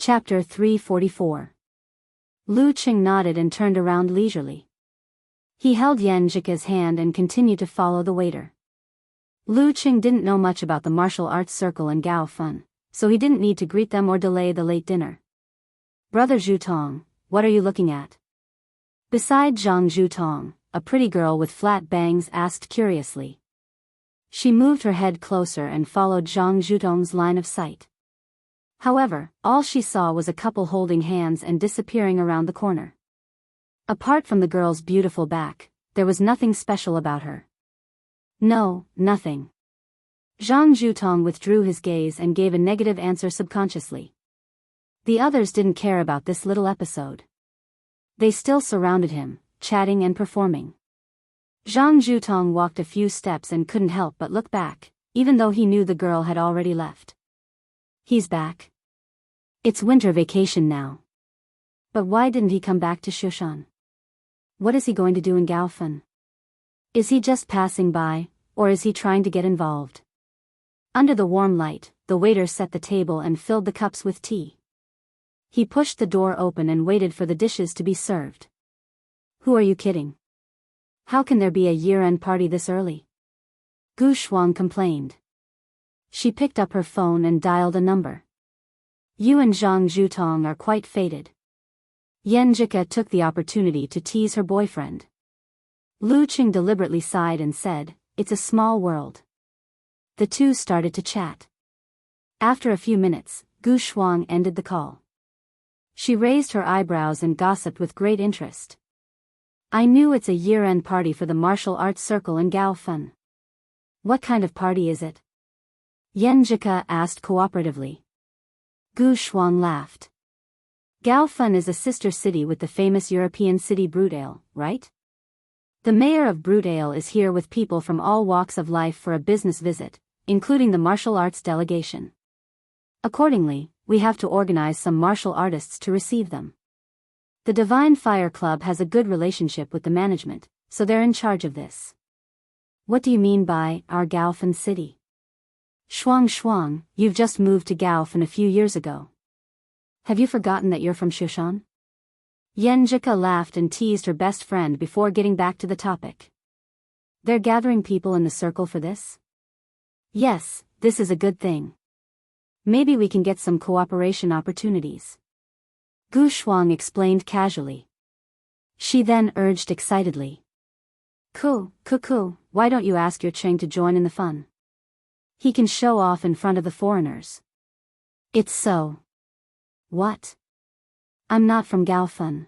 Chapter 344. Lu Qing nodded and turned around leisurely. He held Yan Jika's hand and continued to follow the waiter. Lu Qing didn't know much about the martial arts circle in Gaofan, so he didn't need to greet them or delay the late dinner. "Brother Zhutong, what are you looking at?" Beside Zhang Zhutong, a pretty girl with flat bangs asked curiously. She moved her head closer and followed Zhang Zhutong's line of sight. However, all she saw was a couple holding hands and disappearing around the corner. Apart from the girl's beautiful back, there was nothing special about her. "No, nothing." Zhang Zhutong withdrew his gaze and gave a negative answer subconsciously. The others didn't care about this little episode. They still surrounded him, chatting and performing. Zhang Zhutong walked a few steps and couldn't help but look back, even though he knew the girl had already left. He's back. It's winter vacation now. But why didn't he come back to Shushan? What is he going to do in Gaofan? Is he just passing by, or is he trying to get involved? Under the warm light, the waiter set the table and filled the cups with tea. He pushed the door open and waited for the dishes to be served. "Who are you kidding? How can there be a year-end party this early?" Gu Shuang complained. She picked up her phone and dialed a number. "You and Zhang Zhutong are quite faded." Yan Jika took the opportunity to tease her boyfriend. Lu Qing deliberately sighed and said, "It's a small world." The two started to chat. After a few minutes, Gu Shuang ended the call. She raised her eyebrows and gossiped with great interest. "I knew it's a year-end party for the martial arts circle in Gaofan. What kind of party is it?" Yan Jika asked cooperatively. Gu Shuang laughed. "Gaofan is a sister city with the famous European city Brutale, right? The mayor of Brutale is here with people from all walks of life for a business visit, including the martial arts delegation. Accordingly, we have to organize some martial artists to receive them. The Divine Fire Club has a good relationship with the management, so they're in charge of this." "What do you mean by our Gaofan city?" Shuang, you've just moved to Gaofan a few years ago. Have you forgotten that you're from Shushan?" Yan Jika laughed and teased her best friend before getting back to the topic. "They're gathering people in the circle for this?" "Yes, this is a good thing. Maybe we can get some cooperation opportunities." Gu Shuang explained casually. She then urged excitedly. Ku, why don't you ask your Cheng to join in the fun? He can show off in front of the foreigners." "It's so." "What? I'm not from Gaofan."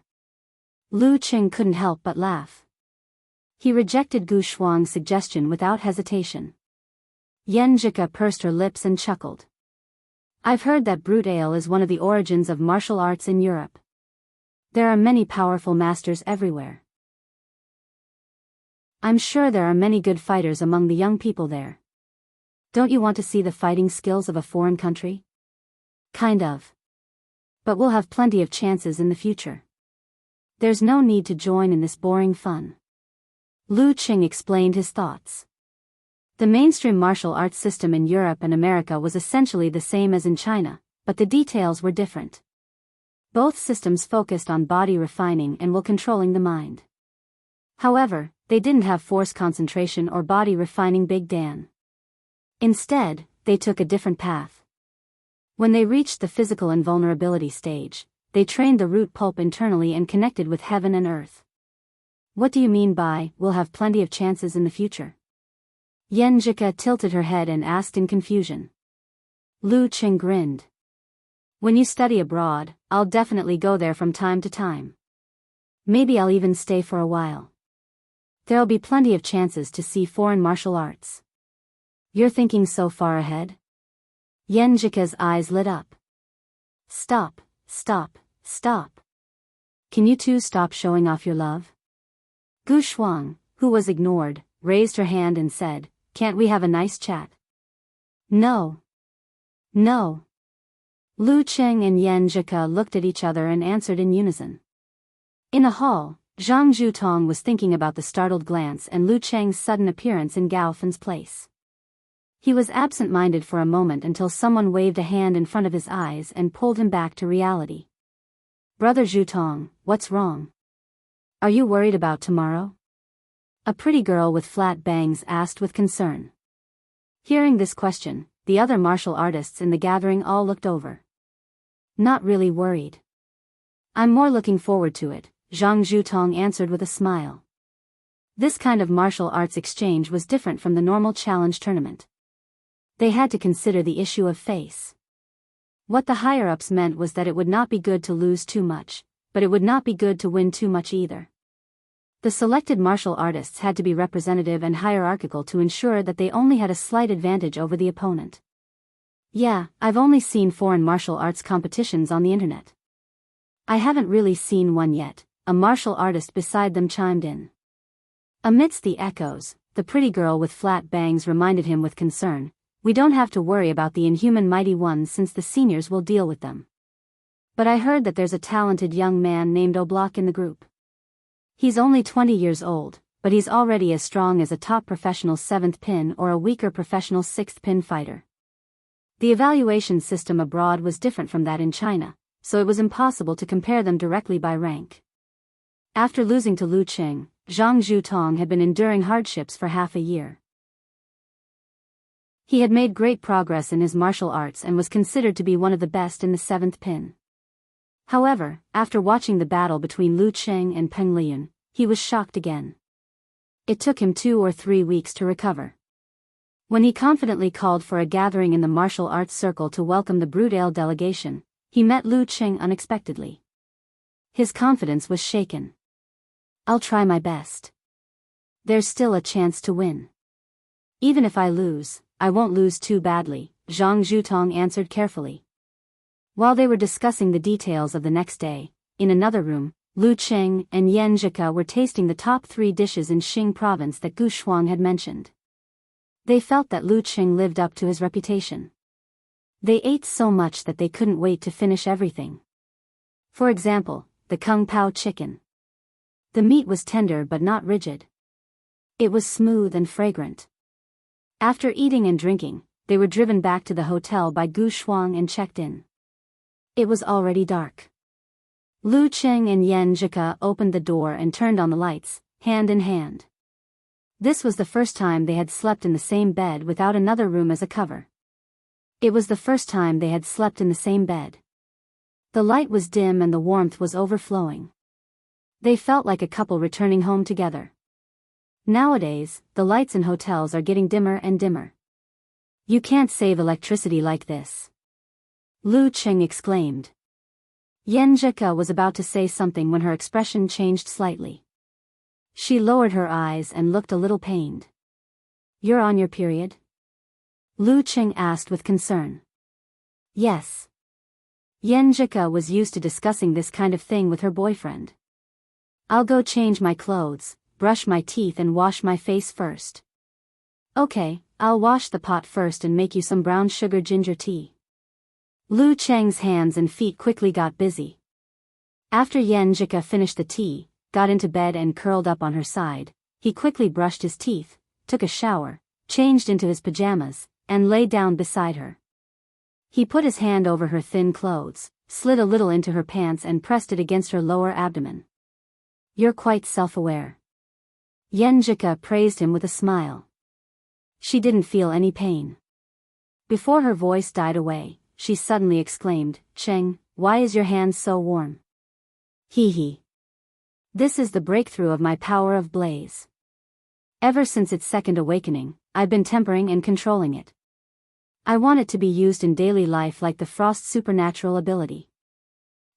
Lu Qing couldn't help but laugh. He rejected Gu Shuang's suggestion without hesitation. Yan Jika pursed her lips and chuckled. "I've heard that Brutale is one of the origins of martial arts in Europe. There are many powerful masters everywhere. I'm sure there are many good fighters among the young people there. Don't you want to see the fighting skills of a foreign country?" "Kind of. But we'll have plenty of chances in the future. There's no need to join in this boring fun." Lu Qing explained his thoughts. The mainstream martial arts system in Europe and America was essentially the same as in China, but the details were different. Both systems focused on body refining and will controlling the mind. However, they didn't have force concentration or body refining Big Dan. Instead, they took a different path. When they reached the physical invulnerability stage, they trained the root pulp internally and connected with heaven and earth. "What do you mean by, we'll have plenty of chances in the future?" Yan Jika tilted her head and asked in confusion. Lu Qing grinned. "When you study abroad, I'll definitely go there from time to time. Maybe I'll even stay for a while. There'll be plenty of chances to see foreign martial arts." "You're thinking so far ahead?" Yan Jika's eyes lit up. Stop. Can you two stop showing off your love?" Gu Shuang, who was ignored, raised her hand and said, "Can't we have a nice chat?" No. Lu Qing and Yan Jika looked at each other and answered in unison. In a hall, Zhang Zhutong was thinking about the startled glance and Lu Cheng's sudden appearance in Gaofan's place. He was absent-minded for a moment until someone waved a hand in front of his eyes and pulled him back to reality. Brother Zhutong, what's wrong? Are you worried about tomorrow? A pretty girl with flat bangs asked with concern. Hearing this question, the other martial artists in the gathering all looked over. Not really worried. I'm more looking forward to it, Zhang Zhutong answered with a smile. This kind of martial arts exchange was different from the normal challenge tournament. They had to consider the issue of face. What the higher-ups meant was that it would not be good to lose too much, but it would not be good to win too much either. The selected martial artists had to be representative and hierarchical to ensure that they only had a slight advantage over the opponent. Yeah, I've only seen foreign martial arts competitions on the internet. I haven't really seen one yet, a martial artist beside them chimed in. Amidst the echoes, the pretty girl with flat bangs reminded him with concern, we don't have to worry about the inhuman mighty ones since the seniors will deal with them. But I heard that there's a talented young man named Oblak in the group. He's only 20 years old, but he's already as strong as a top professional 7th pin or a weaker professional 6th pin fighter. The evaluation system abroad was different from that in China, so it was impossible to compare them directly by rank. After losing to Lu Qing, Zhang Zhutong had been enduring hardships for half a year. He had made great progress in his martial arts and was considered to be one of the best in the 7th pin. However, after watching the battle between Lu Qing and Peng Liyun, he was shocked again. It took him 2 or 3 weeks to recover. When he confidently called for a gathering in the martial arts circle to welcome the Brudale delegation, he met Lu Qing unexpectedly. His confidence was shaken. I'll try my best. There's still a chance to win. Even if I lose, I won't lose too badly, Zhang Zhutong answered carefully. While they were discussing the details of the next day, in another room, Lu Qing and Yan Zhika were tasting the top 3 dishes in Xing province that Gu Shuang had mentioned. They felt that Lu Qing lived up to his reputation. They ate so much that they couldn't wait to finish everything. For example, the Kung Pao chicken. The meat was tender but not rigid. It was smooth and fragrant. After eating and drinking, they were driven back to the hotel by Gu Shuang and checked in. It was already dark. Lu Qing and Yan Zhika opened the door and turned on the lights, hand in hand. This was the first time they had slept in the same bed without another room as a cover. It was the first time they had slept in the same bed. The light was dim and the warmth was overflowing. They felt like a couple returning home together. Nowadays, the lights in hotels are getting dimmer and dimmer. You can't save electricity like this. Lu Qing exclaimed. Yan Zhika was about to say something when her expression changed slightly. She lowered her eyes and looked a little pained. You're on your period? Lu Qing asked with concern. Yes. Yan Zhika was used to discussing this kind of thing with her boyfriend. I'll go change my clothes, brush my teeth and wash my face first. Okay, I'll wash the pot first and make you some brown sugar ginger tea. Lu Cheng's hands and feet quickly got busy. After Yan Zhika finished the tea, got into bed and curled up on her side, he quickly brushed his teeth, took a shower, changed into his pajamas, and lay down beside her. He put his hand over her thin clothes, slid a little into her pants and pressed it against her lower abdomen. You're quite self-aware. Yan Zhika praised him with a smile. She didn't feel any pain. Before her voice died away, she suddenly exclaimed, Cheng, why is your hand so warm? Hee hee. This is the breakthrough of my power of blaze. Ever since its second awakening, I've been tempering and controlling it. I want it to be used in daily life like the Frost's supernatural ability.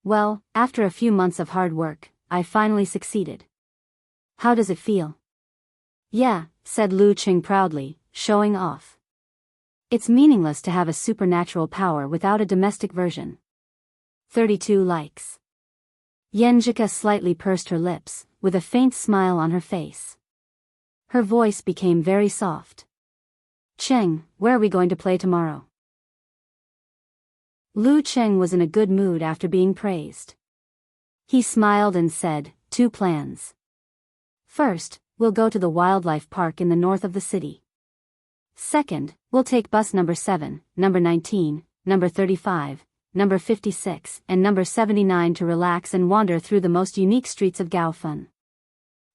Well, after a few months of hard work, I finally succeeded. How does it feel? Yeah, said Lu Qing proudly, showing off. It's meaningless to have a supernatural power without a domestic version. 32 likes. Yan Zhika slightly pursed her lips, with a faint smile on her face. Her voice became very soft. Cheng, where are we going to play tomorrow? Lu Qing was in a good mood after being praised. He smiled and said, 2 plans. First, we'll go to the wildlife park in the north of the city. Second, we'll take bus number 7, number 19, number 35, number 56, and number 79 to relax and wander through the most unique streets of Gaofan.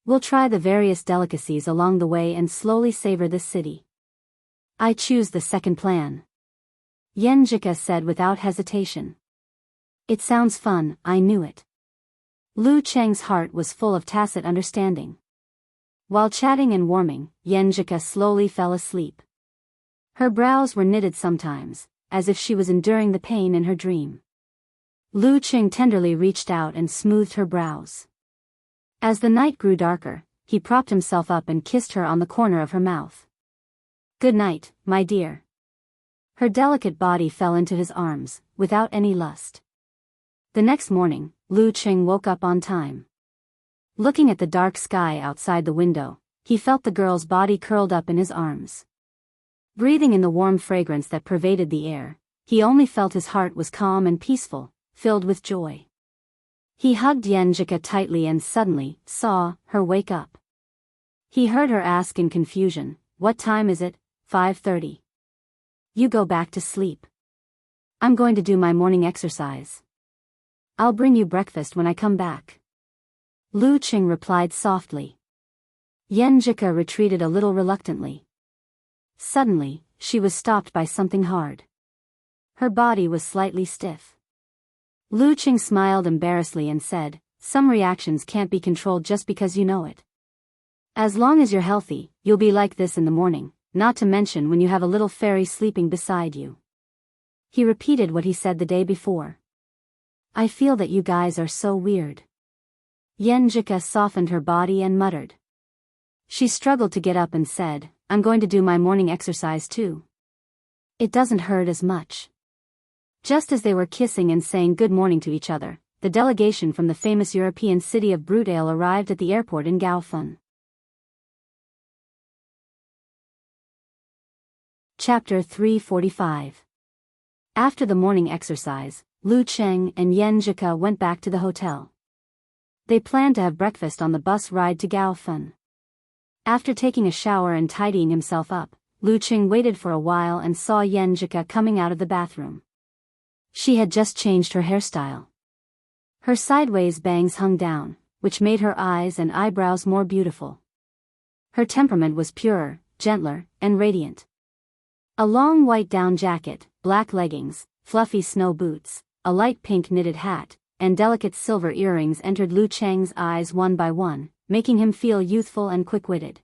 We'll try the various delicacies along the way and slowly savor this city. I choose the second plan, Yenjika said without hesitation. It sounds fun, I knew it. Lu Cheng's heart was full of tacit understanding. While chatting and warming, Yenjika slowly fell asleep. Her brows were knitted sometimes, as if she was enduring the pain in her dream. Lu Cheng tenderly reached out and smoothed her brows. As the night grew darker, he propped himself up and kissed her on the corner of her mouth. Good night, my dear. Her delicate body fell into his arms, without any lust. The next morning, Lu Cheng woke up on time. Looking at the dark sky outside the window, he felt the girl's body curled up in his arms. Breathing in the warm fragrance that pervaded the air, he only felt his heart was calm and peaceful, filled with joy. He hugged Yenjika tightly and suddenly saw her wake up. He heard her ask in confusion, "What time is it?" 5:30. You go back to sleep. I'm going to do my morning exercise. I'll bring you breakfast when I come back. Lu Cheng replied softly. Yenjika retreated a little reluctantly. Suddenly, she was stopped by something hard. Her body was slightly stiff. Lu Cheng smiled embarrassedly and said, "Some reactions can't be controlled just because you know it. As long as you're healthy, you'll be like this in the morning, not to mention when you have a little fairy sleeping beside you." He repeated what he said the day before. I feel that you guys are so weird. Yenjika softened her body and muttered. She struggled to get up and said, I'm going to do my morning exercise too. It doesn't hurt as much. Just as they were kissing and saying good morning to each other, the delegation from the famous European city of Brutale arrived at the airport in Gaofan. Chapter 345. After the morning exercise, Lu Cheng and Yenjika went back to the hotel. They planned to have breakfast on the bus ride to Gaofan. After taking a shower and tidying himself up, Lu Cheng waited for a while and saw Yenjika coming out of the bathroom. She had just changed her hairstyle. Her sideways bangs hung down, which made her eyes and eyebrows more beautiful. Her temperament was purer, gentler, and radiant. A long white down jacket, black leggings, fluffy snow boots, a light pink knitted hat, and delicate silver earrings entered Lu Cheng's eyes one by one, making him feel youthful and quick-witted.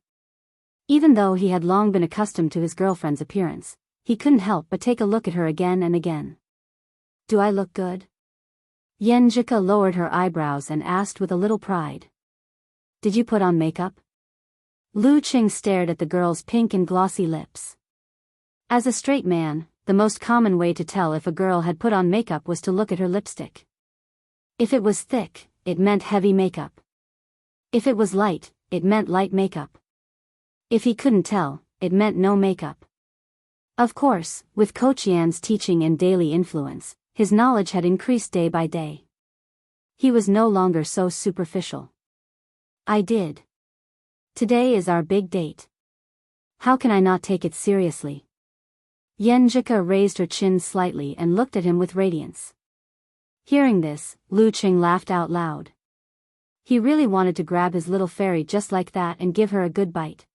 Even though he had long been accustomed to his girlfriend's appearance, he couldn't help but take a look at her again and again. Do I look good? Yenjika lowered her eyebrows and asked with a little pride. Did you put on makeup? Lu Cheng stared at the girl's pink and glossy lips. As a straight man, the most common way to tell if a girl had put on makeup was to look at her lipstick. If it was thick, it meant heavy makeup. If it was light, it meant light makeup. If he couldn't tell, it meant no makeup. Of course, with Coach Yan's teaching and daily influence, his knowledge had increased day by day. He was no longer so superficial. I did. Today is our big date. How can I not take it seriously? Yenjika raised her chin slightly and looked at him with radiance. Hearing this, Lu Cheng laughed out loud. He really wanted to grab his little fairy just like that and give her a good bite.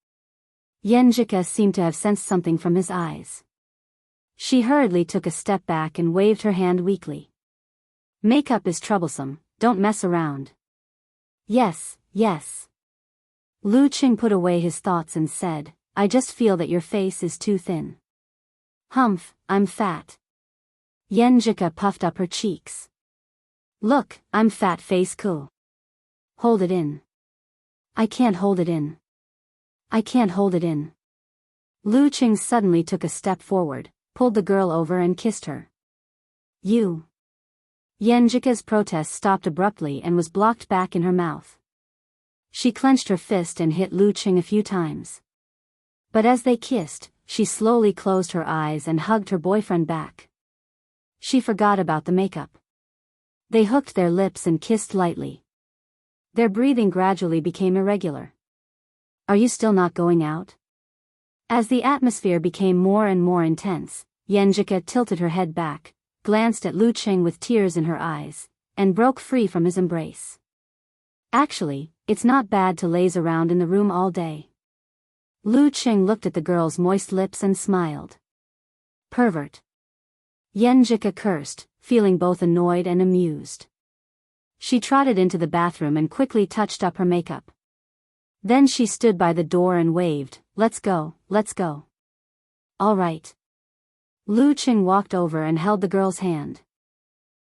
Yenjika seemed to have sensed something from his eyes. She hurriedly took a step back and waved her hand weakly. Makeup is troublesome, don't mess around. Yes, yes. Lu Cheng put away his thoughts and said, I just feel that your face is too thin. Humph, I'm fat. Yenjika puffed up her cheeks. Look, I'm fat face cool. Hold it in. I can't hold it in. I can't hold it in. Lu Cheng suddenly took a step forward, pulled the girl over and kissed her. You. Yenjika's protest stopped abruptly and was blocked back in her mouth. She clenched her fist and hit Lu Cheng a few times. But as they kissed, she slowly closed her eyes and hugged her boyfriend back. She forgot about the makeup. They hooked their lips and kissed lightly. Their breathing gradually became irregular. Are you still not going out? As the atmosphere became more and more intense, Yenjika tilted her head back, glanced at Lu Qing with tears in her eyes, and broke free from his embrace. Actually, it's not bad to laze around in the room all day. Lu Qing looked at the girl's moist lips and smiled. Pervert. Yenjika cursed, feeling both annoyed and amused. She trotted into the bathroom and quickly touched up her makeup. Then she stood by the door and waved, "Let's go, let's go." "All right." Lu Qing walked over and held the girl's hand.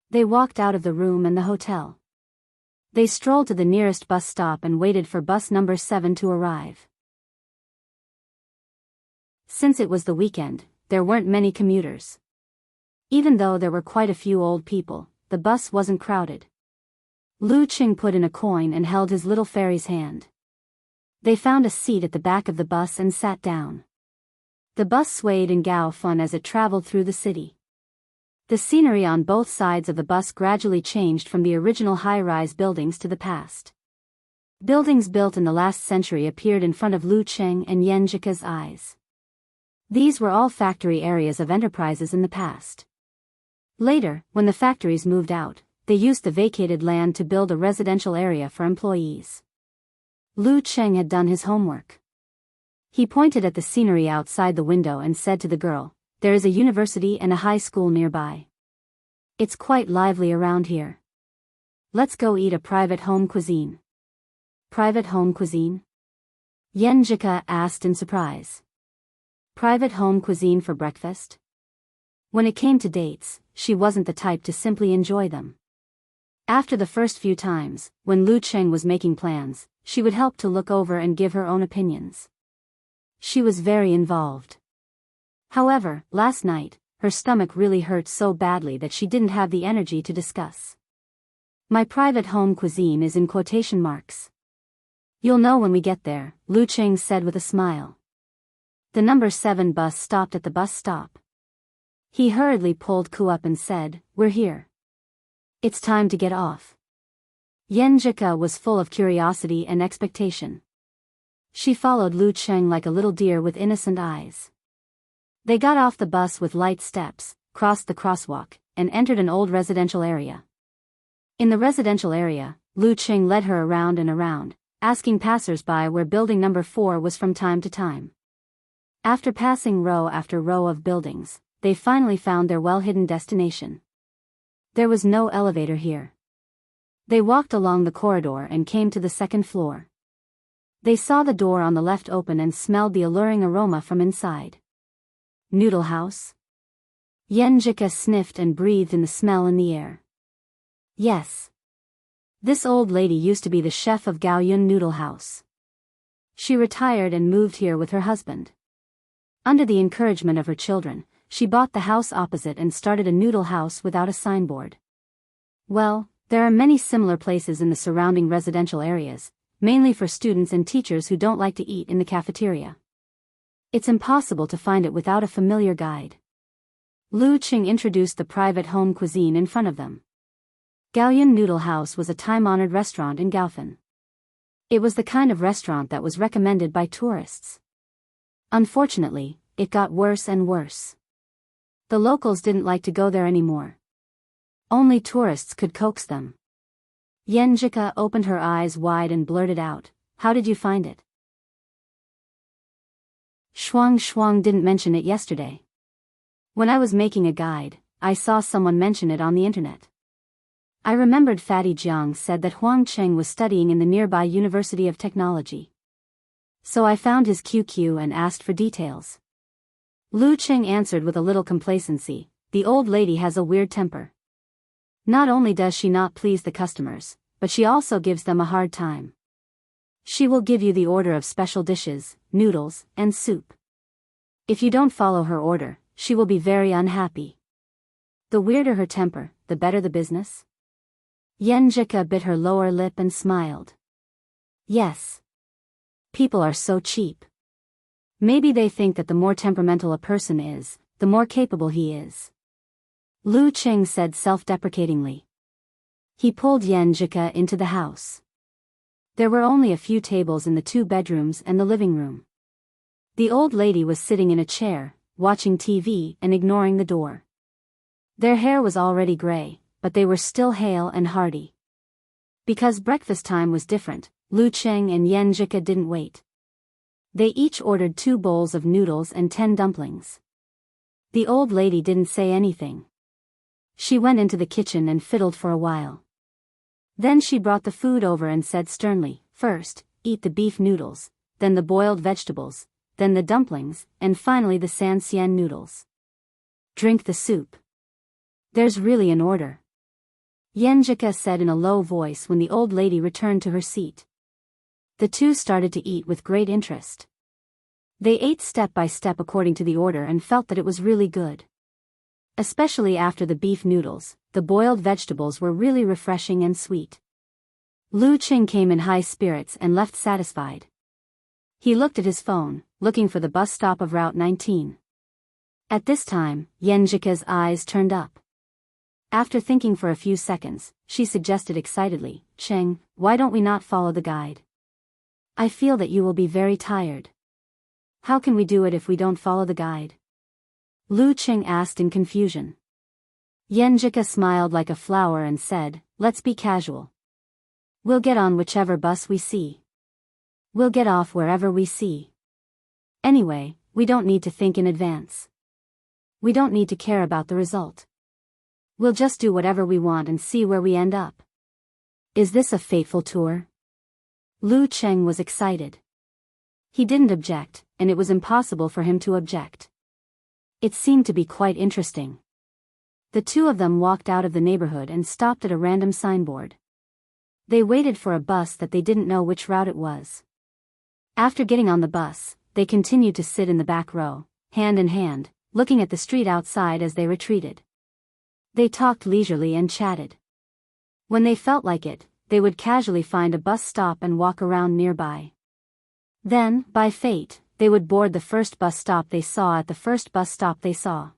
They walked out of the room and the hotel. They strolled to the nearest bus stop and waited for bus number 7 to arrive. Since it was the weekend, there weren't many commuters. Even though there were quite a few old people, the bus wasn't crowded. Lu Qing put in a coin and held his little fairy's hand. They found a seat at the back of the bus and sat down. The bus swayed in gao fun as it traveled through the city. The scenery on both sides of the bus gradually changed from the original high-rise buildings to the past. Buildings built in the last century appeared in front of Lu Qing and Yenjika's eyes. These were all factory areas of enterprises in the past. Later, when the factories moved out, they used the vacated land to build a residential area for employees. Lu Qing had done his homework. He pointed at the scenery outside the window and said to the girl, "There is a university and a high school nearby. It's quite lively around here. Let's go eat a private home cuisine." "Private home cuisine?" Yenjika asked in surprise. Private home cuisine for breakfast? When it came to dates, she wasn't the type to simply enjoy them. After the first few times, when Lu Qing was making plans, she would help to look over and give her own opinions. She was very involved. However, last night, her stomach really hurt so badly that she didn't have the energy to discuss. "My private home cuisine is in quotation marks. You'll know when we get there," Lu Qing said with a smile. The number 7 bus stopped at the bus stop. He hurriedly pulled Ku up and said, "We're here. It's time to get off." Yenjika was full of curiosity and expectation. She followed Lu Qing like a little deer with innocent eyes. They got off the bus with light steps, crossed the crosswalk, and entered an old residential area. In the residential area, Lu Qing led her around and around, asking passers-by where building number 4 was from time to time. After passing row after row of buildings, they finally found their well-hidden destination. There was no elevator here. They walked along the corridor and came to the second floor. They saw the door on the left open and smelled the alluring aroma from inside. "Noodle house?" Yenjika sniffed and breathed in the smell in the air. Yes. This old lady used to be the chef of Gaoyun Noodle House. She retired and moved here with her husband. Under the encouragement of her children, she bought the house opposite and started a noodle house without a signboard. Well, there are many similar places in the surrounding residential areas, mainly for students and teachers who don't like to eat in the cafeteria. It's impossible to find it without a familiar guide. Lu Qing introduced the private home cuisine in front of them. Gaoyun Noodle House was a time-honored restaurant in Gaofen. It was the kind of restaurant that was recommended by tourists. Unfortunately, it got worse and worse. The locals didn't like to go there anymore. Only tourists could coax them. Yenjika opened her eyes wide and blurted out, "How did you find it?" Shuang didn't mention it yesterday. When I was making a guide, I saw someone mention it on the internet. I remembered Fatty Jiang said that Huang Cheng was studying in the nearby University of Technology. So I found his QQ and asked for details. Lu Qing answered with a little complacency, "The old lady has a weird temper. Not only does she not please the customers, but she also gives them a hard time. She will give you the order of special dishes, noodles, and soup. If you don't follow her order, she will be very unhappy. The weirder her temper, the better the business." Yenjika bit her lower lip and smiled. Yes. People are so cheap. Maybe they think that the more temperamental a person is, the more capable he is. Lu Qing said self-deprecatingly. He pulled Yenjika into the house. There were only a few tables in the 2 bedrooms and the living room. The old lady was sitting in a chair, watching TV and ignoring the door. Their hair was already gray, but they were still hale and hearty. Because breakfast time was different, Lu Cheng and Yan Zhika didn't wait. They each ordered 2 bowls of noodles and 10 dumplings. The old lady didn't say anything. She went into the kitchen and fiddled for a while. Then she brought the food over and said sternly, "First, eat the beef noodles, then the boiled vegetables, then the dumplings, and finally the san xian noodles. Drink the soup. There's really an order," Yan Zhika said in a low voice when the old lady returned to her seat. The two started to eat with great interest. They ate step by step according to the order and felt that it was really good. Especially after the beef noodles, the boiled vegetables were really refreshing and sweet. Lu Qing came in high spirits and left satisfied. He looked at his phone, looking for the bus stop of Route 19. At this time, Yan Zhika's eyes turned up. After thinking for a few seconds, she suggested excitedly, "Cheng, why don't we not follow the guide? I feel that you will be very tired." "How can we do it if we don't follow the guide?" Lu Qing asked in confusion. Yan Zhika smiled like a flower and said, "Let's be casual. We'll get on whichever bus we see. We'll get off wherever we see. Anyway, we don't need to think in advance. We don't need to care about the result. We'll just do whatever we want and see where we end up." "Is this a fateful tour?" Lu Cheng was excited. He didn't object, and it was impossible for him to object. It seemed to be quite interesting. The two of them walked out of the neighborhood and stopped at a random signboard. They waited for a bus that they didn't know which route it was. After getting on the bus, they continued to sit in the back row, hand in hand, looking at the street outside as they retreated. They talked leisurely and chatted. When they felt like it, they would casually find a bus stop and walk around nearby. Then, by fate, they would board the first bus stop they saw at the first bus stop they saw.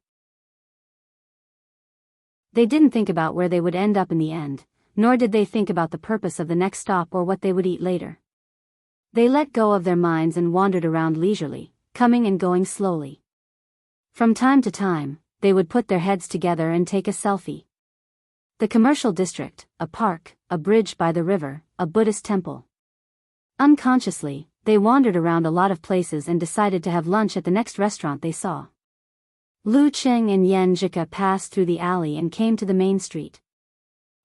They didn't think about where they would end up in the end, nor did they think about the purpose of the next stop or what they would eat later. They let go of their minds and wandered around leisurely, coming and going slowly. From time to time, they would put their heads together and take a selfie. The commercial district, a park, a bridge by the river, a Buddhist temple. Unconsciously, they wandered around a lot of places and decided to have lunch at the next restaurant they saw. Lu Cheng and Yan Zhika passed through the alley and came to the main street.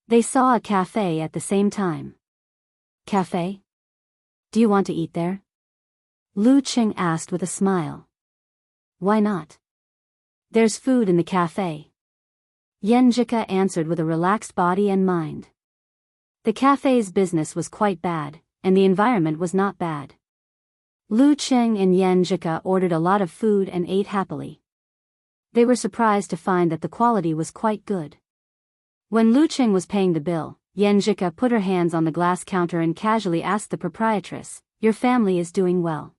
They saw a cafe at the same time. "Cafe? Do you want to eat there?" Lu Cheng asked with a smile. "Why not? There's food in the cafe." Yan Zhika answered with a relaxed body and mind. The cafe's business was quite bad, and the environment was not bad. Lu Cheng and Yan Zhika ordered a lot of food and ate happily. They were surprised to find that the quality was quite good. When Lu Cheng was paying the bill, Yan Zhika put her hands on the glass counter and casually asked the proprietress, "Your family is doing well.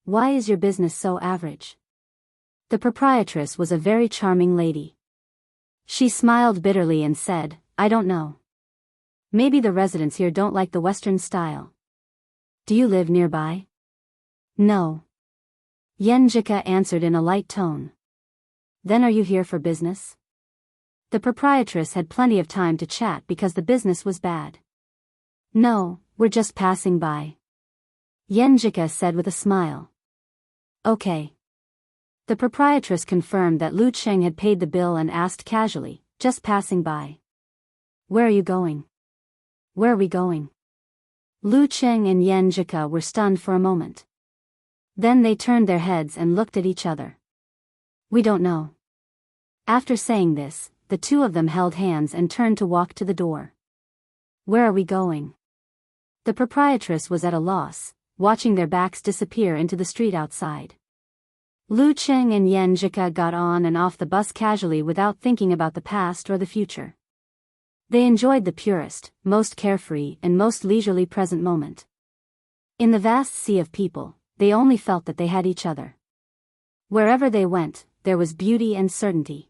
Why is your business so average?" The proprietress was a very charming lady. She smiled bitterly and said, "I don't know. Maybe the residents here don't like the Western style. Do you live nearby?" "No." Yan Zhika answered in a light tone. "Then are you here for business?" The proprietress had plenty of time to chat because the business was bad. "No, we're just passing by," Yan Zhika said with a smile. "Okay." The proprietress confirmed that Lu Cheng had paid the bill and asked casually, "Just passing by. Where are you going?" "Where are we going?" Lu Cheng and Yan Zhika were stunned for a moment. Then they turned their heads and looked at each other. "We don't know." After saying this, the two of them held hands and turned to walk to the door. "Where are we going?" The proprietress was at a loss, watching their backs disappear into the street outside. Lu Cheng and Yan Zhika got on and off the bus casually without thinking about the past or the future. They enjoyed the purest, most carefree and most leisurely present moment. In the vast sea of people, they only felt that they had each other. Wherever they went, there was beauty and certainty.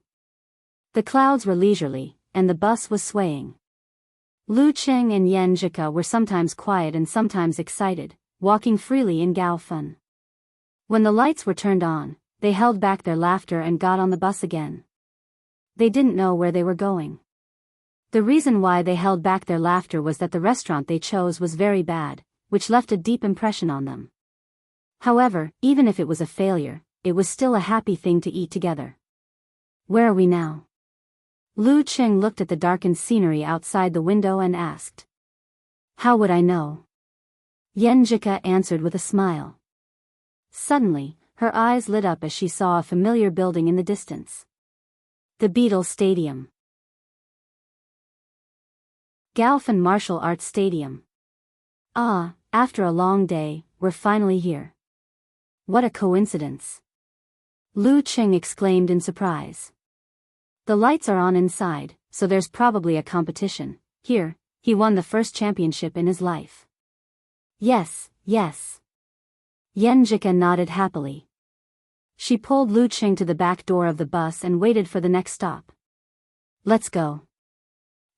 The clouds were leisurely, and the bus was swaying. Lu Cheng and Yan Zhika were sometimes quiet and sometimes excited, walking freely in Gao Fun. When the lights were turned on, they held back their laughter and got on the bus again. They didn't know where they were going. The reason why they held back their laughter was that the restaurant they chose was very bad, which left a deep impression on them. However, even if it was a failure, it was still a happy thing to eat together. Where are we now? Lu Qing looked at the darkened scenery outside the window and asked. How would I know? Yenjika answered with a smile. Suddenly, her eyes lit up as she saw a familiar building in the distance. The Beatles Stadium. Galfan Martial Arts Stadium. Ah, after a long day, we're finally here. What a coincidence. Lu Qing exclaimed in surprise. The lights are on inside, so there's probably a competition. Here, he won the first championship in his life. Yes, yes. Yenjika nodded happily. She pulled Lu Qing to the back door of the bus and waited for the next stop. Let's go.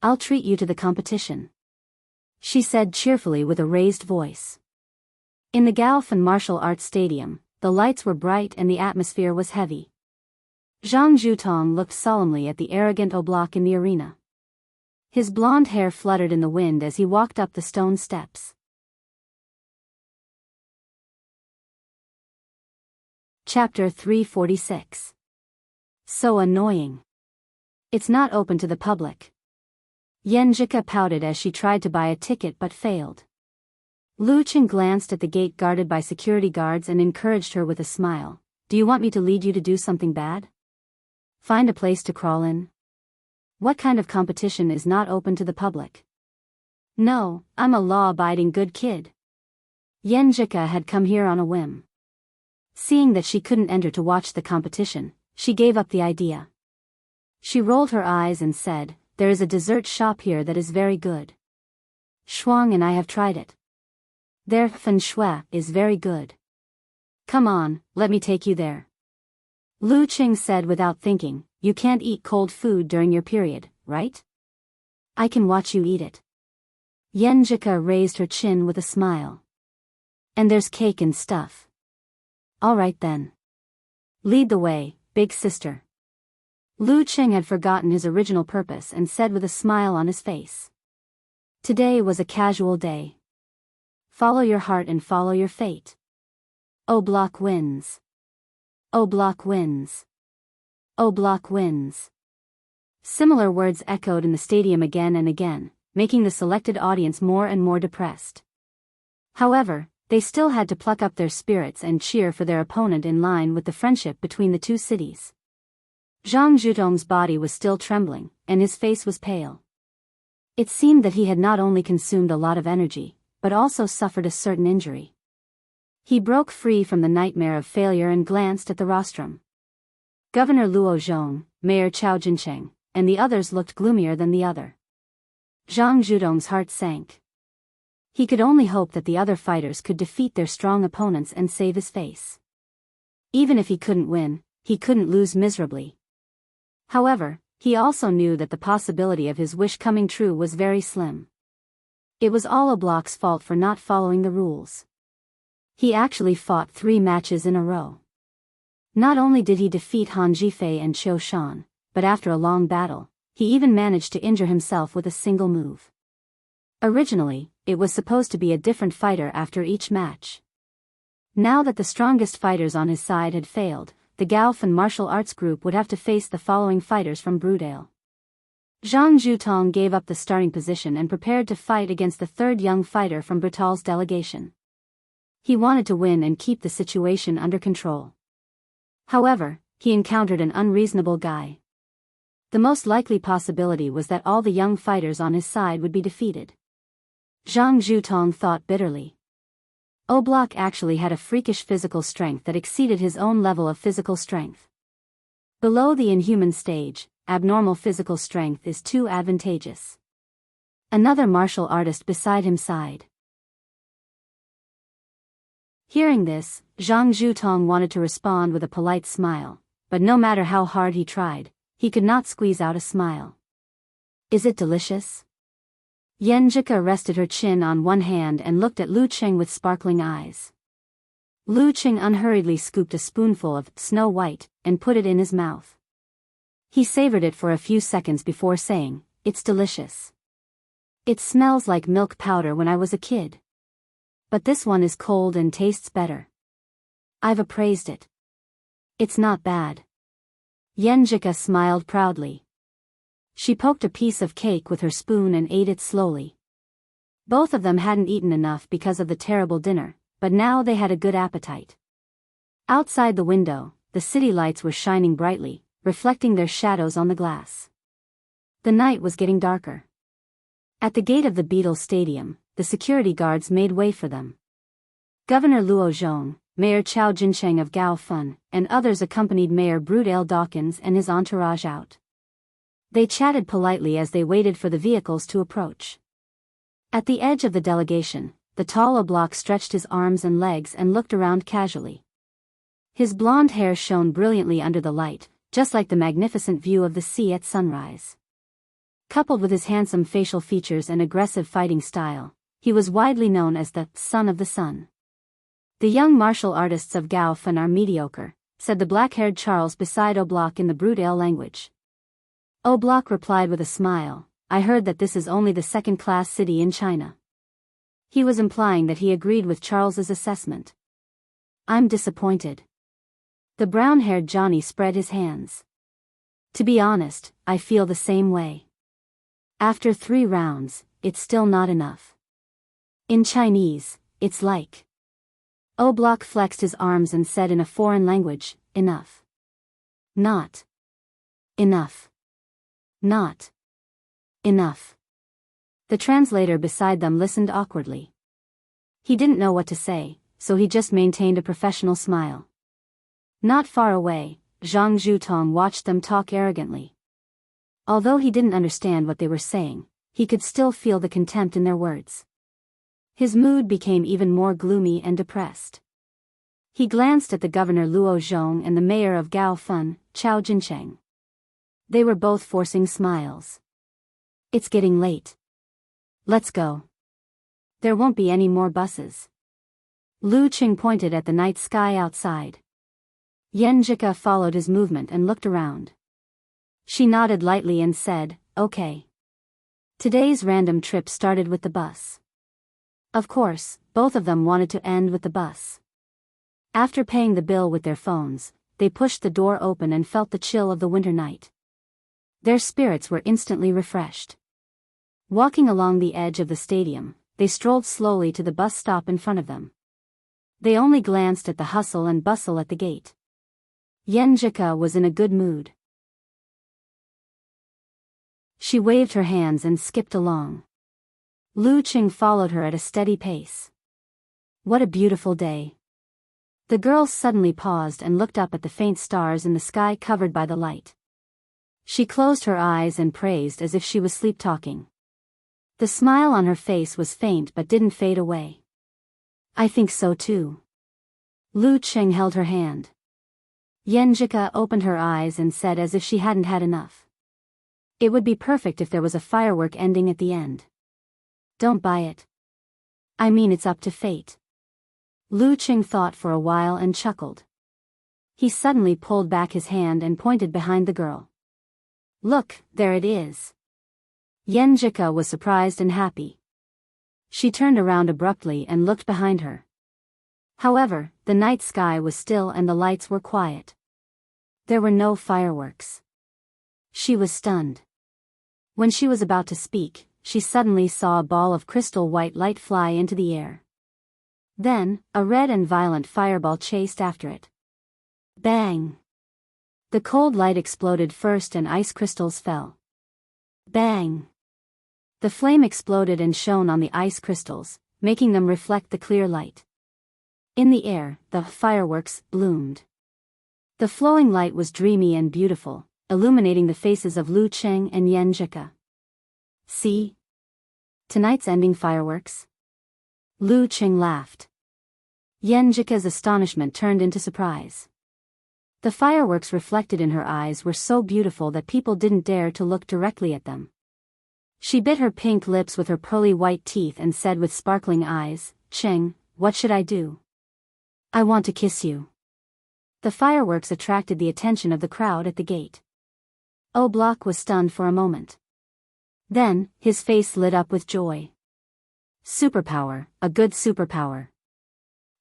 I'll treat you to the competition, she said cheerfully with a raised voice. In the Galfan Martial Arts Stadium, the lights were bright and the atmosphere was heavy. Zhang Zhutong looked solemnly at the arrogant Oblak in the arena. His blonde hair fluttered in the wind as he walked up the stone steps. Chapter 346. So annoying. It's not open to the public. Yenjika pouted as she tried to buy a ticket but failed. Lu Qing glanced at the gate guarded by security guards and encouraged her with a smile. Do you want me to lead you to do something bad? Find a place to crawl in? What kind of competition is not open to the public? No, I'm a law-abiding good kid. Yenjika had come here on a whim. Seeing that she couldn't enter to watch the competition, she gave up the idea. She rolled her eyes and said, there is a dessert shop here that is very good. Shuang and I have tried it. Their feng shui is very good. Come on, let me take you there. Lu Qing said without thinking, you can't eat cold food during your period, right? I can watch you eat it. Yenjika raised her chin with a smile. And there's cake and stuff. All right then. Lead the way, big sister. Lu Qing had forgotten his original purpose and said with a smile on his face. Today was a casual day. Follow your heart and follow your fate. Oblak wins. Oblak wins. Oblak wins. Similar words echoed in the stadium again and again, making the selected audience more and more depressed. However, they still had to pluck up their spirits and cheer for their opponent in line with the friendship between the two cities. Zhang Zhutong's body was still trembling, and his face was pale. It seemed that he had not only consumed a lot of energy, but also suffered a certain injury. He broke free from the nightmare of failure and glanced at the rostrum. Governor Luo Zhong, Mayor Chao Jincheng, and the others looked gloomier than the other. Zhang Zhutong's heart sank. He could only hope that the other fighters could defeat their strong opponents and save his face. Even if he couldn't win, he couldn't lose miserably. However, he also knew that the possibility of his wish coming true was very slim. It was all Oblak's fault for not following the rules. He actually fought 3 matches in a row. Not only did he defeat Han Jifei and Qiu Shan, but after a long battle, he even managed to injure himself with a single move. Originally, it was supposed to be a different fighter after each match. Now that the strongest fighters on his side had failed, the Galfan martial arts group would have to face the following fighters from Brudale. Zhang Zhutong gave up the starting position and prepared to fight against the third young fighter from Brutal's delegation. He wanted to win and keep the situation under control. However, he encountered an unreasonable guy. The most likely possibility was that all the young fighters on his side would be defeated. Zhang Zhutong thought bitterly. Oblak actually had a freakish physical strength that exceeded his own level of physical strength. Below the inhuman stage, abnormal physical strength is too advantageous. Another martial artist beside him sighed. Hearing this, Zhang Zhutong wanted to respond with a polite smile, but no matter how hard he tried, he could not squeeze out a smile. Is it delicious? Yenjika rested her chin on one hand and looked at Lu Qing with sparkling eyes. Lu Qing unhurriedly scooped a spoonful of Snow White and put it in his mouth. He savored it for a few seconds before saying, "It's delicious. It smells like milk powder when I was a kid. But this one is cold and tastes better. I've appraised it. It's not bad." Yenjika smiled proudly. She poked a piece of cake with her spoon and ate it slowly. Both of them hadn't eaten enough because of the terrible dinner, but now they had a good appetite. Outside the window, the city lights were shining brightly, reflecting their shadows on the glass. The night was getting darker. At the gate of the Beatles Stadium, the security guards made way for them. Governor Luo Zhong, Mayor Chao Jincheng of Gaofeng, and others accompanied Mayor Brudale Dawkins and his entourage out. They chatted politely as they waited for the vehicles to approach. At the edge of the delegation, the tall Oblak stretched his arms and legs and looked around casually. His blonde hair shone brilliantly under the light, just like the magnificent view of the sea at sunrise. Coupled with his handsome facial features and aggressive fighting style, he was widely known as the Son of the Sun. "The young martial artists of Gaofeng are mediocre," said the black-haired Charles beside Oblak in the Brudale language. Oblak replied with a smile, "I heard that this is only the second-class city in China." He was implying that he agreed with Charles's assessment. "I'm disappointed." The brown-haired Johnny spread his hands. "To be honest, I feel the same way. After 3 rounds, it's still not enough. In Chinese, it's like..." Oblak flexed his arms and said in a foreign language, "Enough. Not enough. Not enough." The translator beside them listened awkwardly. He didn't know what to say, so he just maintained a professional smile. Not far away, Zhang Zhutong watched them talk arrogantly. Although he didn't understand what they were saying, he could still feel the contempt in their words. His mood became even more gloomy and depressed. He glanced at the governor Luo Zhong and the mayor of Gaofeng, Chao Jincheng. They were both forcing smiles. "It's getting late. Let's go. There won't be any more buses." Lu Qing pointed at the night sky outside. Yenjika followed his movement and looked around. She nodded lightly and said, "Okay." Today's random trip started with the bus. Of course, both of them wanted to end with the bus. After paying the bill with their phones, they pushed the door open and felt the chill of the winter night. Their spirits were instantly refreshed. Walking along the edge of the stadium, they strolled slowly to the bus stop in front of them. They only glanced at the hustle and bustle at the gate. Yenjika was in a good mood. She waved her hands and skipped along. Lu Qing followed her at a steady pace. "What a beautiful day." The girl suddenly paused and looked up at the faint stars in the sky covered by the light. She closed her eyes and praised as if she was sleep-talking. The smile on her face was faint but didn't fade away. "I think so too." Lu Qing held her hand. Yenjika opened her eyes and said as if she hadn't had enough. "It would be perfect if there was a firework ending at the end." "Don't buy it. I mean, it's up to fate." Lu Qing thought for a while and chuckled. He suddenly pulled back his hand and pointed behind the girl. "Look, there it is." Yenjika was surprised and happy. She turned around abruptly and looked behind her. However, the night sky was still and the lights were quiet. There were no fireworks. She was stunned. When she was about to speak, she suddenly saw a ball of crystal white light fly into the air. Then, a red and violent fireball chased after it. Bang! The cold light exploded first and ice crystals fell. Bang! The flame exploded and shone on the ice crystals, making them reflect the clear light. In the air, the fireworks bloomed. The flowing light was dreamy and beautiful, illuminating the faces of Lu Qing and Yenjika. "See? Tonight's ending fireworks?" Lu Qing laughed. Yenjika's astonishment turned into surprise. The fireworks reflected in her eyes were so beautiful that people didn't dare to look directly at them. She bit her pink lips with her pearly white teeth and said with sparkling eyes, "Qing, what should I do?" I want to kiss you. The fireworks attracted the attention of the crowd at the gate. Oblak was stunned for a moment. Then, his face lit up with joy. Superpower, a good superpower.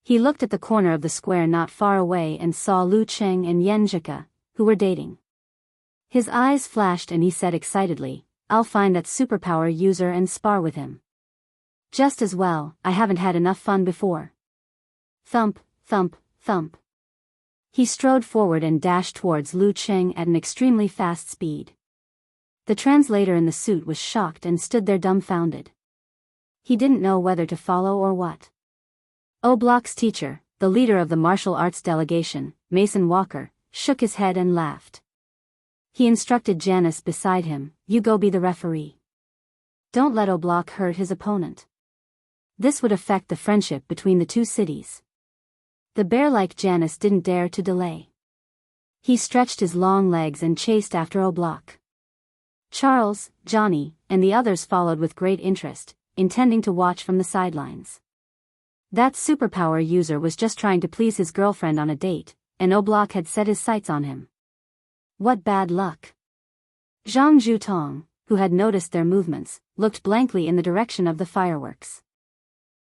He looked at the corner of the square not far away and saw Lu Cheng and Yenjika, who were dating. His eyes flashed and he said excitedly, I'll find that superpower user and spar with him. Just as well, I haven't had enough fun before. Thump, thump, thump. He strode forward and dashed towards Lu Cheng at an extremely fast speed. The translator in the suit was shocked and stood there dumbfounded. He didn't know whether to follow or what. Oblak's teacher, the leader of the martial arts delegation, Mason Walker, shook his head and laughed. He instructed Janice beside him, you go be the referee. Don't let Oblak hurt his opponent. This would affect the friendship between the two cities. The bear-like Janice didn't dare to delay. He stretched his long legs and chased after Oblak. Charles, Johnny, and the others followed with great interest, intending to watch from the sidelines. That superpower user was just trying to please his girlfriend on a date, and Oblak had set his sights on him. What bad luck. Zhang Zhutong, who had noticed their movements, looked blankly in the direction of the fireworks.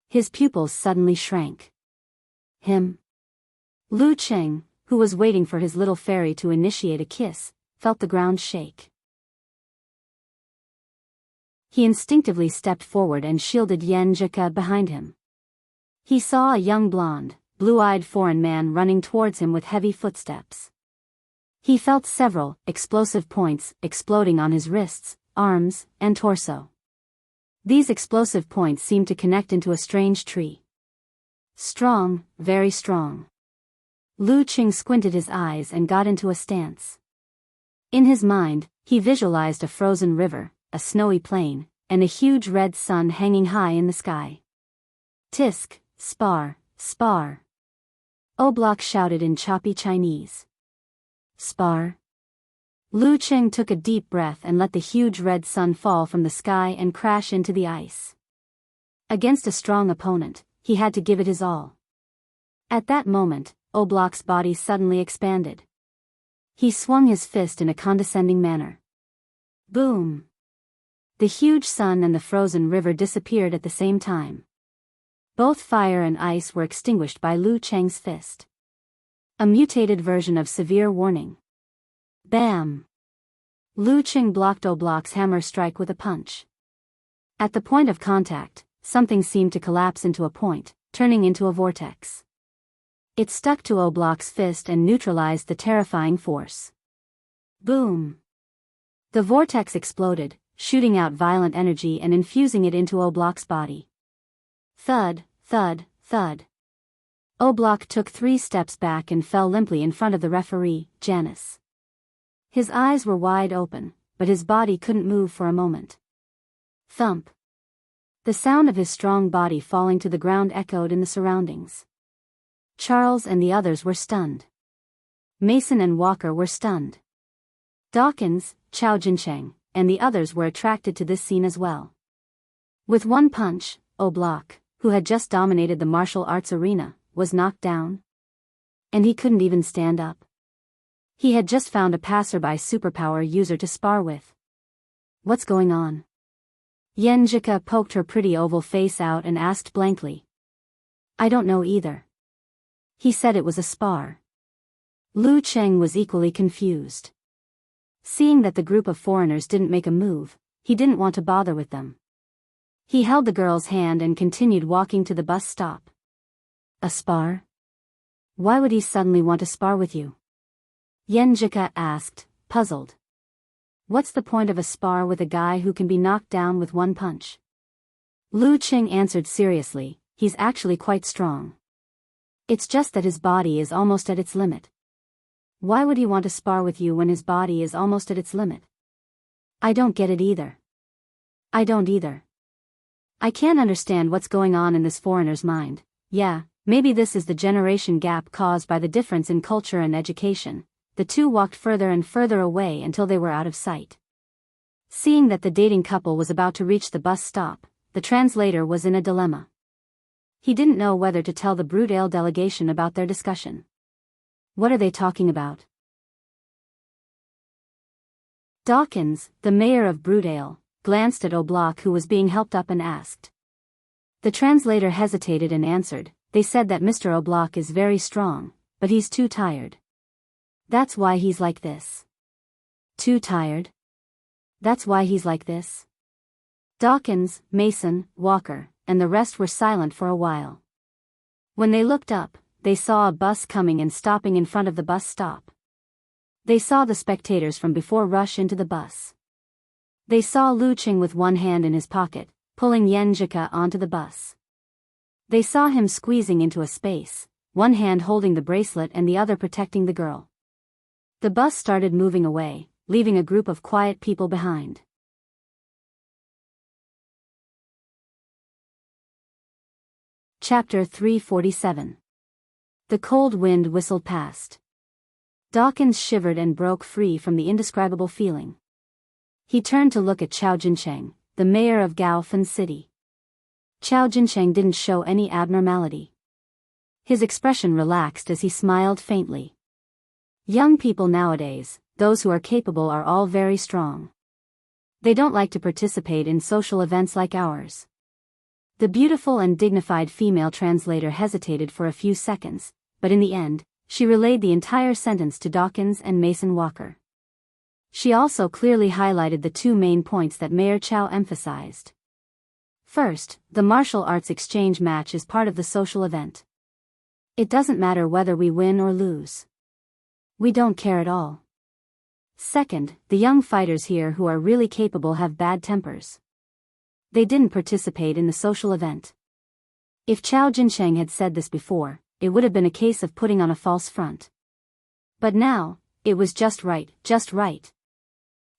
His pupils suddenly shrank. Him? Lu Cheng, who was waiting for his little fairy to initiate a kiss, felt the ground shake. He instinctively stepped forward and shielded Yen Jika behind him. He saw a young blonde, blue-eyed foreign man running towards him with heavy footsteps. He felt several explosive points exploding on his wrists, arms, and torso. These explosive points seemed to connect into a strange tree. Strong, very strong. Lu Cheng squinted his eyes and got into a stance. In his mind, he visualized a frozen river, a snowy plain, and a huge red sun hanging high in the sky. Tisk, spar, spar. Oblak shouted in choppy Chinese. Spar. Lu Cheng took a deep breath and let the huge red sun fall from the sky and crash into the ice. Against a strong opponent, he had to give it his all. At that moment, Oblak's body suddenly expanded. He swung his fist in a condescending manner. Boom! The huge sun and the frozen river disappeared at the same time. Both fire and ice were extinguished by Lu Cheng's fist. A mutated version of severe warning. Bam! Lu Cheng blocked Oblak's hammer strike with a punch. At the point of contact, something seemed to collapse into a point, turning into a vortex. It stuck to Oblak's fist and neutralized the terrifying force. Boom! The vortex exploded, shooting out violent energy and infusing it into Oblak's body. Thud, thud, thud. Oblak took 3 steps back and fell limply in front of the referee, Janice. His eyes were wide open, but his body couldn't move for a moment. Thump. The sound of his strong body falling to the ground echoed in the surroundings. Charles and the others were stunned. Mason and Walker were stunned. Dawkins, Chao Jincheng, and the others were attracted to this scene as well. With one punch, Oblak, who had just dominated the martial arts arena, was knocked down. And he couldn't even stand up. He had just found a passerby superpower user to spar with. What's going on? Yenjika poked her pretty oval face out and asked blankly. I don't know either. He said it was a spar. Lu Cheng was equally confused. Seeing that the group of foreigners didn't make a move, he didn't want to bother with them. He held the girl's hand and continued walking to the bus stop. A spar? Why would he suddenly want to spar with you? Yenjika asked, puzzled. What's the point of a spar with a guy who can be knocked down with one punch? Lu Cheng answered seriously, he's actually quite strong. It's just that his body is almost at its limit. Why would he want to spar with you when his body is almost at its limit? I don't get it either. I don't either. I can't understand what's going on in this foreigner's mind. Yeah, maybe this is the generation gap caused by the difference in culture and education. The two walked further and further away until they were out of sight. Seeing that the dating couple was about to reach the bus stop, the translator was in a dilemma. He didn't know whether to tell the Broodale delegation about their discussion. What are they talking about? Dawkins, the mayor of Broodale, glanced at O'Block, who was being helped up, and asked. The translator hesitated and answered, "They said that Mr. O'Block is very strong, but he's too tired. That's why he's like this." Too tired? That's why he's like this? Dawkins, Mason, Walker, and the rest were silent for a while. When they looked up, they saw a bus coming and stopping in front of the bus stop. They saw the spectators from before rush into the bus. They saw Lu Qing with one hand in his pocket, pulling Yen Jika onto the bus. They saw him squeezing into a space, one hand holding the bracelet and the other protecting the girl. The bus started moving away, leaving a group of quiet people behind. Chapter 347. The cold wind whistled past. Dawkins shivered and broke free from the indescribable feeling. He turned to look at Chao Jincheng, the mayor of Gaofen City. Chao Jincheng didn't show any abnormality. His expression relaxed as he smiled faintly. Young people nowadays, those who are capable, are all very strong. They don't like to participate in social events like ours. The beautiful and dignified female translator hesitated for a few seconds, but in the end, she relayed the entire sentence to Dawkins and Mason Walker. She also clearly highlighted the two main points that Mayor Chow emphasized. First, the martial arts exchange match is part of the social event. It doesn't matter whether we win or lose. We don't care at all. Second, the young fighters here who are really capable have bad tempers. They didn't participate in the social event. If Chao Jincheng had said this before, it would have been a case of putting on a false front. But now, it was just right, just right.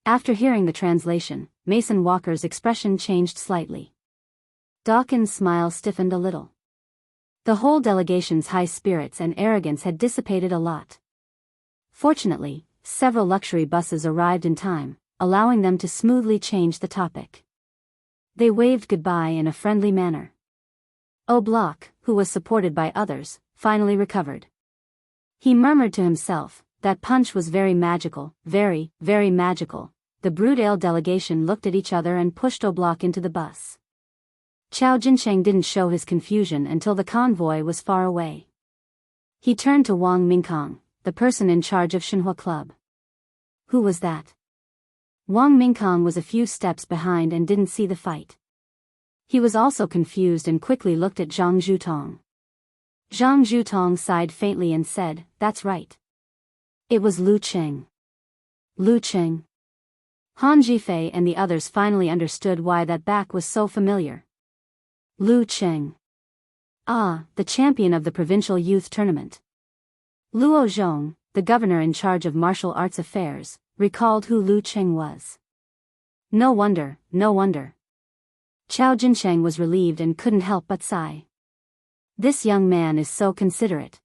After hearing the translation, Mason Walker's expression changed slightly. Dawkins' smile stiffened a little. The whole delegation's high spirits and arrogance had dissipated a lot. Fortunately, several luxury buses arrived in time, allowing them to smoothly change the topic. They waved goodbye in a friendly manner. O'Block, who was supported by others, finally recovered. He murmured to himself, "That punch was very magical, very, very magical." The Broodale delegation looked at each other and pushed O'Block into the bus. Chao Jincheng didn't show his confusion until the convoy was far away. He turned to Wang Mingkong, the person in charge of Shenhua Club. Who was that? Wang Mingkong was a few steps behind and didn't see the fight. He was also confused and quickly looked at Zhang Zhutong. Zhang Zhutong sighed faintly and said, "That's right. It was Lu Qing." Lu Qing. Han Jifei and the others finally understood why that back was so familiar. Lu Qing. Ah, the champion of the provincial youth tournament. Luo Zhong, the governor in charge of martial arts affairs, recalled who Lu Qing was. No wonder, no wonder. Chao Jincheng was relieved and couldn't help but sigh. This young man is so considerate.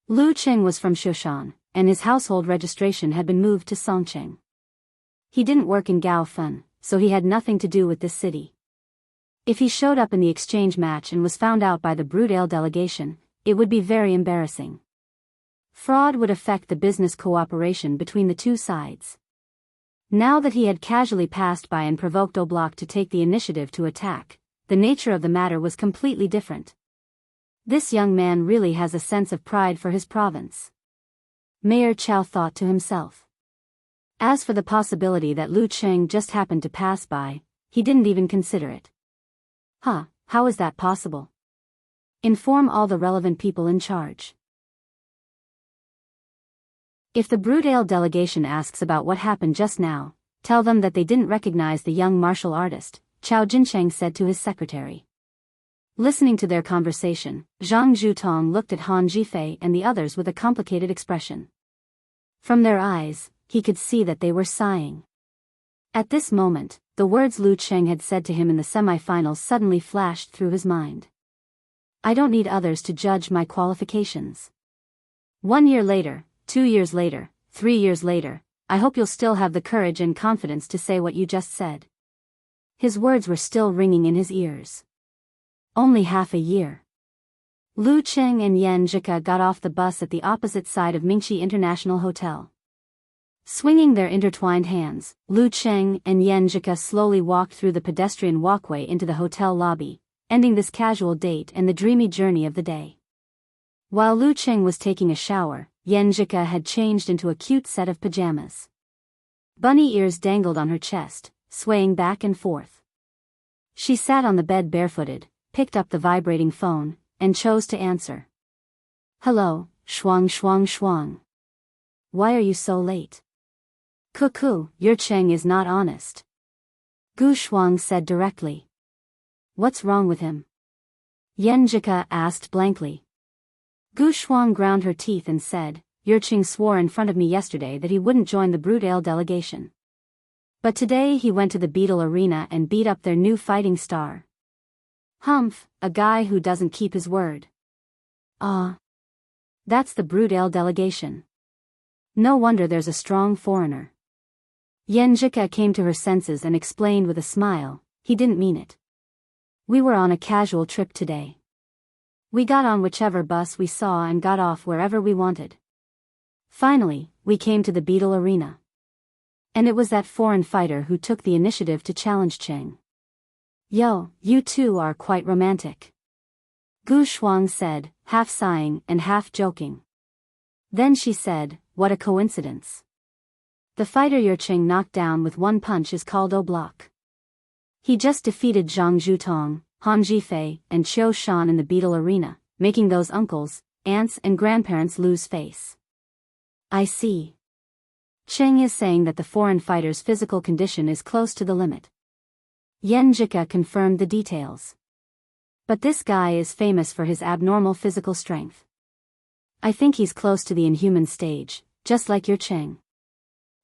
Lu Qing was from Shoshan, and his household registration had been moved to Songqing. He didn't work in Gaofen, so he had nothing to do with this city. If he showed up in the exchange match and was found out by the Broodale delegation, it would be very embarrassing. Fraud would affect the business cooperation between the two sides. Now that he had casually passed by and provoked O'Block to take the initiative to attack, the nature of the matter was completely different. This young man really has a sense of pride for his province. Mayor Chow thought to himself. As for the possibility that Lu Qing just happened to pass by, he didn't even consider it. How is that possible? Inform all the relevant people in charge. If the Broodale delegation asks about what happened just now, tell them that they didn't recognize the young martial artist, Chao Jincheng said to his secretary. Listening to their conversation, Zhang Zhutong looked at Han Jifei and the others with a complicated expression. From their eyes, he could see that they were sighing. At this moment, the words Lu Qing had said to him in the semi-finals suddenly flashed through his mind. I don't need others to judge my qualifications. 1 year later, 2 years later, 3 years later, I hope you'll still have the courage and confidence to say what you just said. His words were still ringing in his ears. Only half a year. Lu Qing and Yan Zhika got off the bus at the opposite side of Mingxi International Hotel. Swinging their intertwined hands, Lu Qing and Yan Zhika slowly walked through the pedestrian walkway into the hotel lobby, ending this casual date and the dreamy journey of the day. While Lu Qing was taking a shower, Yan Zhika had changed into a cute set of pajamas. Bunny ears dangled on her chest, swaying back and forth. She sat on the bed barefooted, picked up the vibrating phone, and chose to answer. Hello, Shuang Shuang Shuang. Why are you so late? Cuckoo, your Cheng is not honest. Gu Shuang said directly. What's wrong with him? Yan Zhika asked blankly. Gu Shuang ground her teeth and said, Your Cheng swore in front of me yesterday that he wouldn't join the Brood Ale delegation. But today he went to the Beetle Arena and beat up their new fighting star. Humph, a guy who doesn't keep his word. That's the Brood Ale delegation. No wonder there's a strong foreigner. Yan Zhika came to her senses and explained with a smile, he didn't mean it. We were on a casual trip today. We got on whichever bus we saw and got off wherever we wanted. Finally, we came to the Beetle Arena. And it was that foreign fighter who took the initiative to challenge Cheng. Yo, you two are quite romantic. Gu Shuang said, half sighing and half joking. Then she said, what a coincidence. The fighter your Cheng knocked down with one punch is called Block. He just defeated Zhang Zhutong, Han Jifei, and Qiu Shan in the Beetle Arena, making those uncles, aunts and grandparents lose face. I see. Cheng is saying that the foreign fighter's physical condition is close to the limit. Yan Zhika confirmed the details. But this guy is famous for his abnormal physical strength. I think he's close to the inhuman stage, just like your Cheng.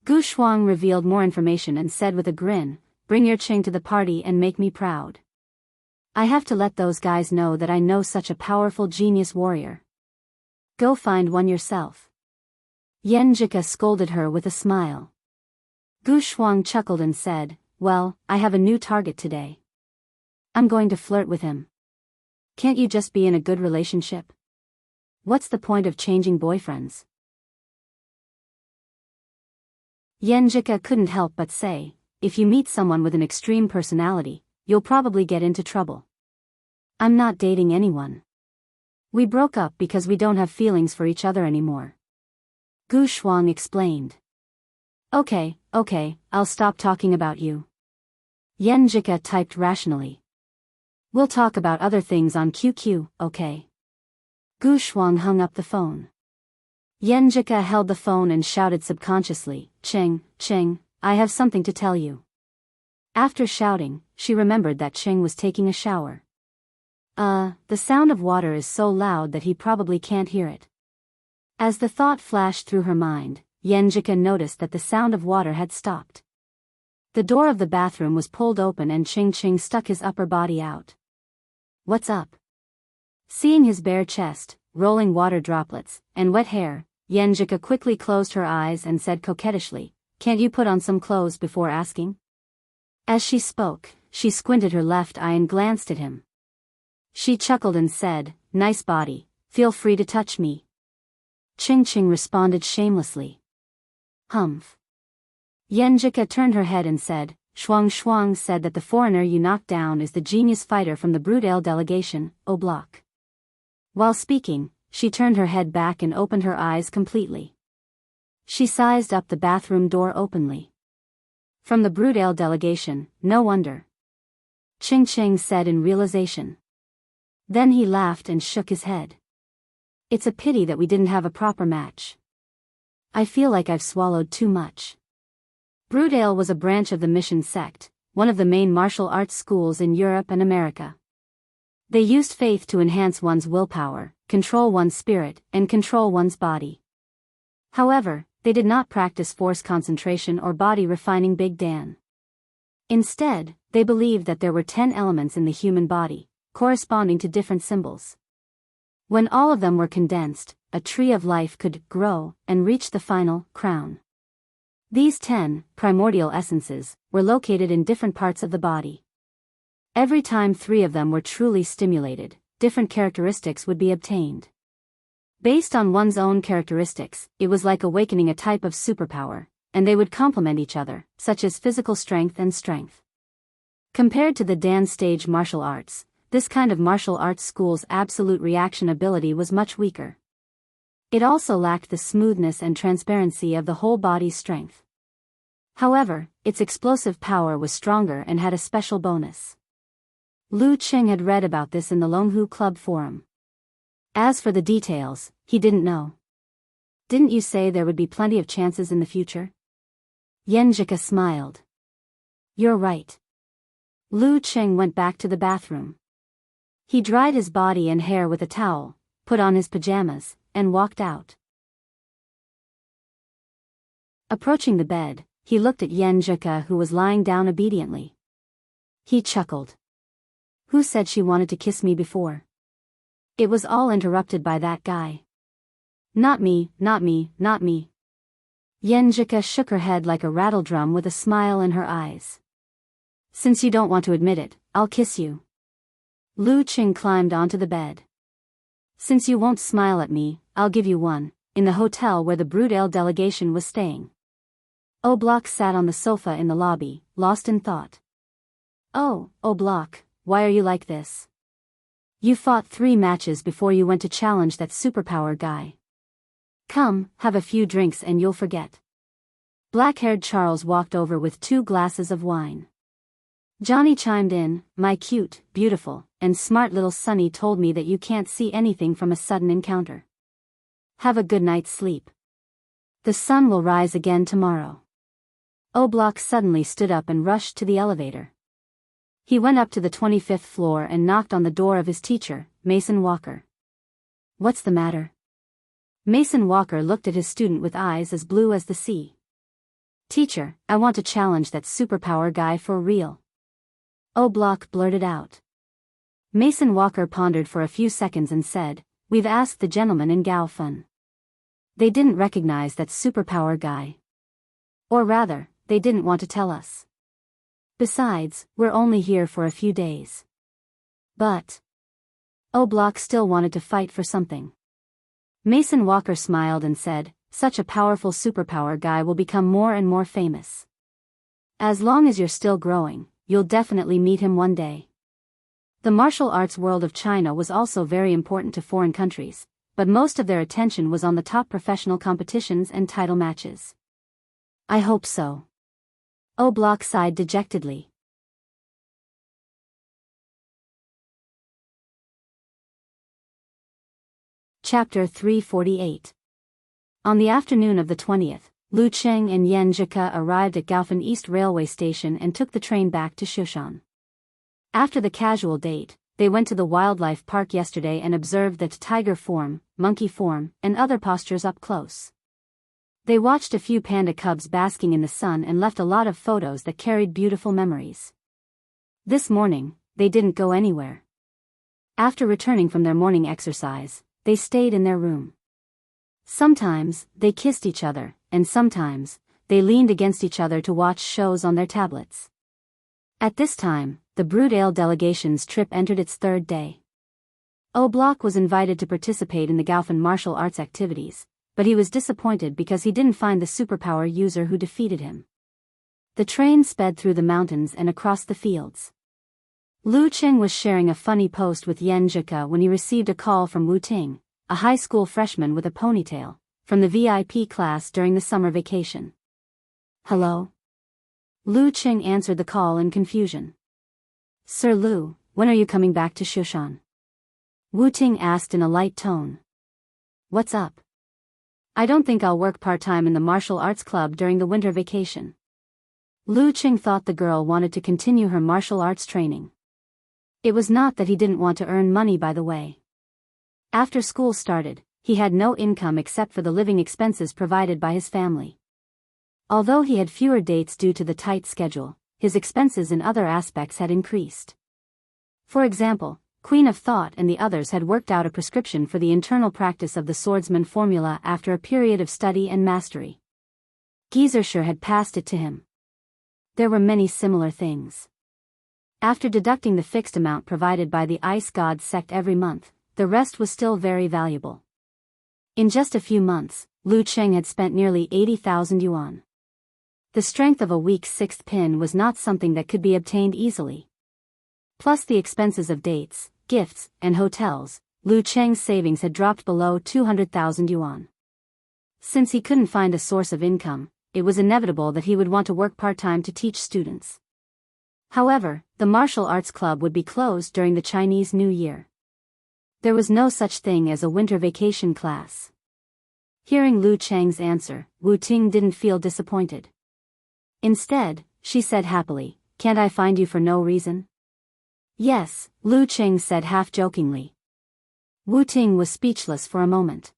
Gu Shuang revealed more information and said with a grin, bring your Cheng to the party and make me proud. I have to let those guys know that I know such a powerful genius warrior. Go find one yourself. Yan Zhika scolded her with a smile. Gu Shuang chuckled and said, well, I have a new target today. I'm going to flirt with him. Can't you just be in a good relationship? What's the point of changing boyfriends? Yan Zhika couldn't help but say, if you meet someone with an extreme personality, you'll probably get into trouble. I'm not dating anyone. We broke up because we don't have feelings for each other anymore. Gu Shuang explained. Okay, I'll stop talking about you. Yan Zhika typed rationally. We'll talk about other things on QQ, okay? Gu Shuang hung up the phone. Yan Zhika held the phone and shouted subconsciously, Cheng, I have something to tell you. After shouting, she remembered that Cheng was taking a shower. The sound of water is so loud that he probably can't hear it. As the thought flashed through her mind, Yan Zhika noticed that the sound of water had stopped. The door of the bathroom was pulled open and Cheng stuck his upper body out. What's up? Seeing his bare chest, rolling water droplets, and wet hair, Yan Zhika quickly closed her eyes and said coquettishly, can't you put on some clothes before asking? As she spoke, she squinted her left eye and glanced at him. She chuckled and said, nice body, feel free to touch me. Cheng responded shamelessly. Humph. Yan Zhika turned her head and said, Shuang said that the foreigner you knocked down is the genius fighter from the Brood Ale delegation, Block. While speaking, she turned her head back and opened her eyes completely. She sized up the bathroom door openly. From the Brood Ale delegation, no wonder. Cheng said in realization. Then he laughed and shook his head. It's a pity that we didn't have a proper match. I feel like I've swallowed too much. Brood Ale was a branch of the Mission sect, one of the main martial arts schools in Europe and America. They used faith to enhance one's willpower, control one's spirit, and control one's body. However, they did not practice force concentration or body refining Big Dan. Instead, they believed that there were 10 elements in the human body, corresponding to different symbols. When all of them were condensed, a tree of life could grow and reach the final crown. These 10 primordial essences were located in different parts of the body. Every time 3 of them were truly stimulated, different characteristics would be obtained. Based on one's own characteristics, it was like awakening a type of superpower, and they would complement each other, such as physical strength and strength. Compared to the dance stage martial arts, this kind of martial arts school's absolute reaction ability was much weaker. It also lacked the smoothness and transparency of the whole body's strength. However, its explosive power was stronger and had a special bonus. Lu Qing had read about this in the Longhu Club forum. As for the details, he didn't know. Didn't you say there would be plenty of chances in the future? Yenjika smiled. You're right. Lu Qing went back to the bathroom. He dried his body and hair with a towel, put on his pajamas, and walked out. Approaching the bed, he looked at Yenjika, who was lying down obediently. He chuckled. Who said she wanted to kiss me before? It was all interrupted by that guy. Not me, not me, not me. Yenjika shook her head like a rattledrum with a smile in her eyes. Since you don't want to admit it, I'll kiss you. Lu Qing climbed onto the bed. Since you won't smile at me, I'll give you one, in the hotel where the Broodale delegation was staying. Oblak sat on the sofa in the lobby, lost in thought. Oh, Oblak, why are you like this? You fought 3 matches before you went to challenge that superpower guy. Come, have a few drinks and you'll forget. Black-haired Charles walked over with 2 glasses of wine. Johnny chimed in, my cute, beautiful, and smart little Sonny told me that you can't see anything from a sudden encounter. Have a good night's sleep. The sun will rise again tomorrow. Oblak suddenly stood up and rushed to the elevator. He went up to the 25th floor and knocked on the door of his teacher, Mason Walker. What's the matter? Mason Walker looked at his student with eyes as blue as the sea. Teacher, I want to challenge that superpower guy for real. Oblak blurted out. Mason Walker pondered for a few seconds and said, We've asked the gentlemen in Gaofan. They didn't recognize that superpower guy. Or rather, they didn't want to tell us. Besides, we're only here for a few days. But Oblak still wanted to fight for something. Mason Walker smiled and said, Such a powerful superpower guy will become more and more famous. As long as you're still growing, you'll definitely meet him one day. The martial arts world of China was also very important to foreign countries, but most of their attention was on the top professional competitions and title matches. I hope so. Oblak sighed dejectedly. Chapter 348. On the afternoon of the 20th, Lu Qing and Yenjika arrived at Gaofan East Railway Station and took the train back to Shushan. After the casual date, they went to the wildlife park yesterday and observed the tiger form, monkey form, and other postures up close. They watched a few panda cubs basking in the sun and left a lot of photos that carried beautiful memories. This morning, they didn't go anywhere. After returning from their morning exercise, they stayed in their room. Sometimes, they kissed each other, and sometimes, they leaned against each other to watch shows on their tablets. At this time, the Broodale delegation's trip entered its 3rd day. Oblak was invited to participate in the Gaofan martial arts activities, but he was disappointed because he didn't find the superpower user who defeated him. The train sped through the mountains and across the fields. Lu Qing was sharing a funny post with Yenjika when he received a call from Wu Ting, a high school freshman with a ponytail, from the VIP class during the summer vacation. Hello? Lu Qing answered the call in confusion. Sir Lu, when are you coming back to Shushan? Wu Ting asked in a light tone. What's up? I don't think I'll work part-time in the martial arts club during the winter vacation. Lu Qing thought the girl wanted to continue her martial arts training. It was not that he didn't want to earn money, by the way. After school started, he had no income except for the living expenses provided by his family. Although he had fewer dates due to the tight schedule, his expenses in other aspects had increased. For example, Queen of Thought and the others had worked out a prescription for the internal practice of the swordsman formula after a period of study and mastery. Gieserscher had passed it to him. There were many similar things. After deducting the fixed amount provided by the ice god sect every month, the rest was still very valuable. In just a few months, Lu Cheng had spent nearly 80,000 yuan. The strength of a weak sixth pin was not something that could be obtained easily. Plus the expenses of dates, gifts, and hotels, Lu Cheng's savings had dropped below 200,000 yuan. Since he couldn't find a source of income, it was inevitable that he would want to work part-time to teach students. However, the martial arts club would be closed during the Chinese New Year. There was no such thing as a winter vacation class. Hearing Lu Cheng's answer, Wu Ting didn't feel disappointed. Instead, she said happily, "Can't I find you for no reason?" "Yes," Lu Cheng said half-jokingly. Wu Ting was speechless for a moment.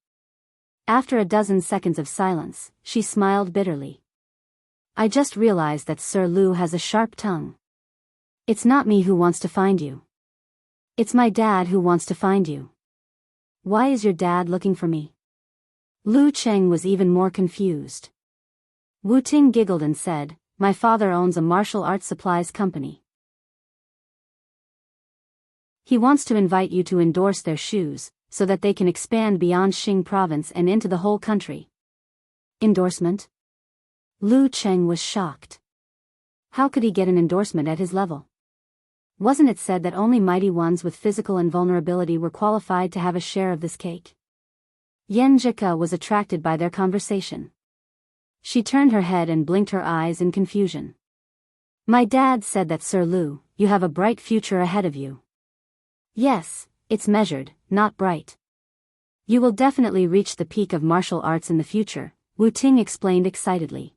After a dozen seconds of silence, she smiled bitterly. "I just realized that Sir Lu has a sharp tongue. It's not me who wants to find you. It's my dad who wants to find you." "Why is your dad looking for me?" Lu Cheng was even more confused. Wu Ting giggled and said, "My father owns a martial arts supplies company. He wants to invite you to endorse their shoes, so that they can expand beyond Xing province and into the whole country." Endorsement? Lu Cheng was shocked. How could he get an endorsement at his level? Wasn't it said that only mighty ones with physical invulnerability were qualified to have a share of this cake? Yan Zhika was attracted by their conversation. She turned her head and blinked her eyes in confusion. "My dad said that, Sir Lu, you have a bright future ahead of you." "Yes, it's measured, not bright. You will definitely reach the peak of martial arts in the future," Wu Ting explained excitedly.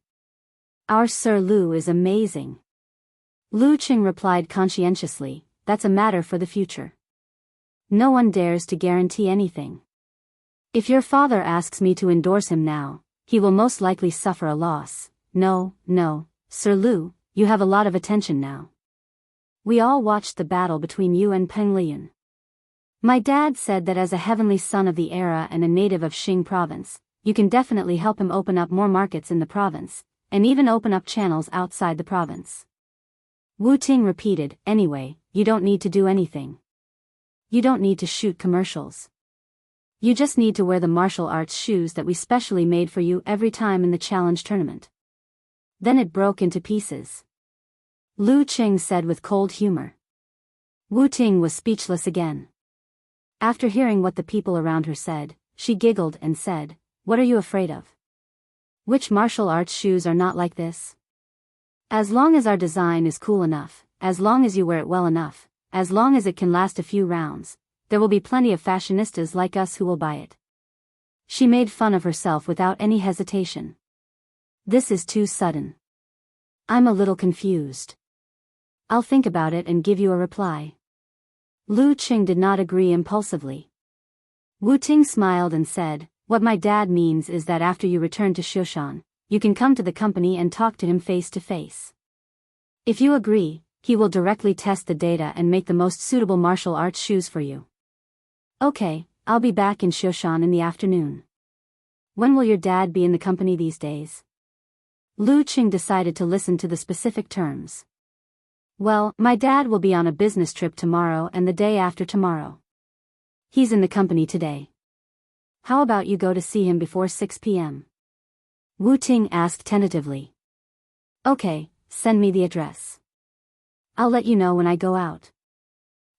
"Our Sir Lu is amazing." Lu Cheng replied conscientiously, "That's a matter for the future. No one dares to guarantee anything. If your father asks me to endorse him now, he will most likely suffer a loss. No, Sir Lu, you have a lot of attention now. We all watched the battle between you and Peng Liyun. My dad said that as a heavenly son of the era and a native of Xing province, you can definitely help him open up more markets in the province, and even open up channels outside the province." Wu Ting repeated, "Anyway, you don't need to do anything. You don't need to shoot commercials. You just need to wear the martial arts shoes that we specially made for you every time in the challenge tournament." Then it broke into pieces. Lu Cheng said with cold humor. Wu Ting was speechless again. After hearing what the people around her said, she giggled and said, "What are you afraid of? Which martial arts shoes are not like this? As long as our design is cool enough, as long as you wear it well enough, as long as it can last a few rounds, there will be plenty of fashionistas like us who will buy it." She made fun of herself without any hesitation. "This is too sudden. I'm a little confused. I'll think about it and give you a reply." Lu Cheng did not agree impulsively. Wu Ting smiled and said, "What my dad means is that after you return to Shoshan, you can come to the company and talk to him face to face. If you agree, he will directly test the data and make the most suitable martial arts shoes for you." "Okay, I'll be back in Shoshan in the afternoon." "When will your dad be in the company these days?" Lu Cheng decided to listen to the specific terms. "Well, my dad will be on a business trip tomorrow and the day after tomorrow. He's in the company today. How about you go to see him before 6 p.m.? Wu Ting asked tentatively. "Okay, send me the address. I'll let you know when I go out,"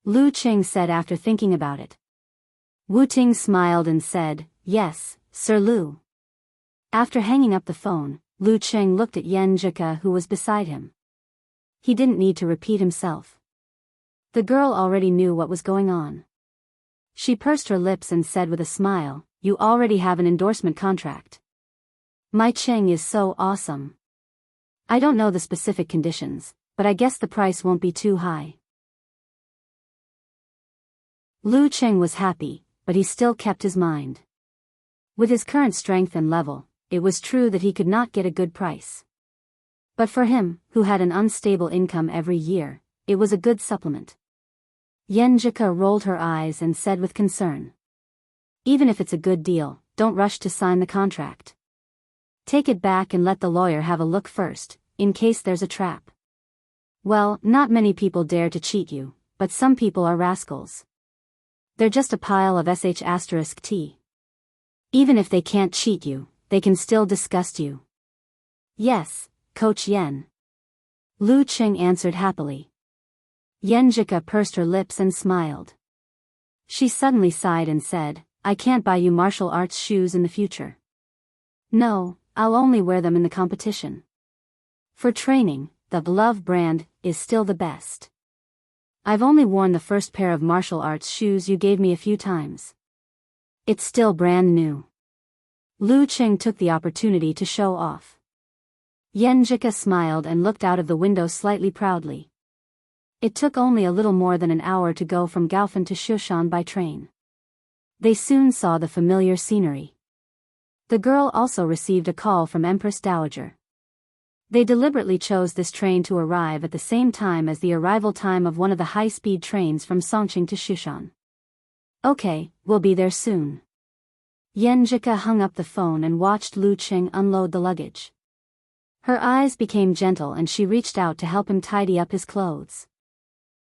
Lu Cheng said after thinking about it. Wu Ting smiled and said, "Yes, Sir Lu." After hanging up the phone, Lu Cheng looked at Yan Zhika who was beside him. He didn't need to repeat himself. The girl already knew what was going on. She pursed her lips and said with a smile, "You already have an endorsement contract. My Cheng is so awesome. I don't know the specific conditions, but I guess the price won't be too high." Lu Cheng was happy, but he still kept his mind. With his current strength and level, it was true that he could not get a good price. But for him, who had an unstable income every year, it was a good supplement. Yan Zhika rolled her eyes and said with concern, "Even if it's a good deal, don't rush to sign the contract. Take it back and let the lawyer have a look first, in case there's a trap." Well, not many people dare to cheat you, but some people are rascals. They're just a pile of sh*t. Even if they can't cheat you, they can still disgust you. Yes, Coach Yen. Lu Qing answered happily. Yenjika pursed her lips and smiled. She suddenly sighed and said, I can't buy you martial arts shoes in the future. No, I'll only wear them in the competition. For training, the Love brand is still the best. I've only worn the first pair of martial arts shoes you gave me a few times. It's still brand new. Lu Qing took the opportunity to show off. Yenjika smiled and looked out of the window slightly proudly. It took only a little more than an hour to go from Gaofan to Shushan by train. They soon saw the familiar scenery. The girl also received a call from Empress Dowager. They deliberately chose this train to arrive at the same time as the arrival time of one of the high-speed trains from Songqing to Shushan. Okay, we'll be there soon. Yenjika hung up the phone and watched Lu Qing unload the luggage. Her eyes became gentle and she reached out to help him tidy up his clothes.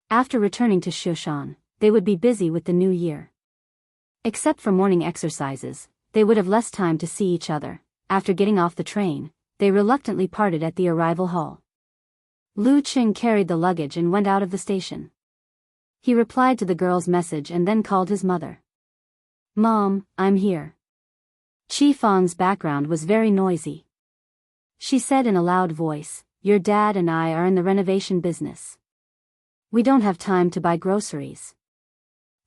After returning to Shushan, they would be busy with the new year. Except for morning exercises, they would have less time to see each other. After getting off the train, they reluctantly parted at the arrival hall. Lu Qing carried the luggage and went out of the station. He replied to the girl's message and then called his mother. Mom, I'm here. Chi Fang's background was very noisy. She said in a loud voice, your dad and I are in the renovation business. We don't have time to buy groceries.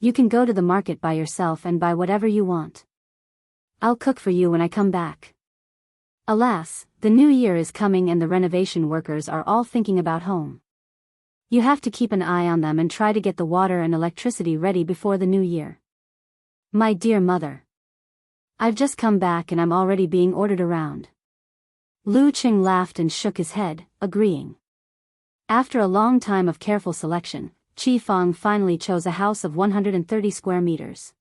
You can go to the market by yourself and buy whatever you want. I'll cook for you when I come back. Alas, the new year is coming and the renovation workers are all thinking about home. You have to keep an eye on them and try to get the water and electricity ready before the new year. My dear mother. I've just come back and I'm already being ordered around. Lu Qing laughed and shook his head, agreeing. After a long time of careful selection, Chi Fang finally chose a house of 130 square meters.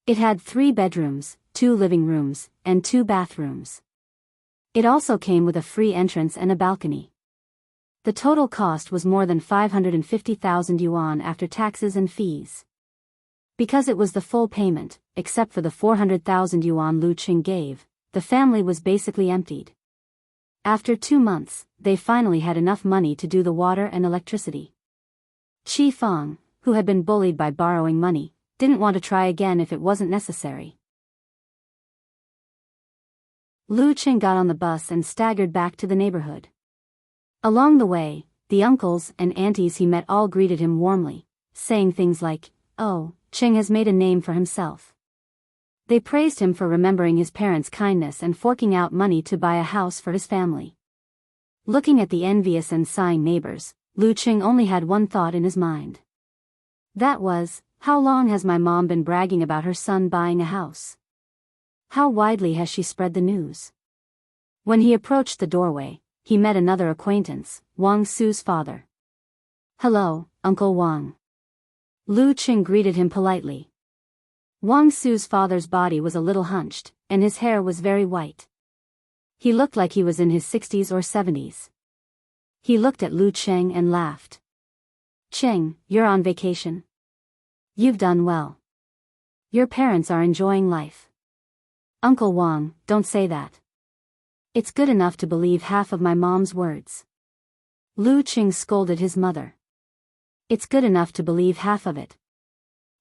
It had 3 bedrooms, 2 living rooms, and 2 bathrooms. It also came with a free entrance and a balcony. The total cost was more than 550,000 yuan after taxes and fees. Because it was the full payment, except for the 400,000 yuan Lu Qing gave, the family was basically emptied. After 2 months, they finally had enough money to do the water and electricity. Chi Fang, who had been bullied by borrowing money, didn't want to try again if it wasn't necessary. Lu Qing got on the bus and staggered back to the neighborhood. Along the way, the uncles and aunties he met all greeted him warmly, saying things like, "Oh, Qing has made a name for himself." They praised him for remembering his parents' kindness and forking out money to buy a house for his family. Looking at the envious and sighing neighbors, Lu Qing only had one thought in his mind. That was, how long has my mom been bragging about her son buying a house? How widely has she spread the news? When he approached the doorway, he met another acquaintance, Wang Su's father. "Hello, Uncle Wang." Lu Qing greeted him politely. Wang Su's father's body was a little hunched, and his hair was very white. He looked like he was in his 60s or 70s. He looked at Lu Qing and laughed. "Qing, you're on vacation? You've done well. Your parents are enjoying life." "Uncle Wang, don't say that. It's good enough to believe half of my mom's words." Lu Qing scolded his mother. "It's good enough to believe half of it."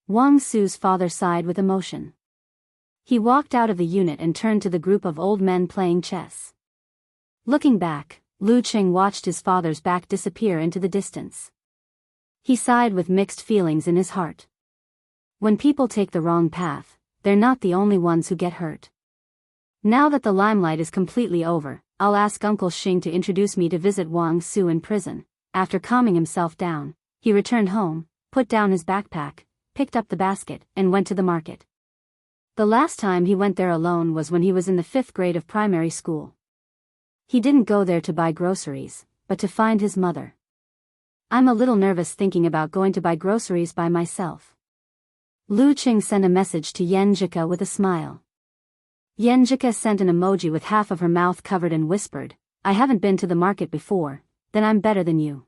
Wang Su's father sighed with emotion. He walked out of the unit and turned to the group of old men playing chess. Looking back, Lu Qing watched his father's back disappear into the distance. He sighed with mixed feelings in his heart. When people take the wrong path, they're not the only ones who get hurt. Now that the limelight is completely over, I'll ask Uncle Xing to introduce me to visit Wang Su in prison. After calming himself down, he returned home, put down his backpack, picked up the basket, and went to the market. The last time he went there alone was when he was in the 5th grade of primary school. He didn't go there to buy groceries, but to find his mother. "I'm a little nervous thinking about going to buy groceries by myself." Lu Qing sent a message to Yenjika with a smile. Yenjika sent an emoji with half of her mouth covered and whispered, "I haven't been to the market before, then I'm better than you."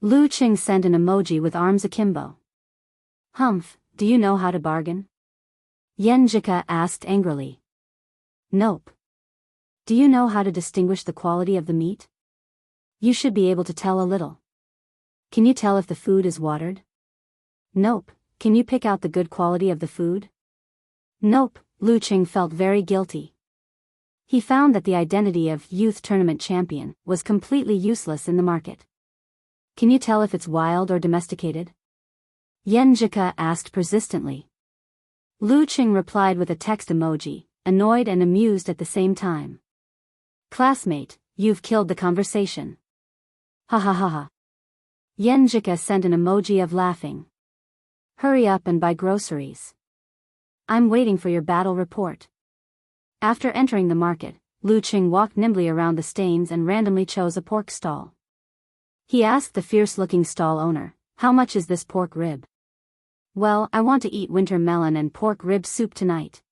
Lu Qing sent an emoji with arms akimbo. Humph, do you know how to bargain? Yenjika asked angrily. Nope. Do you know how to distinguish the quality of the meat? You should be able to tell a little. Can you tell if the food is watered? Nope. Can you pick out the good quality of the food? Nope. Lu Qing felt very guilty. He found that the identity of youth tournament champion was completely useless in the market. Can you tell if it's wild or domesticated? Yenjika asked persistently. Lu Qing replied with a text emoji, annoyed and amused at the same time. Classmate, you've killed the conversation. Ha ha ha ha. Yenjika sent an emoji of laughing. Hurry up and buy groceries. I'm waiting for your battle report. After entering the market, Lu Qing walked nimbly around the stands and randomly chose a pork stall. He asked the fierce-looking stall owner, "How much is this pork rib?" "Well, I want to eat winter melon and pork rib soup tonight."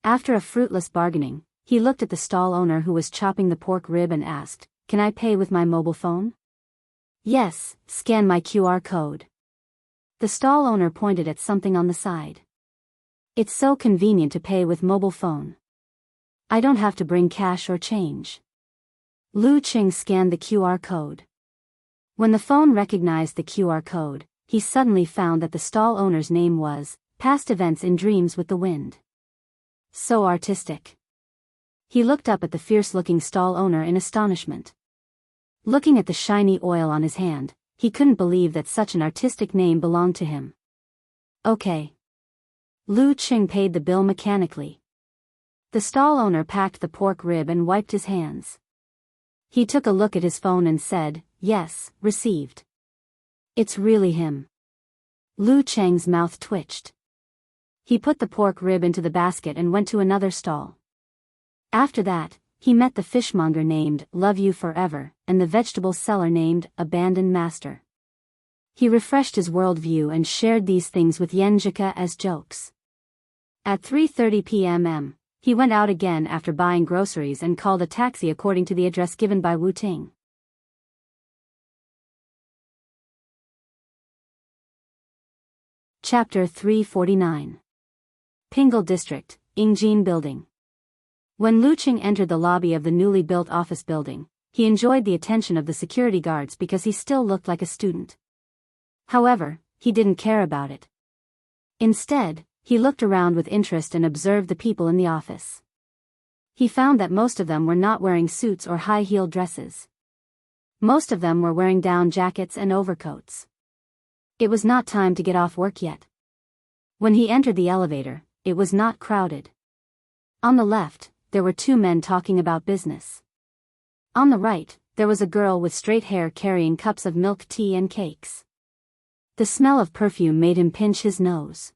After a fruitless bargaining, he looked at the stall owner who was chopping the pork rib and asked, "Can I pay with my mobile phone?" "Yes, scan my QR code." The stall owner pointed at something on the side. "It's so convenient to pay with mobile phone. I don't have to bring cash or change." Lu Qing scanned the QR code. When the phone recognized the QR code, he suddenly found that the stall owner's name was Past Events in Dreams with the Wind. So artistic. He looked up at the fierce-looking stall owner in astonishment. Looking at the shiny oil on his hand, he couldn't believe that such an artistic name belonged to him. Okay. Lu Qing paid the bill mechanically. The stall owner packed the pork rib and wiped his hands. He took a look at his phone and said, "Yes, received." It's really him. Lu Qing's mouth twitched. He put the pork rib into the basket and went to another stall. After that, he met the fishmonger named Love You Forever and the vegetable seller named Abandoned Master. He refreshed his worldview and shared these things with Yenjika as jokes. At 3:30 p.m. he went out again after buying groceries and called a taxi according to the address given by Wu Ting. Chapter 349. Pingle District, Ingjin Building. When Lu Qing entered the lobby of the newly built office building, he enjoyed the attention of the security guards because he still looked like a student. However, he didn't care about it. Instead, he looked around with interest and observed the people in the office. He found that most of them were not wearing suits or high-heeled dresses. Most of them were wearing down jackets and overcoats. It was not time to get off work yet. When he entered the elevator, it was not crowded. On the left, there were two men talking about business. On the right, there was a girl with straight hair carrying cups of milk tea and cakes. The smell of perfume made him pinch his nose.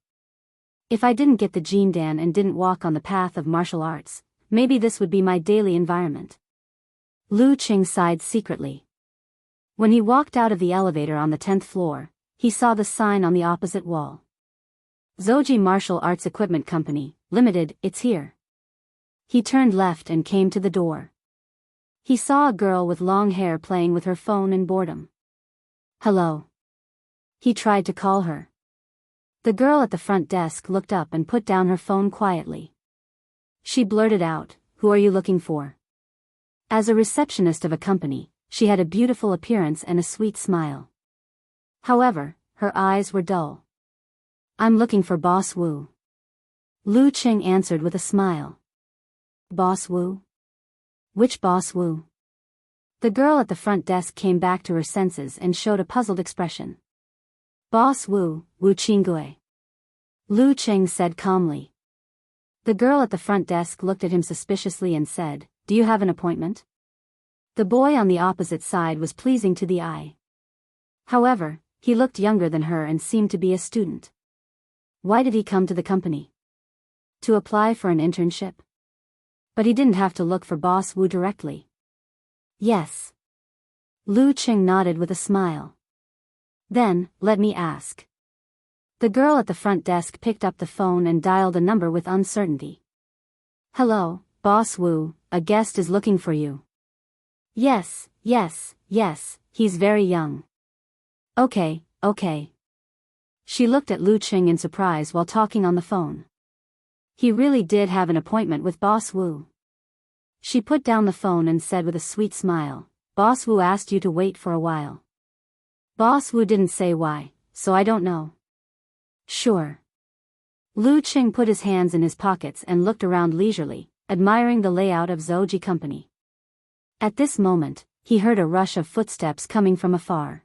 If I didn't get the Jindan and didn't walk on the path of martial arts, maybe this would be my daily environment. Lu Qing sighed secretly. When he walked out of the elevator on the 10th floor, he saw the sign on the opposite wall. Zoji Martial Arts Equipment Company, Limited, it's here. He turned left and came to the door. He saw a girl with long hair playing with her phone in boredom. Hello. He tried to call her. The girl at the front desk looked up and put down her phone quietly. She blurted out, "Who are you looking for?" As a receptionist of a company, she had a beautiful appearance and a sweet smile. However, her eyes were dull. "I'm looking for Boss Wu." Lu Qing answered with a smile. Boss Wu? Which Boss Wu? The girl at the front desk came back to her senses and showed a puzzled expression. Boss Wu, Wu Qinggui. Lu Qing said calmly. The girl at the front desk looked at him suspiciously and said, "Do you have an appointment?" The boy on the opposite side was pleasing to the eye. However, he looked younger than her and seemed to be a student. Why did he come to the company? To apply for an internship? But he didn't have to look for Boss Wu directly. Yes. Lu Qing nodded with a smile. Then, let me ask. The girl at the front desk picked up the phone and dialed a number with uncertainty. Hello, Boss Wu, a guest is looking for you. Yes, Yes, he's very young. Okay, okay. She looked at Lu Qing in surprise while talking on the phone. He really did have an appointment with Boss Wu. She put down the phone and said with a sweet smile, Boss Wu asked you to wait for a while. Boss Wu didn't say why, so I don't know. Sure. Lu Qing put his hands in his pockets and looked around leisurely, admiring the layout of Zouji Company. At this moment, he heard a rush of footsteps coming from afar.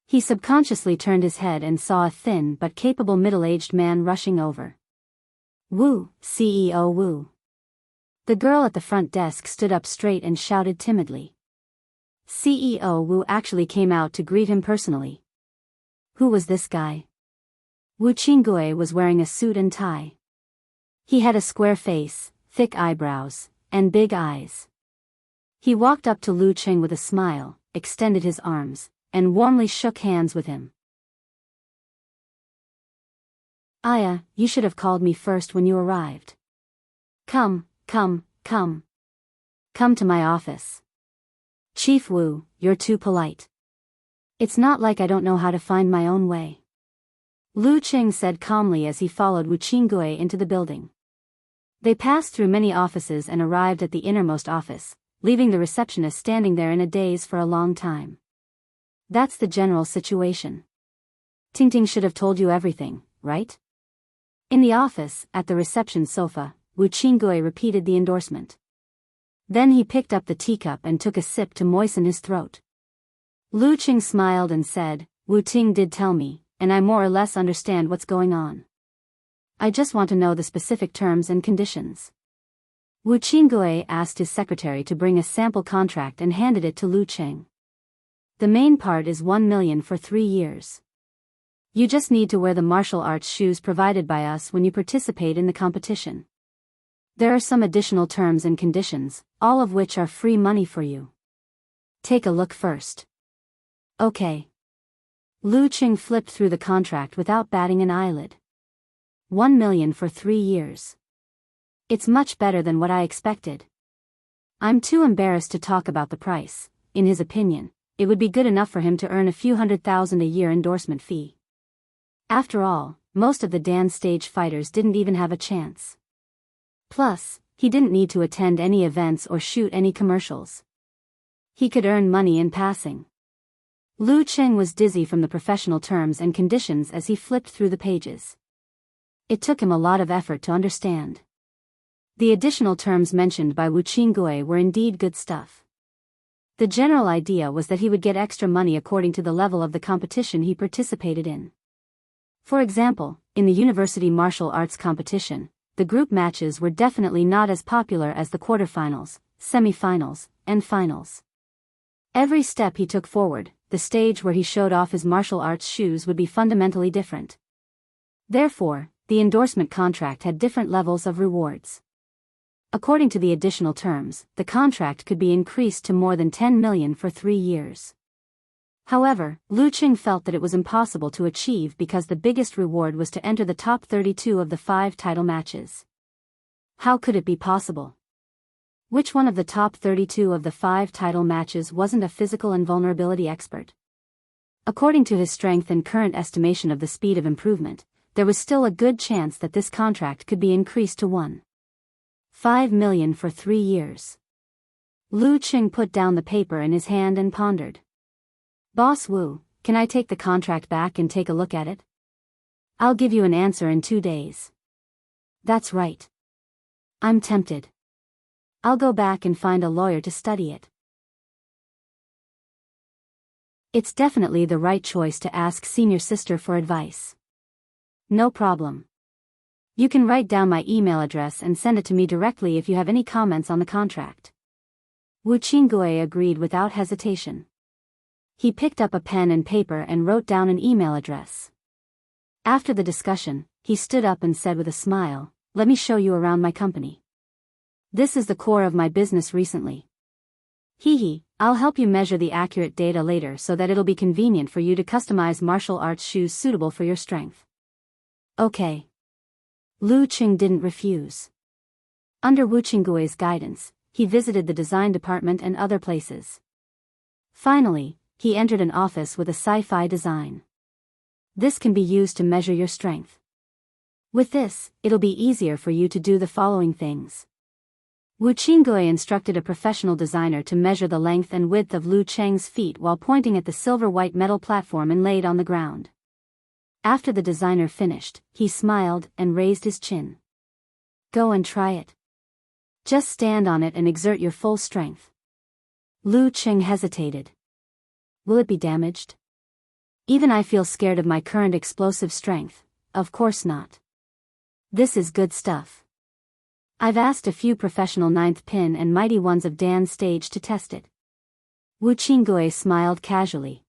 He subconsciously turned his head and saw a thin but capable middle-aged man rushing over. Wu, CEO Wu. The girl at the front desk stood up straight and shouted timidly. CEO Wu actually came out to greet him personally. Who was this guy? Wu Qinggui was wearing a suit and tie. He had a square face, thick eyebrows, and big eyes. He walked up to Lu Qing with a smile, extended his arms, and warmly shook hands with him. Aya, you should have called me first when you arrived. Come. Come to my office. Chief Wu, you're too polite. It's not like I don't know how to find my own way. Lu Qing said calmly as he followed Wu Qinggui into the building. They passed through many offices and arrived at the innermost office, leaving the receptionist standing there in a daze for a long time. That's the general situation. Tingting should have told you everything, right? In the office, at the reception sofa, Wu Qinggui repeated the endorsement. Then he picked up the teacup and took a sip to moisten his throat. Lu Qing smiled and said, Wu Ting did tell me, and I more or less understand what's going on. I just want to know the specific terms and conditions. Wu Qinggui asked his secretary to bring a sample contract and handed it to Lu Qing. The main part is 1 million for 3 years. You just need to wear the martial arts shoes provided by us when you participate in the competition. There are some additional terms and conditions, all of which are free money for you. Take a look first. Okay. Lu Qing flipped through the contract without batting an eyelid. 1 million for 3 years. It's much better than what I expected. I'm too embarrassed to talk about the price. In his opinion, it would be good enough for him to earn a few $100,000 a year endorsement fee. After all, most of the dance stage fighters didn't even have a chance. Plus, he didn't need to attend any events or shoot any commercials. He could earn money in passing. Lu Qing was dizzy from the professional terms and conditions as he flipped through the pages. It took him a lot of effort to understand. The additional terms mentioned by Wu Qinggui were indeed good stuff. The general idea was that he would get extra money according to the level of the competition he participated in. For example, in the university martial arts competition, the group matches were definitely not as popular as the quarterfinals, semifinals, and finals. Every step he took forward, the stage where he showed off his martial arts shoes would be fundamentally different. Therefore, the endorsement contract had different levels of rewards. According to the additional terms, the contract could be increased to more than 10 million for 3 years. However, Lu Qing felt that it was impossible to achieve because the biggest reward was to enter the top 32 of the 5 title matches. How could it be possible? Which one of the top 32 of the 5 title matches wasn't a physical and vulnerability expert? According to his strength and current estimation of the speed of improvement, there was still a good chance that this contract could be increased to 1.5 million for 3 years. Lu Qing put down the paper in his hand and pondered. Boss Wu, can I take the contract back and take a look at it? I'll give you an answer in 2 days. That's right. I'm tempted. I'll go back and find a lawyer to study it. It's definitely the right choice to ask senior sister for advice. No problem. You can write down my email address and send it to me directly if you have any comments on the contract. Wu Qinggui agreed without hesitation. He picked up a pen and paper and wrote down an email address. After the discussion, he stood up and said with a smile, "Let me show you around my company. This is the core of my business recently. I'll help you measure the accurate data later so that it'll be convenient for you to customize martial arts shoes suitable for your strength." Okay. Lu Qing didn't refuse. Under Wu Qinggui's guidance, he visited the design department and other places. Finally, he entered an office with a sci-fi design. This can be used to measure your strength. With this, it'll be easier for you to do the following things. Wu Qinggui instructed a professional designer to measure the length and width of Lu Cheng's feet while pointing at the silver-white metal platform inlaid on the ground. After the designer finished, he smiled and raised his chin. Go and try it. Just stand on it and exert your full strength. Lu Cheng hesitated. Will it be damaged? Even I feel scared of my current explosive strength. Of course not. This is good stuff. I've asked a few professional ninth pin and mighty ones of Dan's stage to test it. Wu Qinggui smiled casually.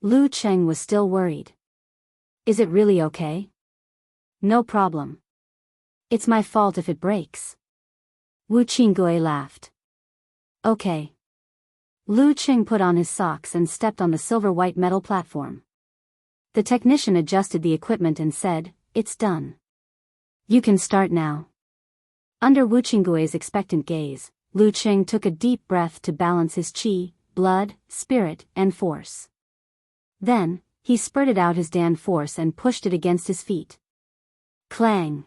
Lu Cheng was still worried. Is it really okay? No problem. It's my fault if it breaks. Wu Qinggui laughed. Okay. Lu Cheng put on his socks and stepped on the silver-white metal platform. The technician adjusted the equipment and said, "It's done. You can start now." Under Wu Qinggui's expectant gaze, Lu Cheng took a deep breath to balance his qi, blood, spirit, and force. Then, he spurted out his Dan force and pushed it against his feet. Clang!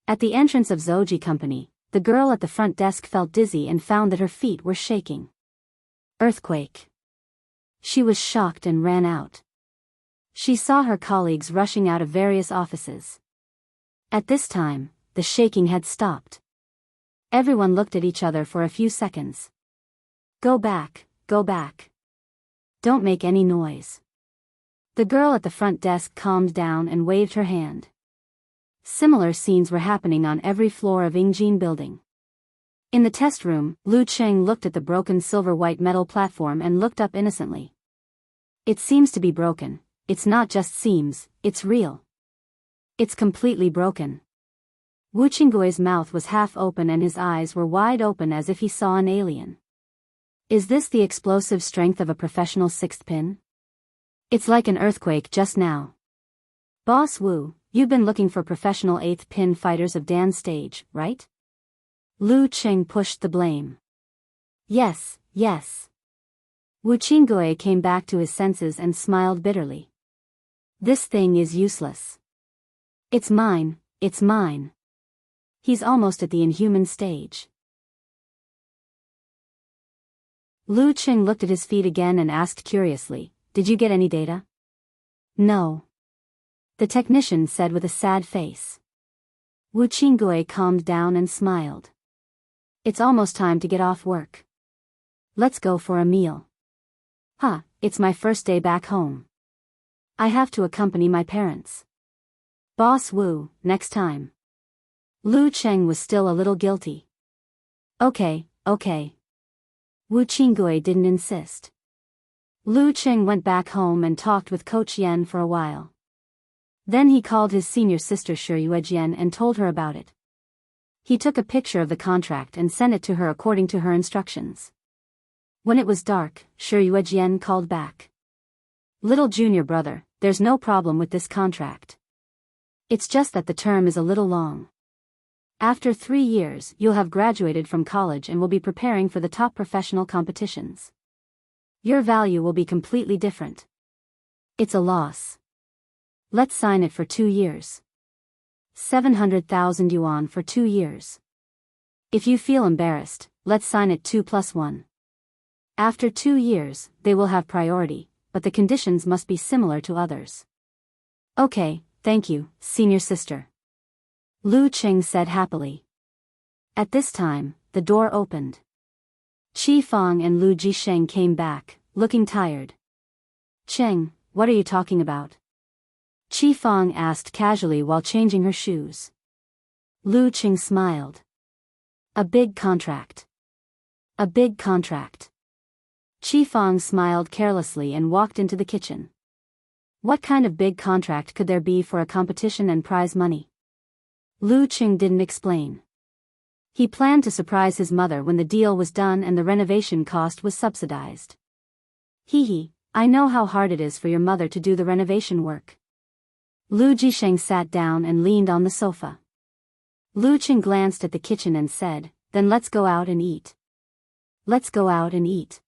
At the entrance of Zoji Company, the girl at the front desk felt dizzy and found that her feet were shaking. Earthquake. She was shocked and ran out. She saw her colleagues rushing out of various offices. At this time, the shaking had stopped. Everyone looked at each other for a few seconds. Go back, go back. Don't make any noise. The girl at the front desk calmed down and waved her hand. Similar scenes were happening on every floor of Ingjin building. In the test room, Lu Cheng looked at the broken silver-white metal platform and looked up innocently. It seems to be broken. It's not just seems, it's real. It's completely broken. Wu Qinggui's mouth was half open and his eyes were wide open as if he saw an alien. Is this the explosive strength of a professional sixth pin? It's like an earthquake just now. Boss Wu, you've been looking for professional eighth pin fighters of Dan's stage, right? Lu Cheng pushed the blame. Yes, yes. Wu Qinggui came back to his senses and smiled bitterly. This thing is useless. It's mine, it's mine. He's almost at the inhuman stage. Lu Cheng looked at his feet again and asked curiously, "Did you get any data?" "No." The technician said with a sad face. Wu Qinggui calmed down and smiled. "It's almost time to get off work. Let's go for a meal." "Huh, it's my first day back home. I have to accompany my parents." "Boss Wu, next time." Lu Cheng was still a little guilty. Okay. Wu Qinggui didn't insist. Lu Cheng went back home and talked with Coach Yen for a while. Then he called his senior sister Shi Yuejian and told her about it. He took a picture of the contract and sent it to her according to her instructions. When it was dark, Shi Yuejian called back. "Little junior brother, there's no problem with this contract. It's just that the term is a little long. After 3 years, you'll have graduated from college and will be preparing for the top professional competitions. Your value will be completely different. It's a loss. Let's sign it for 2 years. 700,000 yuan for 2 years. If you feel embarrassed, let's sign it 2+1. After 2 years, they will have priority, but the conditions must be similar to others." "Okay, thank you, senior sister," Lu Cheng said happily. At this time, the door opened. Qi Fang and Lu Jisheng came back, looking tired. "Cheng, what are you talking about?" Qi Fang asked casually while changing her shoes. Lu Cheng smiled. "A big contract. A big contract." Qi Fang smiled carelessly and walked into the kitchen. What kind of big contract could there be for a competition and prize money? Lu Cheng didn't explain. He planned to surprise his mother when the deal was done and the renovation cost was subsidized. "Hee, I know how hard it is for your mother to do the renovation work." Lu Jisheng sat down and leaned on the sofa. Lu Cheng glanced at the kitchen and said, "Then let's go out and eat." "Let's go out and eat."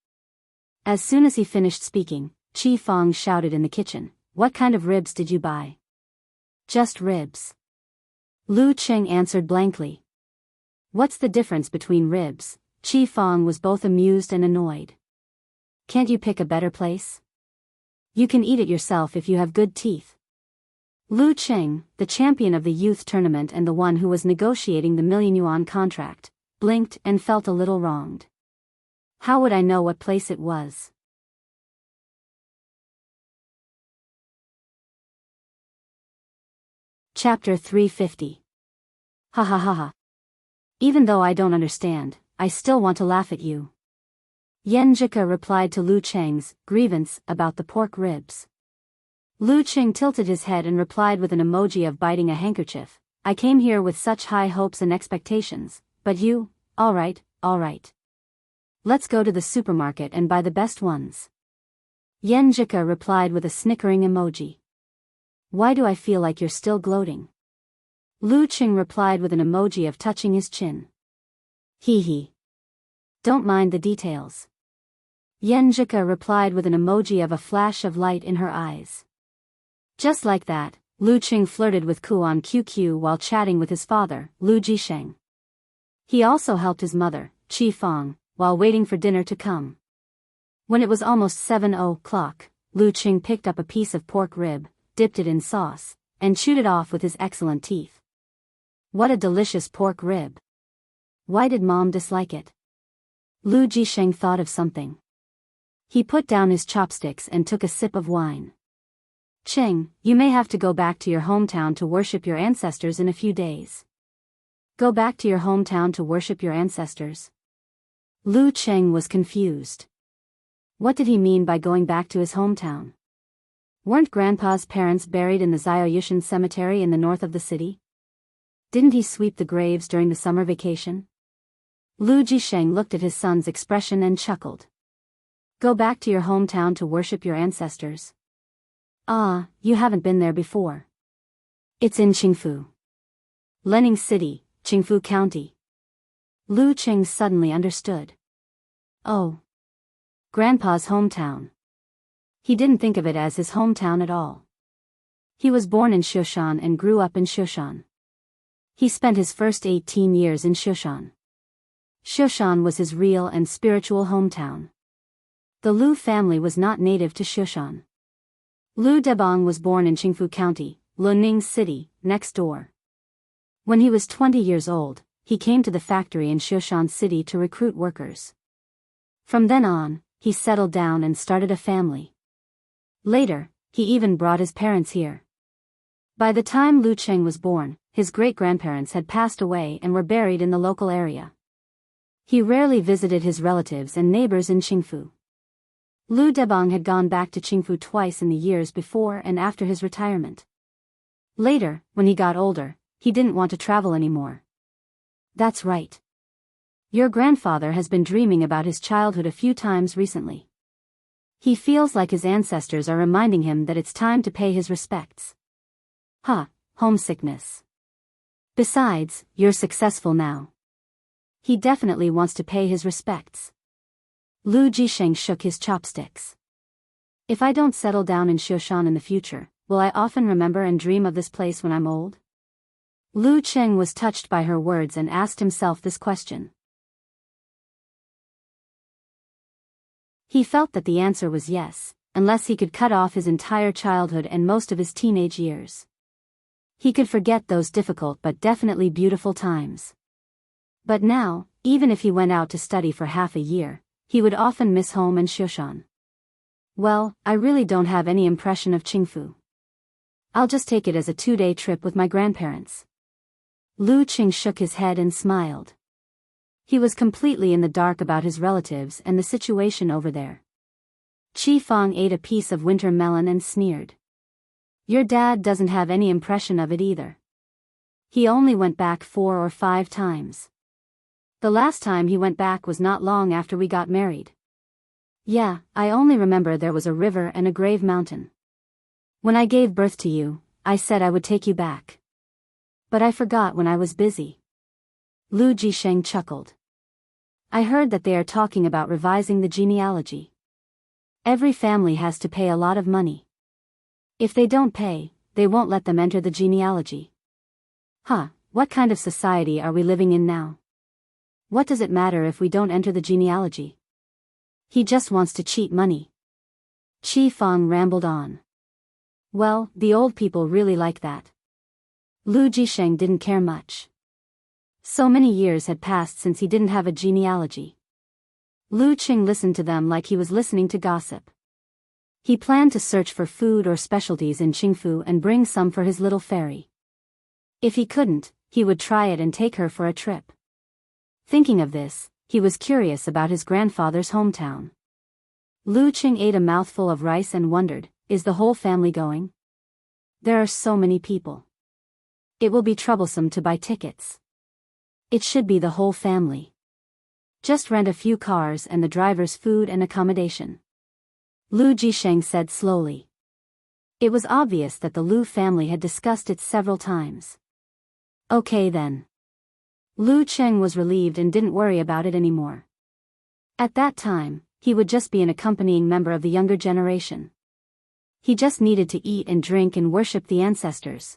As soon as he finished speaking, Chi Fong shouted in the kitchen, "What kind of ribs did you buy?" "Just ribs." Lu Qing answered blankly. "What's the difference between ribs?" Chi Fong was both amused and annoyed. "Can't you pick a better place? You can eat it yourself if you have good teeth." Lu Qing, the champion of the youth tournament and the one who was negotiating the million-yuan contract, blinked and felt a little wronged. How would I know what place it was? Chapter 350. Ha ha ha ha. Even though I don't understand, I still want to laugh at you. Yenjika replied to Lu Cheng's grievance about the pork ribs. Lu Cheng tilted his head and replied with an emoji of biting a handkerchief, "I came here with such high hopes and expectations, but you, all right. Let's go to the supermarket and buy the best ones." Yenjika replied with a snickering emoji. "Why do I feel like you're still gloating?" Lu Cheng replied with an emoji of touching his chin. Hee hee. Don't mind the details. Yenjika replied with an emoji of a flash of light in her eyes. Just like that, Lu Cheng flirted with Kuan QQ while chatting with his father, Lu Jisheng. He also helped his mother, Chi Fong, while waiting for dinner to come. When it was almost 7 o'clock, Lu Cheng picked up a piece of pork rib, dipped it in sauce, and chewed it off with his excellent teeth. What a delicious pork rib. Why did Mom dislike it? Lu Jisheng thought of something. He put down his chopsticks and took a sip of wine. Cheng, you may have to go back to your hometown to worship your ancestors in a few days. Go back to your hometown to worship your ancestors? Lu Cheng was confused. What did he mean by going back to his hometown? Weren't Grandpa's parents buried in the Zhaoyushan cemetery in the north of the city? Didn't he sweep the graves during the summer vacation? Lu Jisheng looked at his son's expression and chuckled. Go back to your hometown to worship your ancestors? Ah, you haven't been there before. It's in Qingfu. Lening City, Qingfu County. Lu Cheng suddenly understood. Oh. Grandpa's hometown. He didn't think of it as his hometown at all. He was born in Shushan and grew up in Shushan. He spent his first 18 years in Shushan. Shushan was his real and spiritual hometown. The Lu family was not native to Shushan. Lu Debong was born in Qingfu County, Lening City, next door. When he was 20 years old, he came to the factory in Shushan City to recruit workers. From then on, he settled down and started a family. Later, he even brought his parents here. By the time Lu Cheng was born, his great-grandparents had passed away and were buried in the local area. He rarely visited his relatives and neighbors in Qingfu. Lu Debong had gone back to Qingfu twice in the years before and after his retirement. Later, when he got older, he didn't want to travel anymore. That's right. Your grandfather has been dreaming about his childhood a few times recently. He feels like his ancestors are reminding him that it's time to pay his respects. Homesickness. Besides, you're successful now. He definitely wants to pay his respects. Lu Jisheng shook his chopsticks. If I don't settle down in Shushan in the future, will I often remember and dream of this place when I'm old? Lu Cheng was touched by her words and asked himself this question. He felt that the answer was yes, unless he could cut off his entire childhood and most of his teenage years. He could forget those difficult but definitely beautiful times. But now, even if he went out to study for half a year, he would often miss home and Shushan. Well, I really don't have any impression of Qingfu. I'll just take it as a 2-day trip with my grandparents. Lu Cheng shook his head and smiled. He was completely in the dark about his relatives and the situation over there. Chi Fong ate a piece of winter melon and sneered. Your dad doesn't have any impression of it either. He only went back 4 or 5 times. The last time he went back was not long after we got married. Yeah, I only remember there was a river and a grave mountain. When I gave birth to you, I said I would take you back. But I forgot when I was busy. Lu Jisheng chuckled. I heard that they are talking about revising the genealogy. Every family has to pay a lot of money. If they don't pay, they won't let them enter the genealogy. Huh, what kind of society are we living in now? What does it matter if we don't enter the genealogy? He just wants to cheat money. Chi Fong rambled on. Well, the old people really like that. Lu Jisheng didn't care much. So many years had passed since he didn't have a genealogy. Lu Qing listened to them like he was listening to gossip. He planned to search for food or specialties in Qingfu and bring some for his little fairy. If he couldn't, he would try it and take her for a trip. Thinking of this, he was curious about his grandfather's hometown. Lu Qing ate a mouthful of rice and wondered, is the whole family going? There are so many people. It will be troublesome to buy tickets. It should be the whole family. Just rent a few cars and the driver's food and accommodation. Lu Jisheng said slowly. It was obvious that the Lu family had discussed it several times. Okay then. Lu Cheng was relieved and didn't worry about it anymore. At that time, he would just be an accompanying member of the younger generation. He just needed to eat and drink and worship the ancestors.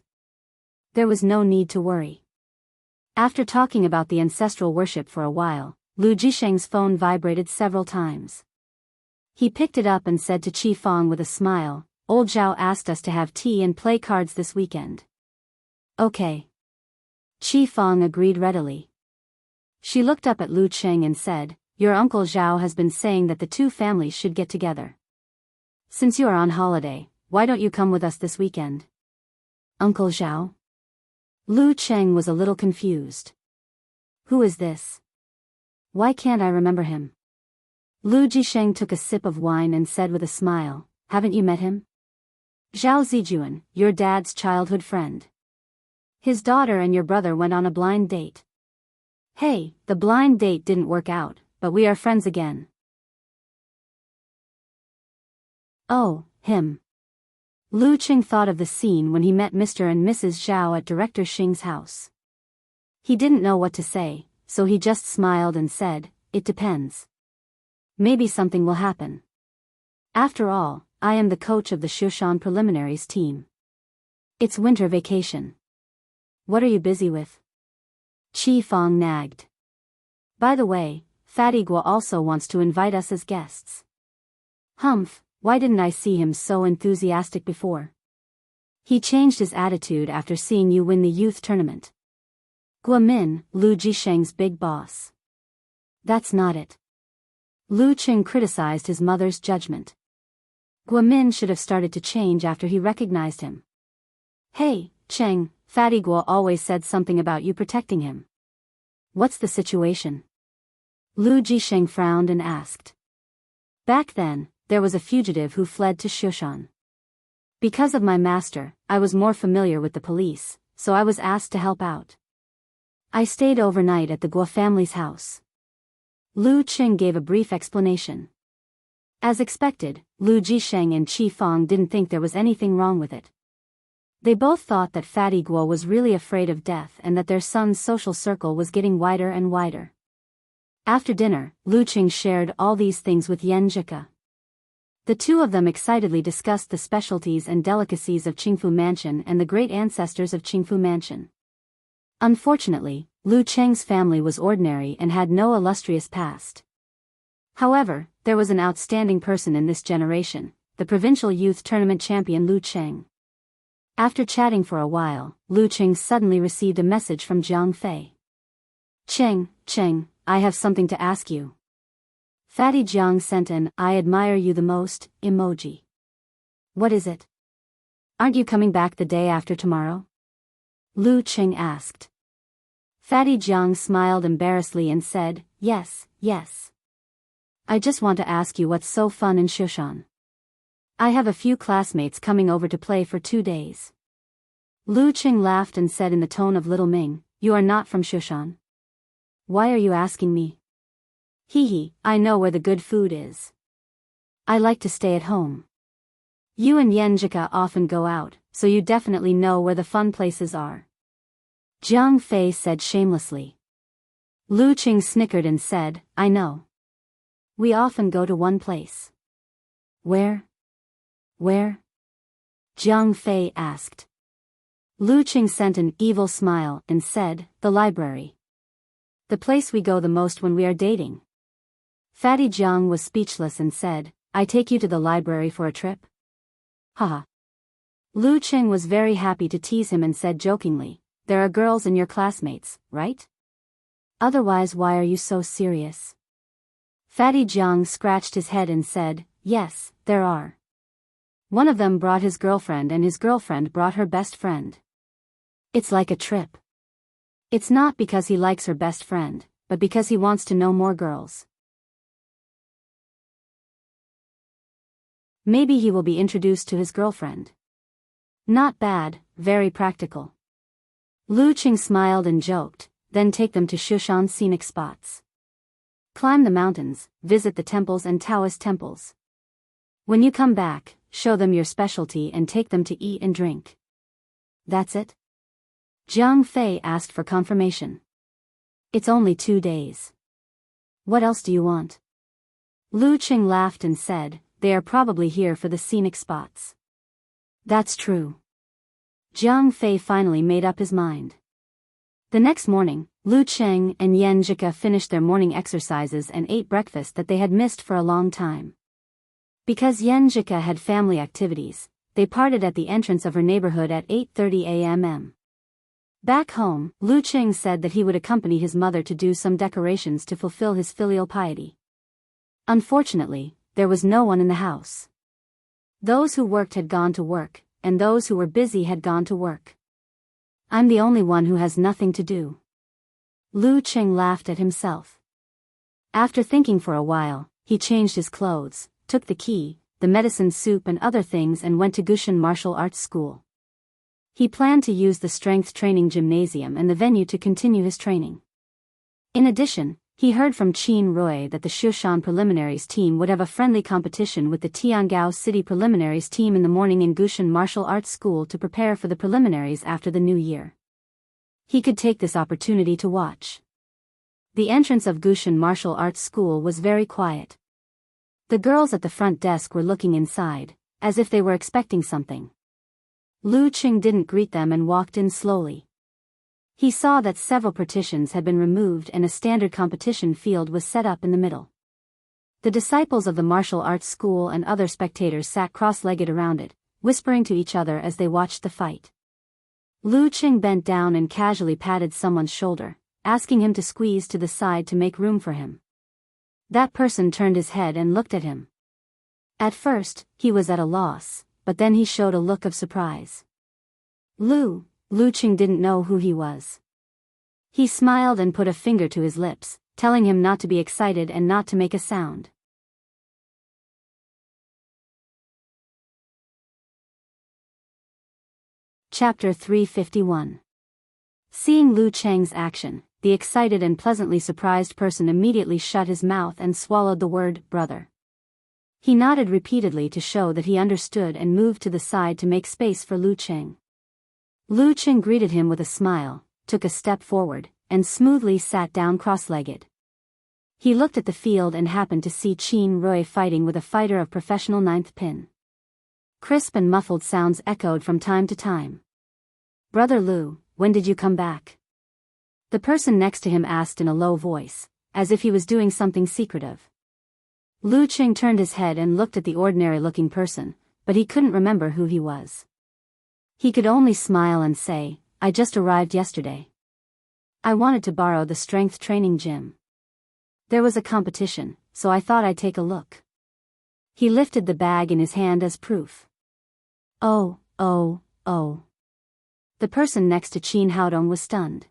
There was no need to worry. After talking about the ancestral worship for a while, Lu Jisheng's phone vibrated several times. He picked it up and said to Chi Fong with a smile, "Old Zhao asked us to have tea and play cards this weekend." Okay. Chi Fong agreed readily. She looked up at Lu Cheng and said, "Your uncle Zhao has been saying that the two families should get together. Since you are on holiday, why don't you come with us this weekend?" Uncle Zhao? Lu Cheng was a little confused. Who is this? Why can't I remember him? Lu Jisheng took a sip of wine and said with a smile, "Haven't you met him? Zhao Zijuan, your dad's childhood friend. His daughter and your brother went on a blind date. Hey, the blind date didn't work out, but we are friends again." Oh, him. Lu Qing thought of the scene when he met Mr. and Mrs. Zhao at Director Xing's house. He didn't know what to say, so he just smiled and said, "It depends. Maybe something will happen. After all, I am the coach of the Shushan preliminaries team. It's winter vacation. What are you busy with?" Chi Fong nagged. "By the way, Fatty Guo also wants to invite us as guests." Humph, why didn't I see him so enthusiastic before? He changed his attitude after seeing you win the youth tournament. Guomin, Lu Jisheng's big boss. That's not it. Lu Qing criticized his mother's judgment. Guomin should have started to change after he recognized him. Hey, Cheng, Fatty Guo always said something about you protecting him. What's the situation? Lu Jisheng frowned and asked. Back then, there was a fugitive who fled to Shushan. Because of my master, I was more familiar with the police, so I was asked to help out. I stayed overnight at the Guo family's house. Lu Qing gave a brief explanation. As expected, Lu Jisheng and Chi Fong didn't think there was anything wrong with it. They both thought that Fatty Guo was really afraid of death and that their son's social circle was getting wider and wider. After dinner, Lu Qing shared all these things with Yan Zhika. The two of them excitedly discussed the specialties and delicacies of Qingfu Mansion and the great ancestors of Qingfu Mansion. Unfortunately, Lu Cheng's family was ordinary and had no illustrious past. However, there was an outstanding person in this generation, the provincial youth tournament champion Lu Cheng. After chatting for a while, Lu Cheng suddenly received a message from Jiang Fei. Cheng, I have something to ask you. Fatty Jiang sent an "I admire you the most" emoji. What is it? Aren't you coming back the day after tomorrow? Lu Cheng asked. Fatty Jiang smiled embarrassedly and said, yes. I just want to ask you what's so fun in Shushan. I have a few classmates coming over to play for 2 days. Lu Cheng laughed and said in the tone of Little Ming, "You are not from Shushan? Why are you asking me?" Hee, I know where the good food is. I like to stay at home. You and Yenjika often go out, so you definitely know where the fun places are. Jiang Fei said shamelessly. Lu Qing snickered and said, I know. We often go to one place. Where? Jiang Fei asked. Lu Qing sent an evil smile and said, the library. The place we go the most when we are dating. Fatty Jiang was speechless and said, I take you to the library for a trip? Haha. Lu Qing was very happy to tease him and said jokingly, there are girls in your classmates, right? Otherwise why are you so serious? Fatty Jiang scratched his head and said, yes, there are. One of them brought his girlfriend and his girlfriend brought her best friend. It's like a trip. It's not because he likes her best friend, but because he wants to know more girls. Maybe he will be introduced to his girlfriend. Not bad, very practical. Lu Qing smiled and joked, then take them to Shushan scenic spots. Climb the mountains, visit the temples and Taoist temples. When you come back, show them your specialty and take them to eat and drink. That's it? Jiang Fei asked for confirmation. It's only 2 days. What else do you want? Lu Qing laughed and said, they are probably here for the scenic spots. That's true. Jiang Fei finally made up his mind. The next morning, Lu Qing and Yan Zhika finished their morning exercises and ate breakfast that they had missed for a long time. Because Yan Zhika had family activities, they parted at the entrance of her neighborhood at 8:30 a.m. Back home, Lu Qing said that he would accompany his mother to do some decorations to fulfill his filial piety. Unfortunately, there was no one in the house. Those who worked had gone to work, and those who were busy had gone to work. I'm the only one who has nothing to do. Lu Qing laughed at himself. After thinking for a while, he changed his clothes, took the key, the medicine soup and other things and went to Gushan Martial Arts School. He planned to use the strength training gymnasium and the venue to continue his training. In addition, he heard from Qin Rui that the Shushan preliminaries team would have a friendly competition with the Tiangao City preliminaries team in the morning in Gushan Martial Arts School to prepare for the preliminaries after the new year. He could take this opportunity to watch. The entrance of Gushan Martial Arts School was very quiet. The girls at the front desk were looking inside, as if they were expecting something. Lu Qing didn't greet them and walked in slowly. He saw that several partitions had been removed and a standard competition field was set up in the middle. The disciples of the martial arts school and other spectators sat cross-legged around it, whispering to each other as they watched the fight. Lu Qing bent down and casually patted someone's shoulder, asking him to squeeze to the side to make room for him. That person turned his head and looked at him. At first, he was at a loss, but then he showed a look of surprise. Lu Qing didn't know who he was. He smiled and put a finger to his lips, telling him not to be excited and not to make a sound. Chapter 351. Seeing Lu Qing's action, the excited and pleasantly surprised person immediately shut his mouth and swallowed the word, brother. He nodded repeatedly to show that he understood and moved to the side to make space for Lu Qing. Lu Qing greeted him with a smile, took a step forward, and smoothly sat down cross-legged. He looked at the field and happened to see Qin Rui fighting with a fighter of professional ninth pin. Crisp and muffled sounds echoed from time to time. Brother Lu, when did you come back? The person next to him asked in a low voice, as if he was doing something secretive. Lu Qing turned his head and looked at the ordinary-looking person, but he couldn't remember who he was. He could only smile and say, I just arrived yesterday. I wanted to borrow the strength training gym. There was a competition, so I thought I'd take a look. He lifted the bag in his hand as proof. Oh. The person next to Qin Haodong was stunned.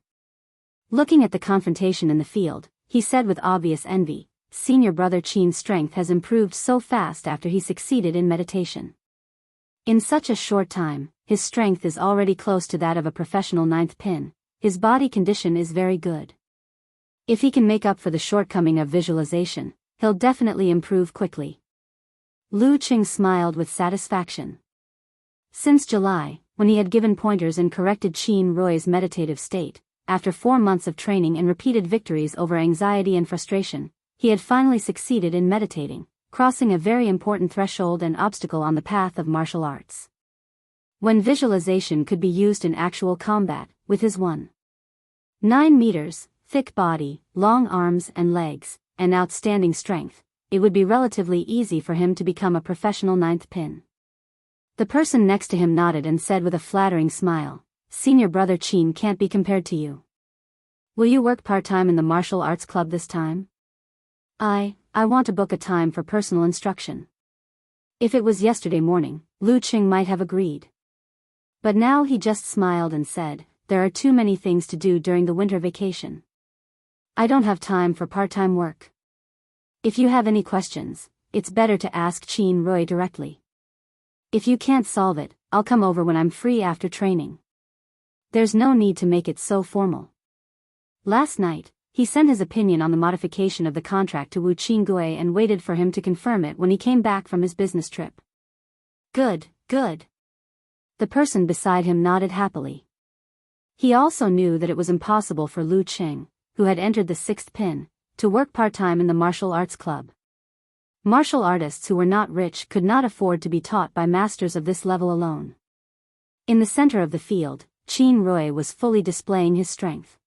Looking at the confrontation in the field, he said with obvious envy, Senior brother Qin's strength has improved so fast after he succeeded in meditation. In such a short time, his strength is already close to that of a professional ninth pin. His body condition is very good. If he can make up for the shortcoming of visualization, he'll definitely improve quickly. Lu Qing smiled with satisfaction. Since July, when he had given pointers and corrected Qin Rui's meditative state, after 4 months of training and repeated victories over anxiety and frustration, he had finally succeeded in meditating, crossing a very important threshold and obstacle on the path of martial arts. When visualization could be used in actual combat, with his 1.9 meters, thick body, long arms and legs, and outstanding strength, it would be relatively easy for him to become a professional ninth pin. The person next to him nodded and said with a flattering smile, "Senior brother Qin can't be compared to you. Will you work part-time in the martial arts club this time?" I want to book a time for personal instruction." If it was yesterday morning, Lu Qing might have agreed. But now he just smiled and said, "There are too many things to do during the winter vacation. I don't have time for part-time work. If you have any questions, it's better to ask Qin Rui directly. If you can't solve it, I'll come over when I'm free after training. There's no need to make it so formal." Last night, he sent his opinion on the modification of the contract to Wu Qinggui and waited for him to confirm it when he came back from his business trip. Good. The person beside him nodded happily. He also knew that it was impossible for Lu Qing, who had entered the 6th pin, to work part-time in the martial arts club. Martial artists who were not rich could not afford to be taught by masters of this level alone. In the center of the field, Qin Rui was fully displaying his strength.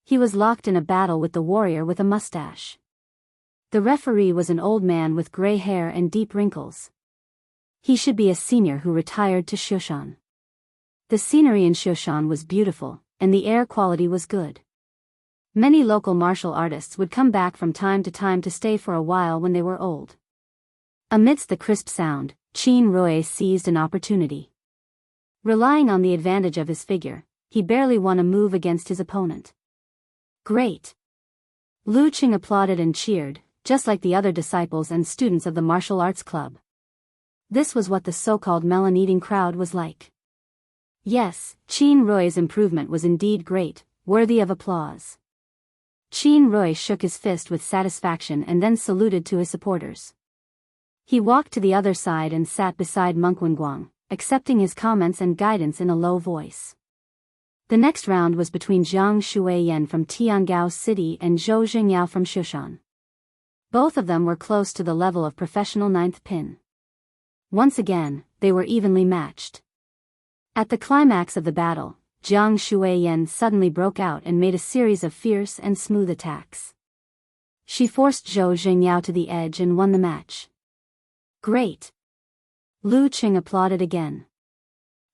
He was locked in a battle with the warrior with a mustache. The referee was an old man with gray hair and deep wrinkles. He should be a senior who retired to Shushan. The scenery in Shushan was beautiful, and the air quality was good. Many local martial artists would come back from time to stay for a while when they were old. Amidst the crisp sound, Qin Rui seized an opportunity. Relying on the advantage of his figure, he barely won a move against his opponent. Great! Lu Qing applauded and cheered, just like the other disciples and students of the martial arts club. This was what the so-called melon-eating crowd was like. Yes, Qin Rui's improvement was indeed great, worthy of applause. Qin Rui shook his fist with satisfaction and then saluted to his supporters. He walked to the other side and sat beside Monk Wenguang, accepting his comments and guidance in a low voice. The next round was between Jiang Shuiyan from Tiangao City and Zhou Jingyao from Shushan. Both of them were close to the level of professional ninth pin. Once again, they were evenly matched. At the climax of the battle, Jiang Shuiyan suddenly broke out and made a series of fierce and smooth attacks. She forced Zhou Jingyao to the edge and won the match. Great! Lu Qing applauded again.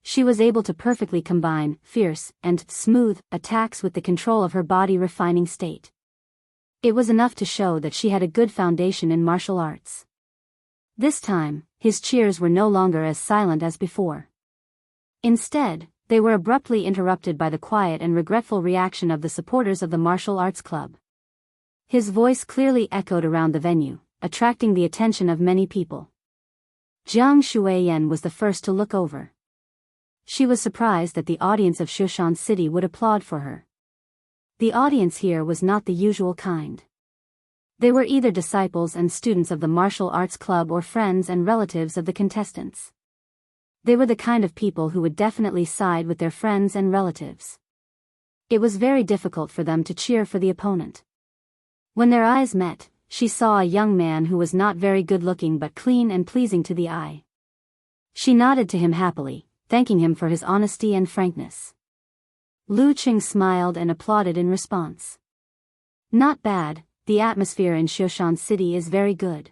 She was able to perfectly combine fierce and smooth attacks with the control of her body refining state. It was enough to show that she had a good foundation in martial arts. This time, his cheers were no longer as silent as before. Instead, they were abruptly interrupted by the quiet and regretful reaction of the supporters of the martial arts club. His voice clearly echoed around the venue, attracting the attention of many people. Jiang Shuiyan was the first to look over. She was surprised that the audience of Shushan City would applaud for her. The audience here was not the usual kind. They were either disciples and students of the martial arts club or friends and relatives of the contestants. They were the kind of people who would definitely side with their friends and relatives. It was very difficult for them to cheer for the opponent. When their eyes met, she saw a young man who was not very good-looking but clean and pleasing to the eye. She nodded to him happily, thanking him for his honesty and frankness. Lu Qing smiled and applauded in response. Not bad, the atmosphere in Shushan City is very good.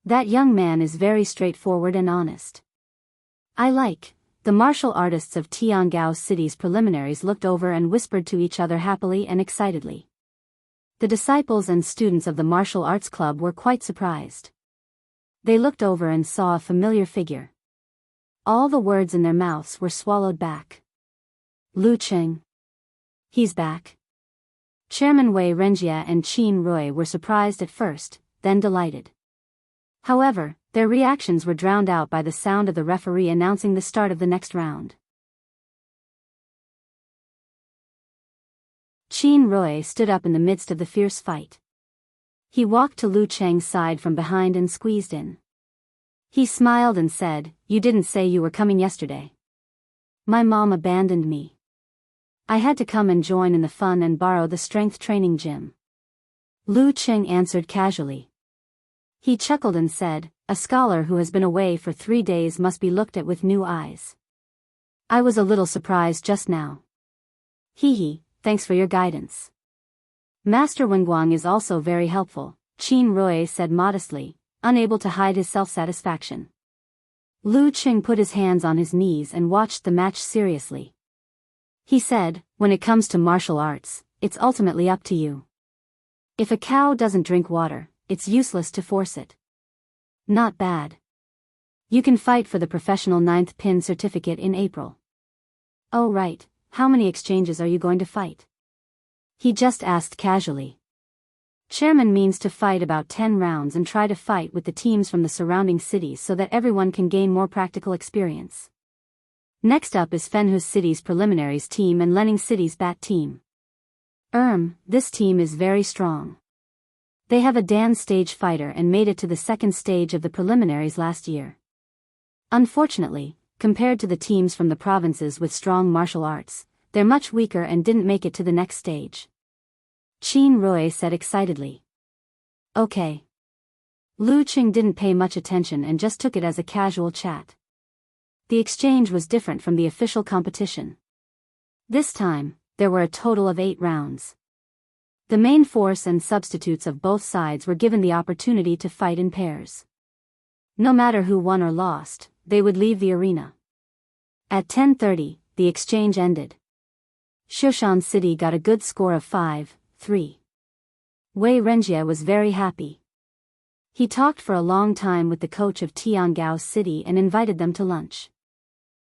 That young man is very straightforward and honest. The martial artists of Tiangao City's preliminaries looked over and whispered to each other happily and excitedly. The disciples and students of the martial arts club were quite surprised. They looked over and saw a familiar figure. All the words in their mouths were swallowed back. Lu Qing. He's back. Chairman Wei Renjia and Qin Rui were surprised at first, then delighted. However, their reactions were drowned out by the sound of the referee announcing the start of the next round. Qin Rui stood up in the midst of the fierce fight. He walked to Lu Cheng's side from behind and squeezed in. He smiled and said, "You didn't say you were coming yesterday." "My mom abandoned me. I had to come and join in the fun and borrow the strength training gym." Lu Qing answered casually. He chuckled and said, a scholar who has been away for 3 days must be looked at with new eyes. I was a little surprised just now. Hee hee, thanks for your guidance. Master Wenguang is also very helpful, Qin Rui said modestly, unable to hide his self-satisfaction. Lu Qing put his hands on his knees and watched the match seriously. He said, when it comes to martial arts, it's ultimately up to you. If a cow doesn't drink water, it's useless to force it. Not bad. You can fight for the professional 9th pin certificate in April. Oh right, how many exchanges are you going to fight? He just asked casually. Chairman means to fight about 10 rounds and try to fight with the teams from the surrounding cities so that everyone can gain more practical experience. Next up is Fenhus City's preliminaries team and Lenning City's bat team. This team is very strong. They have a Dan stage fighter and made it to the 2nd stage of the preliminaries last year. Unfortunately, compared to the teams from the provinces with strong martial arts, they're much weaker and didn't make it to the next stage. Qin Rui said excitedly. Okay. Lu Qing didn't pay much attention and just took it as a casual chat. The exchange was different from the official competition. This time, there were a total of 8 rounds. The main force and substitutes of both sides were given the opportunity to fight in pairs. No matter who won or lost, they would leave the arena. At 10:30, the exchange ended. Shoshan City got a good score of 5-3. Wei Renjie was very happy. He talked for a long time with the coach of Tiangao City and invited them to lunch.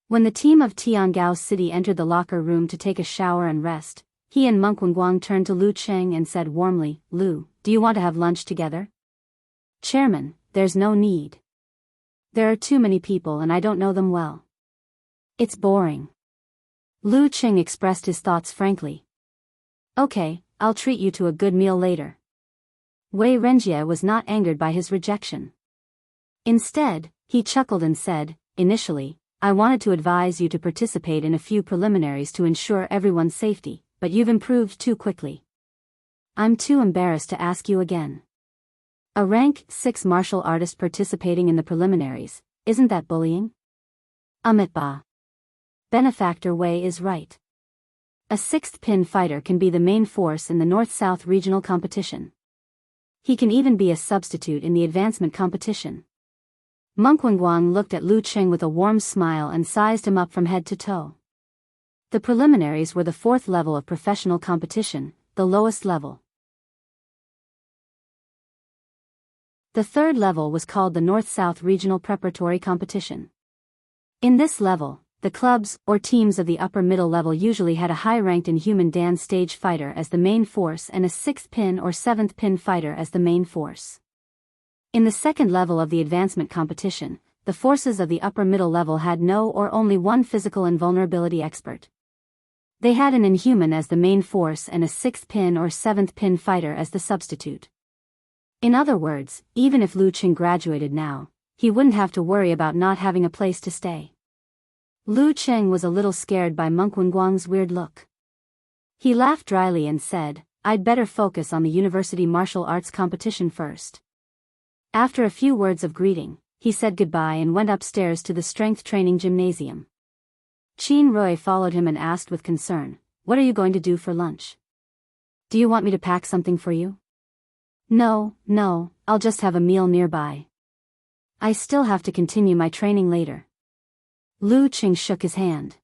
When the team of Tiangao City entered the locker room to take a shower and rest, he and Monk Wenguang turned to Lu Qing and said warmly, Lu, do you want to have lunch together? Chairman, there's no need. There are too many people and I don't know them well. It's boring. Lu Qing expressed his thoughts frankly. Okay, I'll treat you to a good meal later. Wei Renjie was not angered by his rejection. Instead, he chuckled and said, initially, I wanted to advise you to participate in a few preliminaries to ensure everyone's safety, but you've improved too quickly. I'm too embarrassed to ask you again. A rank 6 martial artist participating in the preliminaries, isn't that bullying? Amitba. Benefactor Wei is right. A 6th pin fighter can be the main force in the North-South regional competition. He can even be a substitute in the advancement competition. Monk Wenguang looked at Lu Qing with a warm smile and sized him up from head to toe. The preliminaries were the 4th level of professional competition, the lowest level. The 3rd level was called the North-South Regional Preparatory Competition. In this level, the clubs or teams of the upper middle level usually had a high-ranked Inhuman Dan stage fighter as the main force and a 6th pin or 7th pin fighter as the main force. In the 2nd level of the advancement competition, the forces of the upper middle level had no or only one physical invulnerability expert. They had an Inhuman as the main force and a 6th pin or 7th pin fighter as the substitute. In other words, even if Lu Qing graduated now, he wouldn't have to worry about not having a place to stay. Lu Qing was a little scared by Monk Wenguang's weird look. He laughed dryly and said, I'd better focus on the university martial arts competition first. After a few words of greeting, he said goodbye and went upstairs to the strength training gymnasium. Qin Rui followed him and asked with concern, what are you going to do for lunch? Do you want me to pack something for you? No, I'll just have a meal nearby. I still have to continue my training later. Lu Qing shook his hand.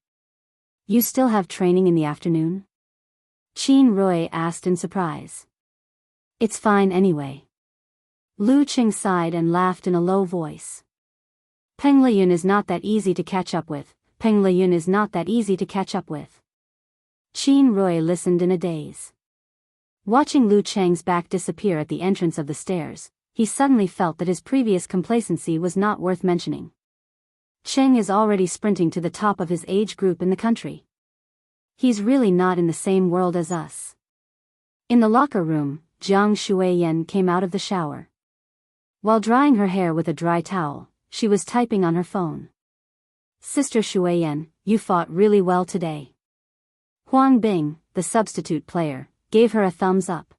You still have training in the afternoon? Qin Rui asked in surprise. It's fine anyway. Lu Qing sighed and laughed in a low voice. Peng Liyun is not that easy to catch up with. Peng Liyun is not that easy to catch up with. Qin Rui listened in a daze. Watching Lu Cheng's back disappear at the entrance of the stairs, he suddenly felt that his previous complacency was not worth mentioning. Cheng is already sprinting to the top of his age group in the country. He's really not in the same world as us. In the locker room, Jiang Shuiyan came out of the shower. While drying her hair with a dry towel, she was typing on her phone. Sister Shuiyan, you fought really well today. Huang Bing, the substitute player, gave her a thumbs up.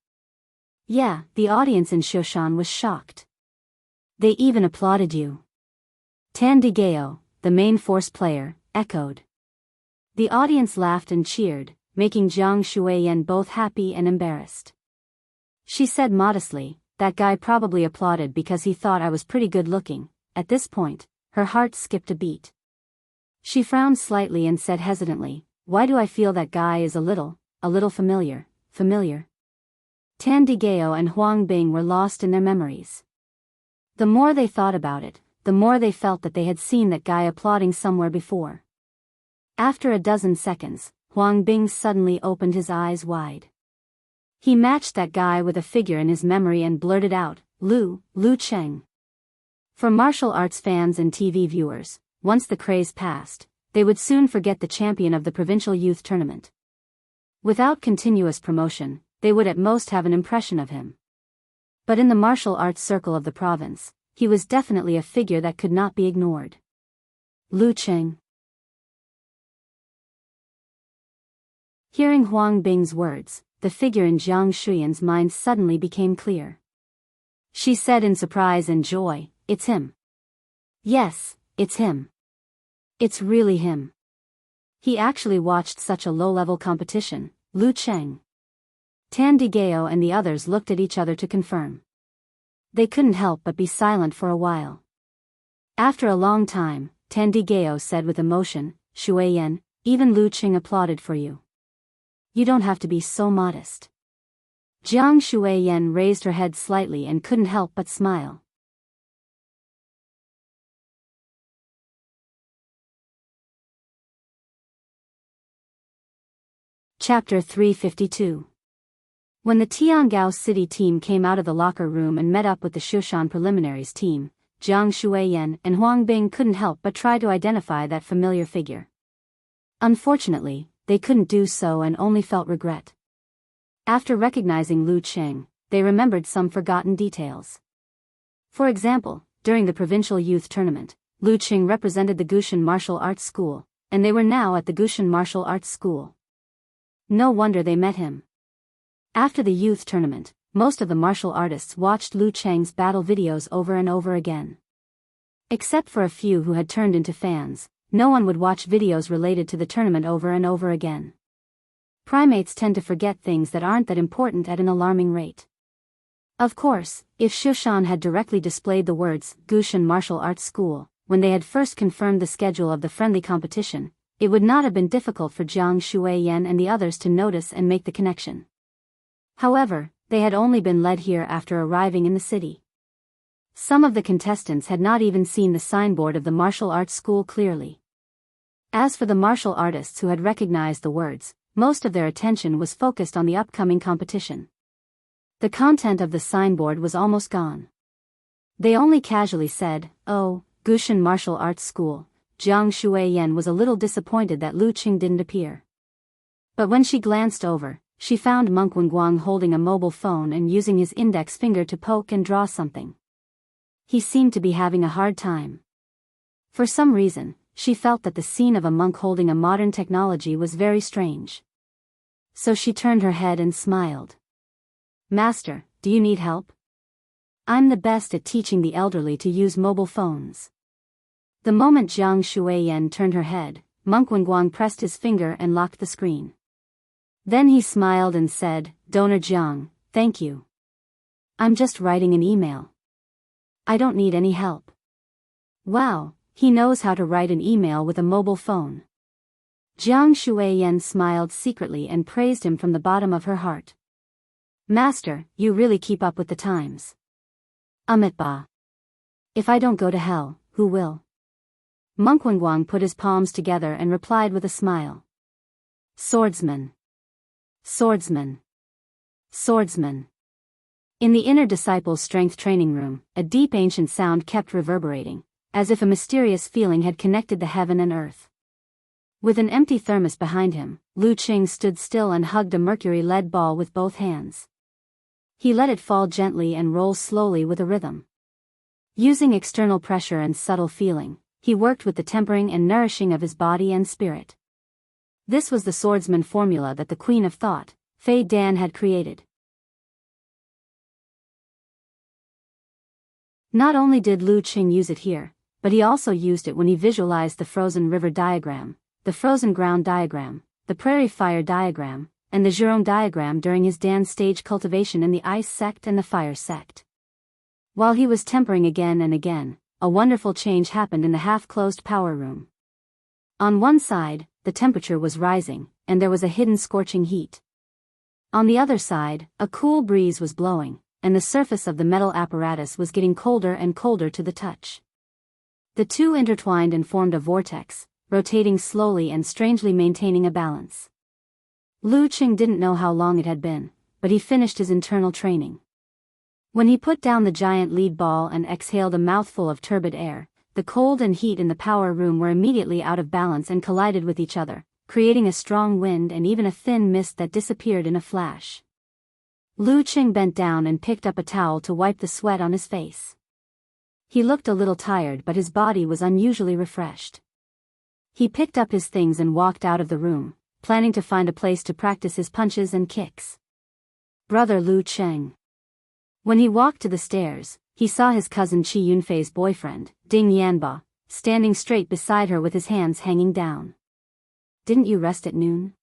Yeah, the audience in Shoshan was shocked. They even applauded you. Tan Digeo, the main force player, echoed. The audience laughed and cheered, making Jiang Shuiyan both happy and embarrassed. She said modestly, "That guy probably applauded because he thought I was pretty good looking." At this point, her heart skipped a beat. She frowned slightly and said hesitantly, "Why do I feel that guy is a little familiar? Tan Digeo and Huang Bing were lost in their memories. The more they thought about it, the more they felt that they had seen that guy applauding somewhere before. After a dozen seconds, Huang Bing suddenly opened his eyes wide. He matched that guy with a figure in his memory and blurted out, Lu Cheng. For martial arts fans and TV viewers, once the craze passed, they would soon forget the champion of the provincial youth tournament. Without continuous promotion, they would at most have an impression of him. But in the martial arts circle of the province, he was definitely a figure that could not be ignored. Lu Cheng. Hearing Huang Bing's words, the figure in Jiang Shuiyan's mind suddenly became clear. She said in surprise and joy, "It's him. Yes, it's him. It's really him. He actually watched such a low-level competition." Lu Cheng. Tan Digeo and the others looked at each other to confirm. They couldn't help but be silent for a while. After a long time, Tan Digeo said with emotion, "Shuiyan, even Lu Cheng applauded for you. You don't have to be so modest." Jiang Shuiyan raised her head slightly and couldn't help but smile. Chapter 352. When the Tiangao City team came out of the locker room and met up with the Shushan preliminaries team, Jiang Shuiyan and Huang Bing couldn't help but try to identify that familiar figure. Unfortunately, they couldn't do so and only felt regret. After recognizing Lu Cheng, they remembered some forgotten details. For example, during the provincial youth tournament, Lu Cheng represented the Gushan Martial Arts School, and they were now at the Gushan Martial Arts School. No wonder they met him. After the youth tournament, most of the martial artists watched Lu Cheng's battle videos over and over again. Except for a few who had turned into fans, no one would watch videos related to the tournament over and over again. Primates tend to forget things that aren't that important at an alarming rate. Of course, if Shushan had directly displayed the words Gushan Martial Arts School when they had first confirmed the schedule of the friendly competition, it would not have been difficult for Jiang Shuiyan and the others to notice and make the connection. However, they had only been led here after arriving in the city. Some of the contestants had not even seen the signboard of the martial arts school clearly. As for the martial artists who had recognized the words, most of their attention was focused on the upcoming competition. The content of the signboard was almost gone. They only casually said, "Oh, Gushan Martial Arts School." Jiang Shuiyan was a little disappointed that Lu Cheng didn't appear. But when she glanced over, she found Monk Wenguang holding a mobile phone and using his index finger to poke and draw something. He seemed to be having a hard time. For some reason, she felt that the scene of a monk holding a modern technology was very strange. So she turned her head and smiled. "Master, do you need help? I'm the best at teaching the elderly to use mobile phones." The moment Jiang Shuiyan turned her head, Monk Wenguang pressed his finger and locked the screen. Then he smiled and said, "Donor Jiang, thank you. I'm just writing an email. I don't need any help." Wow, he knows how to write an email with a mobile phone. Jiang Shuiyan smiled secretly and praised him from the bottom of her heart. "Master, you really keep up with the times." Ba. If I don't go to hell, who will?" Monk Wenguang put his palms together and replied with a smile. "Swordsman. Swordsman. Swordsman." In the inner disciples' strength training room, a deep ancient sound kept reverberating, as if a mysterious feeling had connected the heaven and earth. With an empty thermos behind him, Lu Cheng stood still and hugged a mercury lead ball with both hands. He let it fall gently and roll slowly with a rhythm. Using external pressure and subtle feeling, he worked with the tempering and nourishing of his body and spirit. This was the swordsman formula that the Queen of Thought, Fei Dan, had created. Not only did Lu Qing use it here, but he also used it when he visualized the frozen river diagram, the frozen ground diagram, the prairie fire diagram, and the Zhurong diagram during his dance stage cultivation in the ice sect and the fire sect. While he was tempering again and again, a wonderful change happened in the half-closed power room. On one side, the temperature was rising, and there was a hidden scorching heat. On the other side, a cool breeze was blowing, and the surface of the metal apparatus was getting colder and colder to the touch. The two intertwined and formed a vortex, rotating slowly and strangely maintaining a balance. Lu Qing didn't know how long it had been, but he finished his internal training. When he put down the giant lead ball and exhaled a mouthful of turbid air, the cold and heat in the power room were immediately out of balance and collided with each other, creating a strong wind and even a thin mist that disappeared in a flash. Lu Qing bent down and picked up a towel to wipe the sweat on his face. He looked a little tired, but his body was unusually refreshed. He picked up his things and walked out of the room, planning to find a place to practice his punches and kicks. Brother Lu Qing. When he walked to the stairs, he saw his cousin Qi Yunfei's boyfriend, Ding Yanba, standing straight beside her with his hands hanging down. "Didn't you rest at noon?"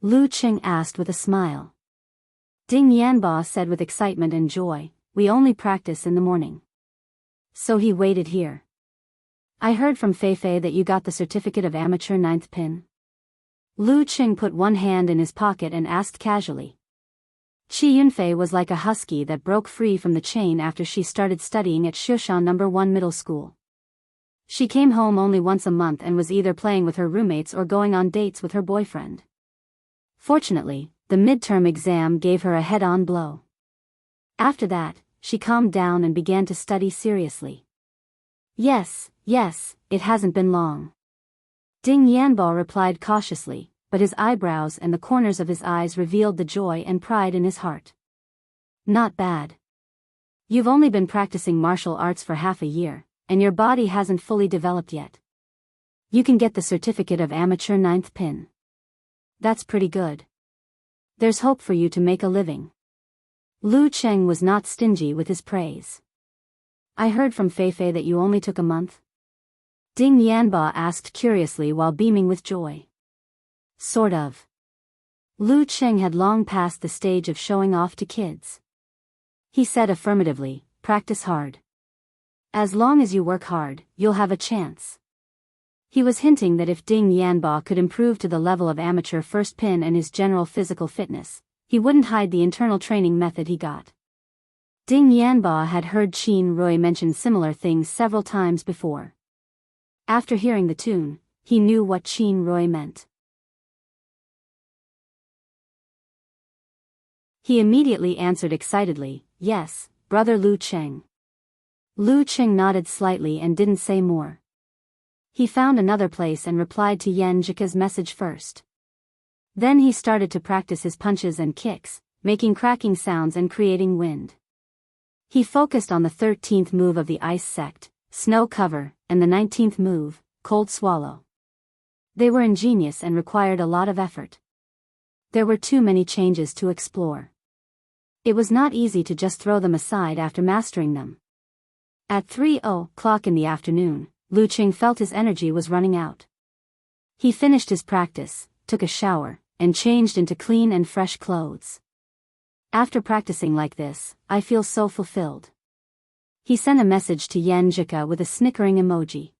Lu Qing asked with a smile. Ding Yanba said with excitement and joy, "We only practice in the morning." "So he waited here." "I heard from Feifei that you got the certificate of amateur ninth pin." Lu Qing put one hand in his pocket and asked casually. Qi Yunfei was like a husky that broke free from the chain after she started studying at Shushan No. 1 middle school. She came home only once a month and was either playing with her roommates or going on dates with her boyfriend. Fortunately, the midterm exam gave her a head-on blow. After that, she calmed down and began to study seriously. Yes, it hasn't been long." Ding Yanbo replied cautiously, but his eyebrows and the corners of his eyes revealed the joy and pride in his heart. "Not bad. You've only been practicing martial arts for half a year, and your body hasn't fully developed yet. You can get the certificate of amateur ninth pin. That's pretty good. There's hope for you to make a living." Lu Qing was not stingy with his praise. "I heard from Feifei that you only took a month?" Ding Yanba asked curiously while beaming with joy. "Sort of." Lu Qing had long passed the stage of showing off to kids. He said affirmatively, "Practice hard. As long as you work hard, you'll have a chance." He was hinting that if Ding Yanba could improve to the level of amateur first pin and his general physical fitness, he wouldn't hide the internal training method he got. Ding Yanba had heard Qin Rui mention similar things several times before. After hearing the tune, he knew what Qin Rui meant. He immediately answered excitedly, "Yes, brother Lu Qing." Lu Qing nodded slightly and didn't say more. He found another place and replied to Yan Jika's message first. Then he started to practice his punches and kicks, making cracking sounds and creating wind. He focused on the 13th move of the ice sect, Snow Cover, and the 19th move, Cold Swallow. They were ingenious and required a lot of effort. There were too many changes to explore. It was not easy to just throw them aside after mastering them. At 3:00 in the afternoon, Lu Qing felt his energy was running out. He finished his practice, took a shower, and changed into clean and fresh clothes. "After practicing like this, I feel so fulfilled." He sent a message to Yan Jika with a snickering emoji.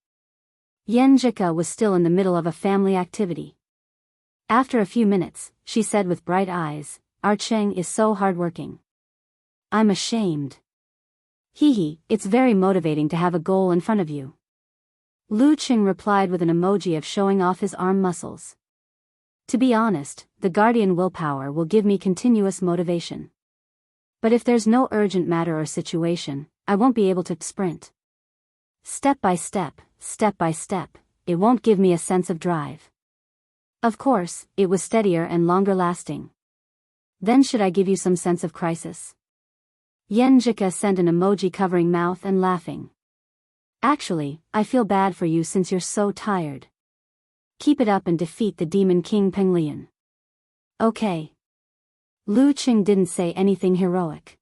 Yan Jika was still in the middle of a family activity. After a few minutes, she said with bright eyes, "Our Cheng is so hardworking. I'm ashamed." "Hee, it's very motivating to have a goal in front of you." Lu Qing replied with an emoji of showing off his arm muscles. "To be honest, the guardian willpower will give me continuous motivation. But if there's no urgent matter or situation, I won't be able to sprint. Step by step, it won't give me a sense of drive." Of course, it was steadier and longer lasting. "Then should I give you some sense of crisis?" Yan Jika sent an emoji covering mouth and laughing. "Actually, I feel bad for you since you're so tired. Keep it up and defeat the Demon King Penglian." "Okay." Lu Qing didn't say anything heroic.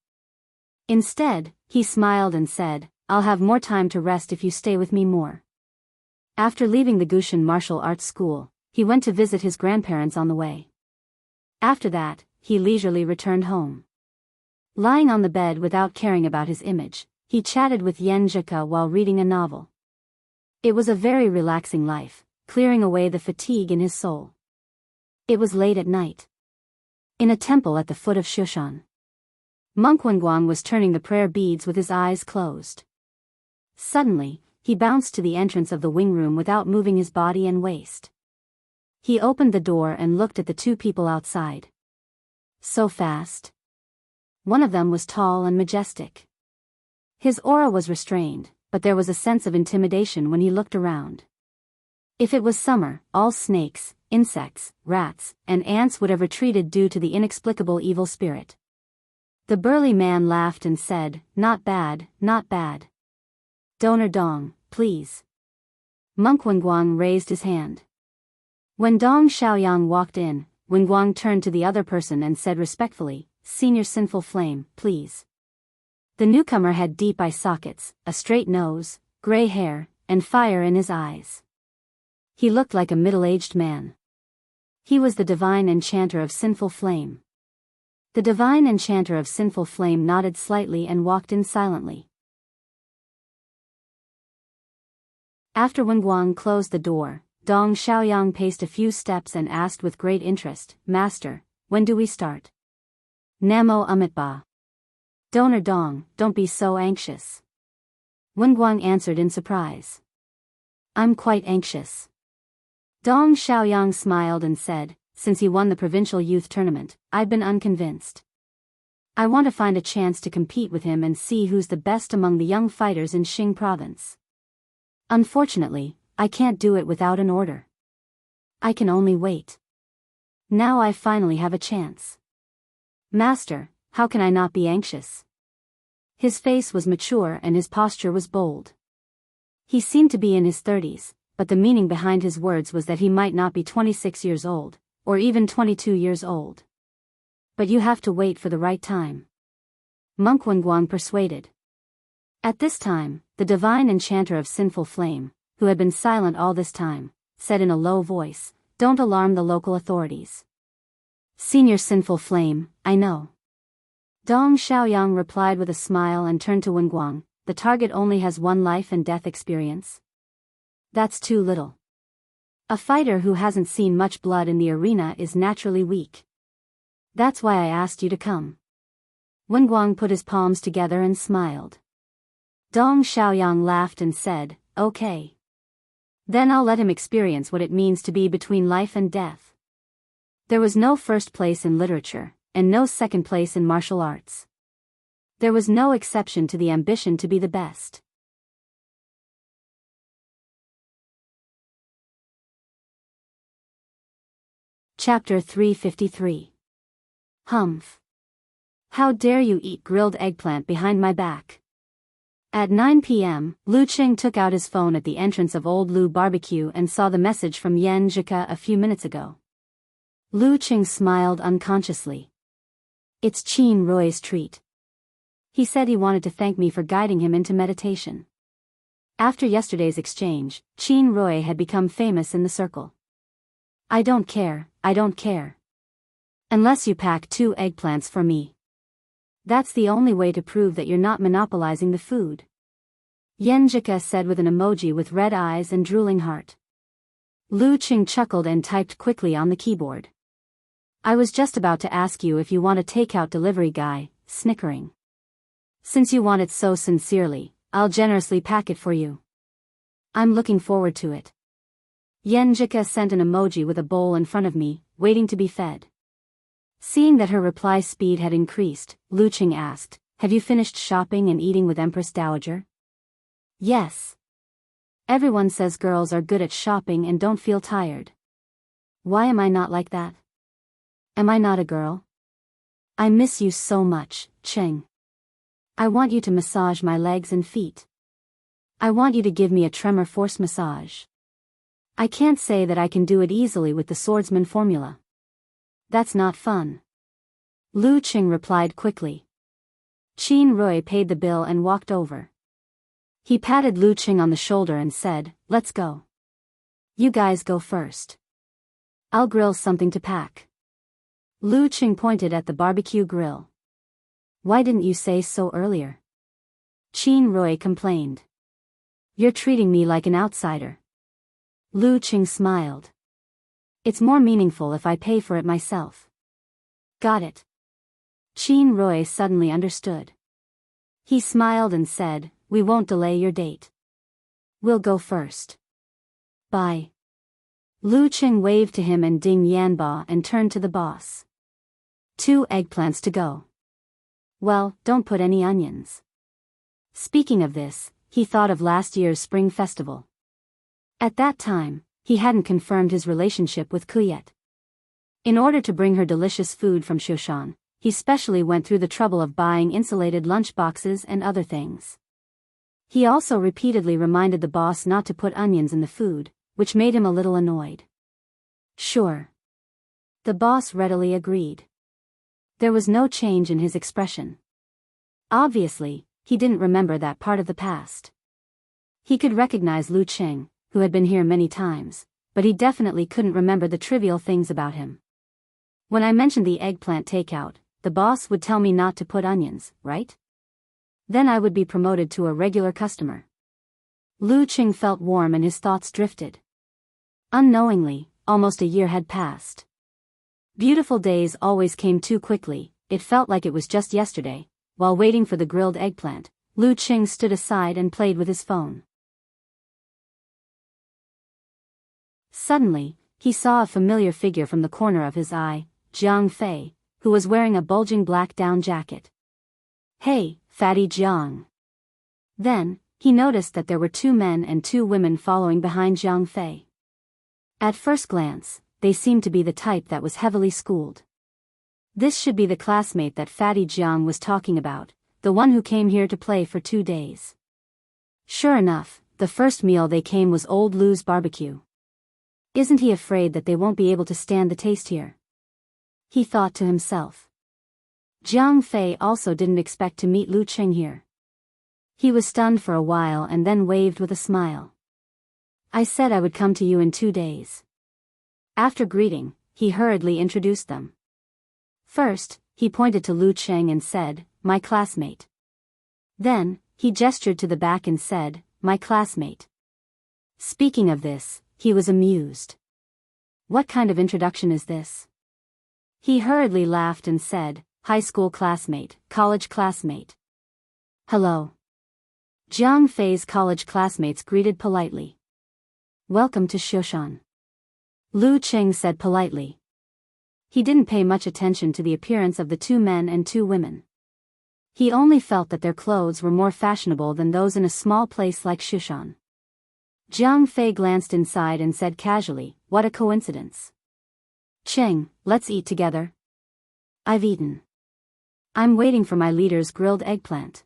Instead, he smiled and said, I'll have more time to rest if you stay with me more. After leaving the Gushan martial arts school, he went to visit his grandparents on the way. After that, he leisurely returned home. Lying on the bed without caring about his image, he chatted with Yenjika while reading a novel. It was a very relaxing life, clearing away the fatigue in his soul. It was late at night. In a temple at the foot of Shushan, Monk Wenguang was turning the prayer beads with his eyes closed. Suddenly, he bounced to the entrance of the wing room without moving his body and waist. He opened the door and looked at the two people outside. So fast. One of them was tall and majestic. His aura was restrained, but there was a sense of intimidation when he looked around. If it was summer, all snakes, insects, rats, and ants would have retreated due to the inexplicable evil spirit. The burly man laughed and said, "Not bad, not bad. Donor Dong, please." Monk Wenguang raised his hand. When Dong Xiaoyang walked in, Wenguang turned to the other person and said respectfully, "Senior Sinful Flame, please." The newcomer had deep eye sockets, a straight nose, gray hair, and fire in his eyes. He looked like a middle-aged man. He was the divine enchanter of Sinful Flame. The divine enchanter of Sinful Flame nodded slightly and walked in silently. After Wenguang closed the door, Dong Xiaoyang paced a few steps and asked with great interest, "Master, when do we start?" "Namo Amitba." "Donor Dong, don't be so anxious." Wenguang answered in surprise. "I'm quite anxious." Dong Xiaoyang smiled and said, "Since he won the provincial youth tournament, I've been unconvinced. I want to find a chance to compete with him and see who's the best among the young fighters in Xing province. Unfortunately, I can't do it without an order. I can only wait. Now I finally have a chance. Master, how can I not be anxious?" His face was mature and his posture was bold. He seemed to be in his 30s, but the meaning behind his words was that he might not be 26 years old, or even 22 years old. "But you have to wait for the right time," Monk Wenguang persuaded. At this time, the divine enchanter of Sinful Flame, who had been silent all this time, said in a low voice, "Don't alarm the local authorities." "Senior Sinful Flame, I know." Dong Xiaoyang replied with a smile and turned to Wenguang, "The target only has one life and death experience. That's too little. A fighter who hasn't seen much blood in the arena is naturally weak. That's why I asked you to come." Wenguang put his palms together and smiled. Dong Xiaoyang laughed and said, "Okay. Then I'll let him experience what it means to be between life and death." There was no first place in literature, and no second place in martial arts. There was no exception to the ambition to be the best. Chapter 353. Humph. How dare you eat grilled eggplant behind my back? At 9 p.m., Lu Qing took out his phone at the entrance of Old Lu Barbecue and saw the message from Yan Zhika a few minutes ago. Lu Qing smiled unconsciously. "It's Qin Roy's treat. He said he wanted to thank me for guiding him into meditation." After yesterday's exchange, Qin Roy had become famous in the circle. I don't care. Unless you pack 2 eggplants for me. That's the only way to prove that you're not monopolizing the food," Yenjika said with an emoji with red eyes and drooling heart. Lu Qing chuckled and typed quickly on the keyboard. "I was just about to ask you if you want a takeout delivery guy," snickering. "Since you want it so sincerely, I'll generously pack it for you. I'm looking forward to it." Yenjika sent an emoji with a bowl in front of me, waiting to be fed. Seeing that her reply speed had increased, Lu Qing asked, "Have you finished shopping and eating with Empress Dowager?" "Yes. Everyone says girls are good at shopping and don't feel tired. Why am I not like that? Am I not a girl? I miss you so much, Cheng. I want you to massage my legs and feet. I want you to give me a tremor force massage. I can't say that I can do it easily with the swordsman formula. That's not fun." Lu Qing replied quickly. Qin Rui paid the bill and walked over. He patted Lu Qing on the shoulder and said, "Let's go. You guys go first. I'll grill something to pack." Lu Qing pointed at the barbecue grill. "Why didn't you say so earlier?" Qin Rui complained. "You're treating me like an outsider." Lu Qing smiled. "It's more meaningful if I pay for it myself." "Got it." Qin Rui suddenly understood. He smiled and said, "We won't delay your date. We'll go first. Bye." Lu Qing waved to him and Ding Yanba and turned to the boss. "2 eggplants to go. Well, don't put any onions." Speaking of this, he thought of last year's spring festival. At that time, he hadn't confirmed his relationship with Ku yet. In order to bring her delicious food from Shushan, he specially went through the trouble of buying insulated lunchboxes and other things. He also repeatedly reminded the boss not to put onions in the food, which made him a little annoyed. "Sure." The boss readily agreed. There was no change in his expression. Obviously, he didn't remember that part of the past. He could recognize Lu Qing, who had been here many times, but he definitely couldn't remember the trivial things about him. "When I mentioned the eggplant takeout, the boss would tell me not to put onions, right? Then I would be promoted to a regular customer." Lu Qing felt warm and his thoughts drifted. Unknowingly, almost a year had passed. Beautiful days always came too quickly. It felt like it was just yesterday. While waiting for the grilled eggplant, Lu Qing stood aside and played with his phone. Suddenly, he saw a familiar figure from the corner of his eye, Jiang Fei, who was wearing a bulging black down jacket. "Hey, fatty Jiang." Then, he noticed that there were 2 men and 2 women following behind Jiang Fei. At first glance, they seemed to be the type that was heavily schooled. This should be the classmate that Fatty Jiang was talking about, the one who came here to play for 2 days. Sure enough, the first meal they came was Old Lou's barbecue. Isn't he afraid that they won't be able to stand the taste here? He thought to himself. Jiang Fei also didn't expect to meet Lu Qing here. He was stunned for a while and then waved with a smile. "I said I would come to you in 2 days." After greeting, he hurriedly introduced them. First, he pointed to Lu Qing and said, "My classmate." Then, he gestured to the back and said, "My classmate." Speaking of this, he was amused. What kind of introduction is this? He hurriedly laughed and said, "High school classmate, college classmate." "Hello." Jiang Fei's college classmates greeted politely. "Welcome to Shushan." Lu Qing said politely. He didn't pay much attention to the appearance of the 2 men and 2 women. He only felt that their clothes were more fashionable than those in a small place like Shushan. Jiang Fei glanced inside and said casually, "What a coincidence. Qing, let's eat together." "I've eaten. I'm waiting for my leader's grilled eggplant."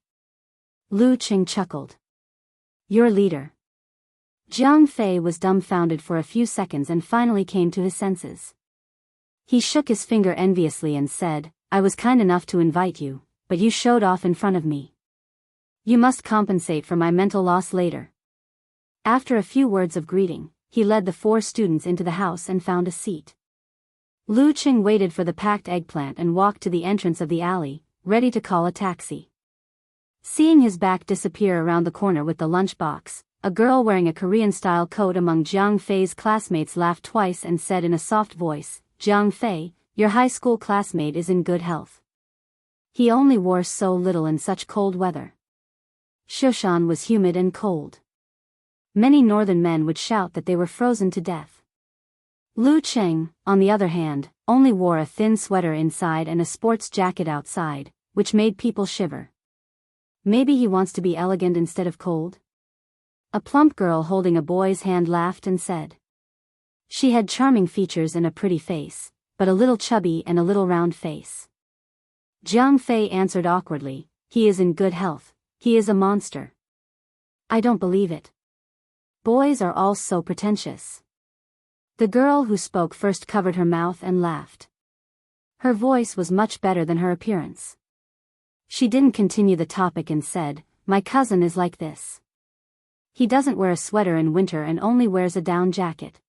Lu Qing chuckled. "Your leader." Jiang Fei was dumbfounded for a few seconds and finally came to his senses. He shook his finger enviously and said, "I was kind enough to invite you, but you showed off in front of me. You must compensate for my mental loss later." After a few words of greeting, he led the 4 students into the house and found a seat. Lu Qing waited for the packed eggplant and walked to the entrance of the alley, ready to call a taxi. Seeing his back disappear around the corner with the lunchbox, a girl wearing a Korean-style coat among Jiang Fei's classmates laughed twice and said in a soft voice, "Jiang Fei, your high school classmate is in good health. He only wore so little in such cold weather." Shushan was humid and cold. Many northern men would shout that they were frozen to death. Lu Qing, on the other hand, only wore a thin sweater inside and a sports jacket outside, which made people shiver. Maybe he wants to be elegant instead of cold? A plump girl holding a boy's hand laughed and said. She had charming features and a pretty face, but a little chubby and a little round face. Jiang Fei answered awkwardly, "He is in good health, he is a monster." "I don't believe it. Boys are all so pretentious." The girl who spoke first covered her mouth and laughed. Her voice was much better than her appearance. She didn't continue the topic and said, "My cousin is like this. He doesn't wear a sweater in winter and only wears a down jacket.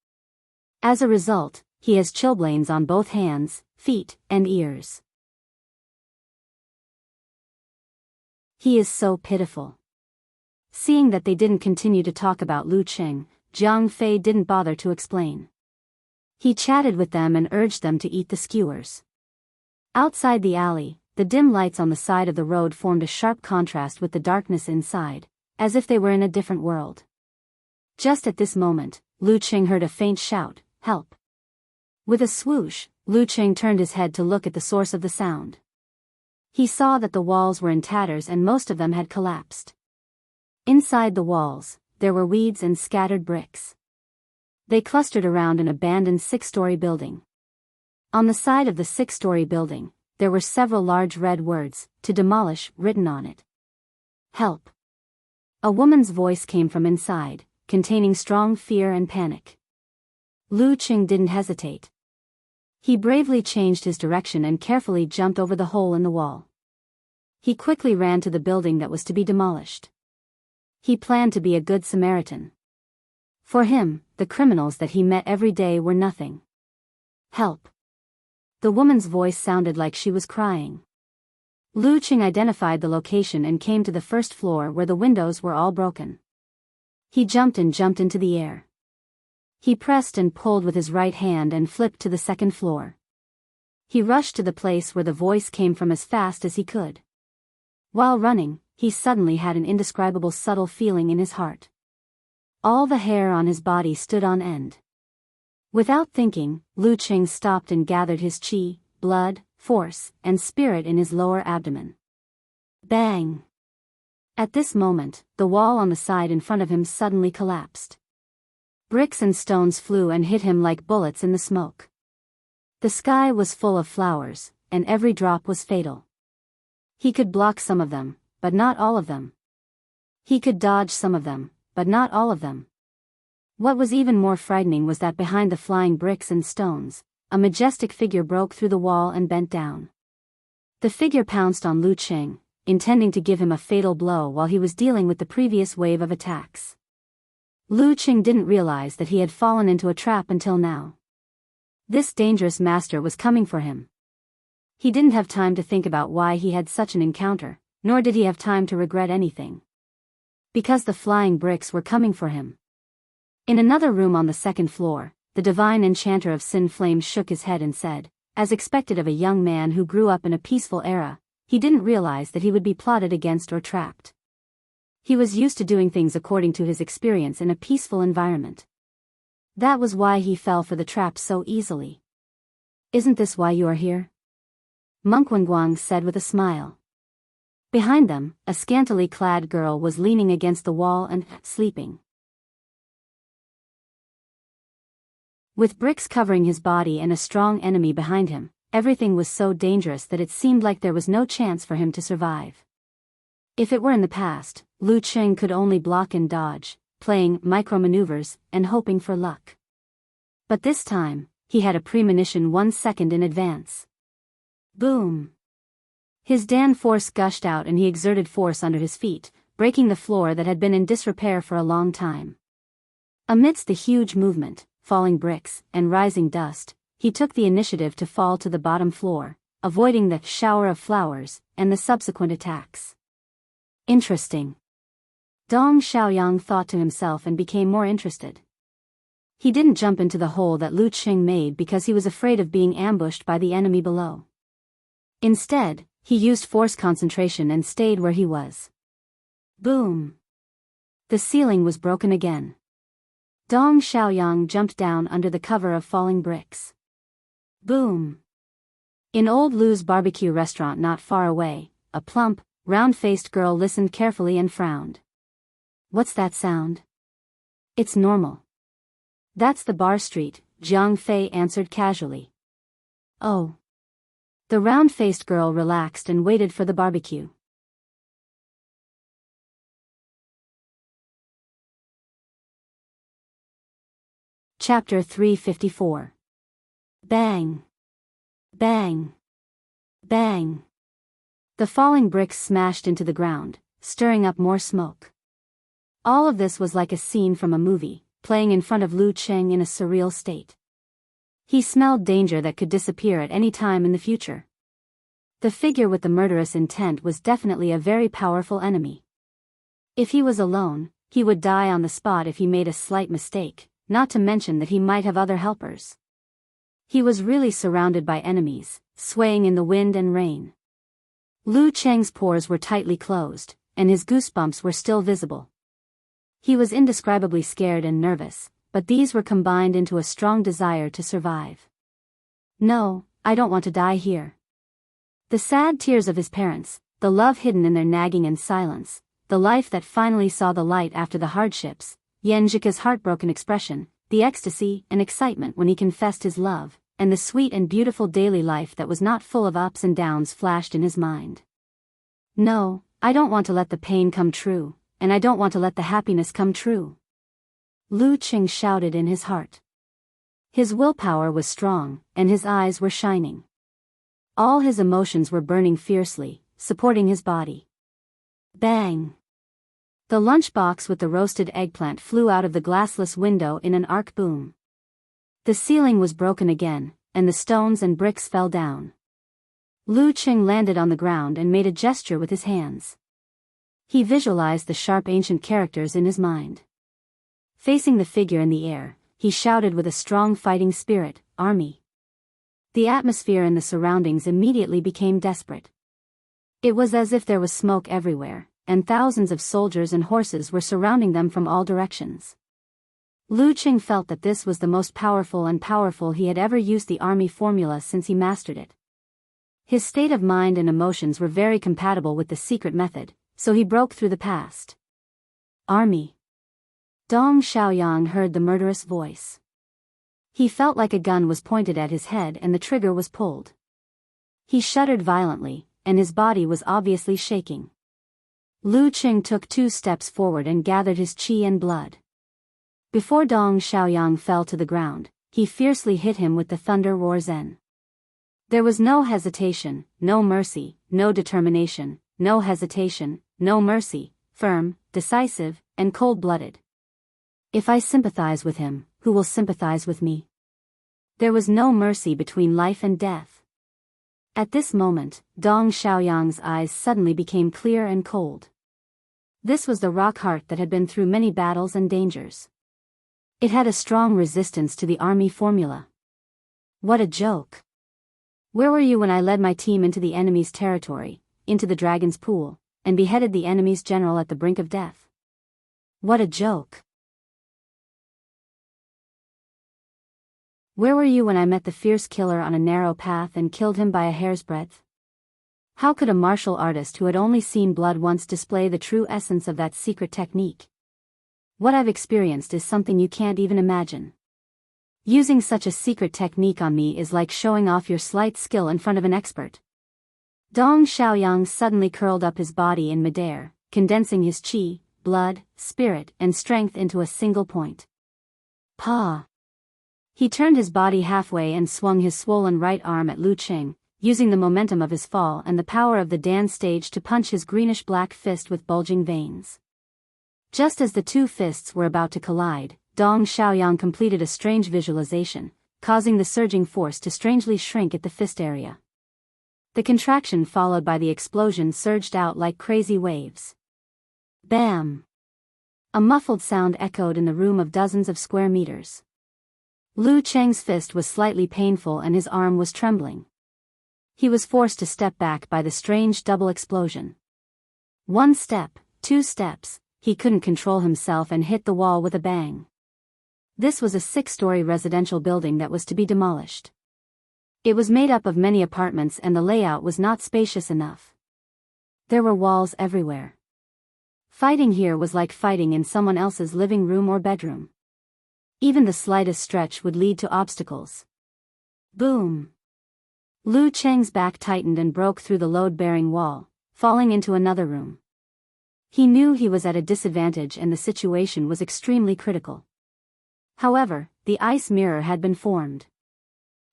As a result, he has chilblains on both hands, feet, and ears. He is so pitiful. Seeing that they didn't continue to talk about Lu Qing, Jiang Fei didn't bother to explain. He chatted with them and urged them to eat the skewers. Outside the alley, the dim lights on the side of the road formed a sharp contrast with the darkness inside, as if they were in a different world. Just at this moment, Lu Qing heard a faint shout, "Help!" With a swoosh, Lu Qing turned his head to look at the source of the sound. He saw that the walls were in tatters and most of them had collapsed. Inside the walls, there were weeds and scattered bricks. They clustered around an abandoned 6-story building. On the side of the 6-story building, there were several large red words, "To demolish," written on it. "Help!" A woman's voice came from inside, containing strong fear and panic. Lu Qing didn't hesitate. He bravely changed his direction and carefully jumped over the hole in the wall. He quickly ran to the building that was to be demolished. He planned to be a good Samaritan. For him, the criminals that he met every day were nothing. "Help!" The woman's voice sounded like she was crying. Lu Qing identified the location and came to the first floor where the windows were all broken. He jumped into the air. He pressed and pulled with his right hand and flipped to the second floor. He rushed to the place where the voice came from as fast as he could. While running, he suddenly had an indescribable subtle feeling in his heart. All the hair on his body stood on end. Without thinking, Lu Qing stopped and gathered his qi, blood, force, and spirit in his lower abdomen. Bang! At this moment, the wall on the side in front of him suddenly collapsed. Bricks and stones flew and hit him like bullets in the smoke. The sky was full of flowers, and every drop was fatal. He could block some of them, but not all of them. He could dodge some of them, but not all of them. What was even more frightening was that behind the flying bricks and stones, a majestic figure broke through the wall and bent down. The figure pounced on Lu Qing, intending to give him a fatal blow while he was dealing with the previous wave of attacks. Lu Qing didn't realize that he had fallen into a trap until now. This dangerous master was coming for him. He didn't have time to think about why he had such an encounter, nor did he have time to regret anything. Because the flying bricks were coming for him. In another room on the second floor, the divine enchanter of Sin Flame shook his head and said, as expected of a young man who grew up in a peaceful era, he didn't realize that he would be plotted against or trapped. He was used to doing things according to his experience in a peaceful environment. That was why he fell for the trap so easily. "Isn't this why you are here?" Monk Wenguang said with a smile. Behind them, a scantily clad girl was leaning against the wall and sleeping. With bricks covering his body and a strong enemy behind him, everything was so dangerous that it seemed like there was no chance for him to survive. If it were in the past, Lu Qing could only block and dodge, playing micromaneuvers and hoping for luck. But this time, he had a premonition 1 second in advance. Boom! His Dan force gushed out and he exerted force under his feet, breaking the floor that had been in disrepair for a long time. Amidst the huge movement, falling bricks, and rising dust, he took the initiative to fall to the bottom floor, avoiding the shower of flowers and the subsequent attacks. Interesting. Dong Xiaoyang thought to himself and became more interested. He didn't jump into the hole that Lu Qing made because he was afraid of being ambushed by the enemy below. Instead, he used force concentration and stayed where he was. Boom! The ceiling was broken again. Dong Xiaoyang jumped down under the cover of falling bricks. Boom! In old Lu's barbecue restaurant not far away, a plump, round-faced girl listened carefully and frowned. "What's that sound?" "It's normal." "That's the bar street," Jiang Fei answered casually. "Oh." The round-faced girl relaxed and waited for the barbecue. Chapter 354. Bang! Bang! Bang! The falling bricks smashed into the ground, stirring up more smoke. All of this was like a scene from a movie, playing in front of Lu Cheng in a surreal state. He smelled danger that could disappear at any time in the future. The figure with the murderous intent was definitely a very powerful enemy. If he was alone, he would die on the spot if he made a slight mistake, not to mention that he might have other helpers. He was really surrounded by enemies, swaying in the wind and rain. Lu Cheng's pores were tightly closed, and his goosebumps were still visible. He was indescribably scared and nervous, but these were combined into a strong desire to survive. No, I don't want to die here. The sad tears of his parents, the love hidden in their nagging and silence, the life that finally saw the light after the hardships, Yenjika's heartbroken expression, the ecstasy and excitement when he confessed his love, and the sweet and beautiful daily life that was not full of ups and downs flashed in his mind. No, I don't want to let the pain come true, and I don't want to let the happiness come true. Lu Cheng shouted in his heart. His willpower was strong, and his eyes were shining. All his emotions were burning fiercely, supporting his body. Bang! The lunchbox with the roasted eggplant flew out of the glassless window in an arc boom. The ceiling was broken again, and the stones and bricks fell down. Lu Cheng landed on the ground and made a gesture with his hands. He visualized the sharp ancient characters in his mind. Facing the figure in the air, he shouted with a strong fighting spirit, "Army!" The atmosphere and the surroundings immediately became desperate. It was as if there was smoke everywhere, and thousands of soldiers and horses were surrounding them from all directions. Lu Cheng felt that this was the most powerful he had ever used the army formula since he mastered it. His state of mind and emotions were very compatible with the secret method, so he broke through the past. "Army." Dong Xiaoyang heard the murderous voice. He felt like a gun was pointed at his head and the trigger was pulled. He shuddered violently, and his body was obviously shaking. Lu Cheng took 2 steps forward and gathered his qi and blood. Before Dong Xiaoyang fell to the ground, he fiercely hit him with the Thunder Roar Zen. There was no hesitation, no mercy, no determination, no hesitation, no mercy, firm, decisive, and cold-blooded. If I sympathize with him, who will sympathize with me? There was no mercy between life and death. At this moment, Dong Xiaoyang's eyes suddenly became clear and cold. This was the rock heart that had been through many battles and dangers. It had a strong resistance to the army formula. What a joke! Where were you when I led my team into the enemy's territory, into the dragon's pool, and beheaded the enemy's general at the brink of death? What a joke! Where were you when I met the fierce killer on a narrow path and killed him by a hair's breadth? How could a martial artist who had only seen blood once display the true essence of that secret technique? What I've experienced is something you can't even imagine. Using such a secret technique on me is like showing off your slight skill in front of an expert. Dong Xiaoyang suddenly curled up his body in midair, condensing his qi, blood, spirit, and strength into a single point. Pa! He turned his body halfway and swung his swollen right arm at Lu Cheng, using the momentum of his fall and the power of the dance stage to punch his greenish-black fist with bulging veins. Just as the 2 fists were about to collide, Dong Xiaoyang completed a strange visualization, causing the surging force to strangely shrink at the fist area. The contraction followed by the explosion surged out like crazy waves. Bam! A muffled sound echoed in the room of dozens of square meters. Lu Cheng's fist was slightly painful and his arm was trembling. He was forced to step back by the strange double explosion. 1 step, 2 steps, he couldn't control himself and hit the wall with a bang. This was a 6-story residential building that was to be demolished. It was made up of many apartments and the layout was not spacious enough. There were walls everywhere. Fighting here was like fighting in someone else's living room or bedroom. Even the slightest stretch would lead to obstacles. Boom! Lu Cheng's back tightened and broke through the load-bearing wall, falling into another room. He knew he was at a disadvantage and the situation was extremely critical. However, the ice mirror had been formed.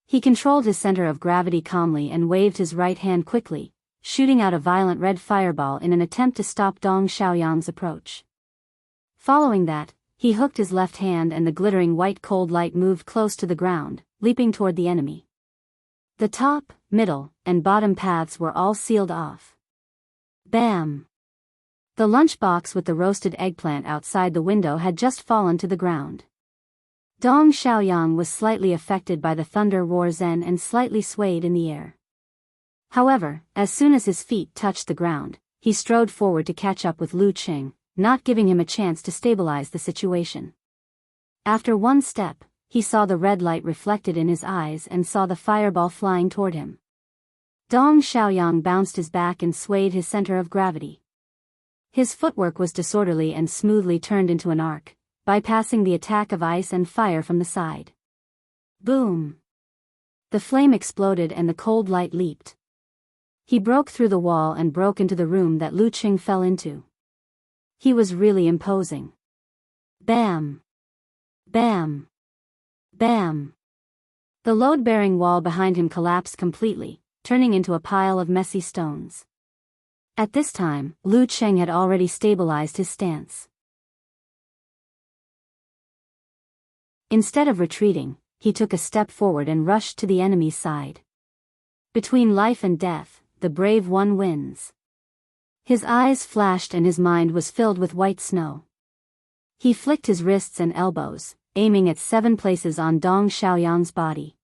He controlled his center of gravity calmly and waved his right hand quickly, shooting out a violent red fireball in an attempt to stop Dong Xiaoyang's approach. Following that, he hooked his left hand and the glittering white cold light moved close to the ground, leaping toward the enemy. The top, middle, and bottom paths were all sealed off. Bam! The lunchbox with the roasted eggplant outside the window had just fallen to the ground. Dong Xiaoyang was slightly affected by the thunder roar zen and slightly swayed in the air. However, as soon as his feet touched the ground, he strode forward to catch up with Lu Qing, not giving him a chance to stabilize the situation. After one step, he saw the red light reflected in his eyes and saw the fireball flying toward him. Dong Xiaoyang bounced his back and swayed his center of gravity. His footwork was disorderly and smoothly turned into an arc, bypassing the attack of ice and fire from the side. Boom! The flame exploded and the cold light leaped. He broke through the wall and broke into the room that Lu Qing fell into. He was really imposing. Bam! Bam! Bam! The load-bearing wall behind him collapsed completely, turning into a pile of messy stones. At this time, Lu Qing had already stabilized his stance. Instead of retreating, he took a step forward and rushed to the enemy's side. Between life and death, the brave one wins. His eyes flashed and his mind was filled with white snow. He flicked his wrists and elbows, aiming at 7 places on Dong Xiaoyang's body.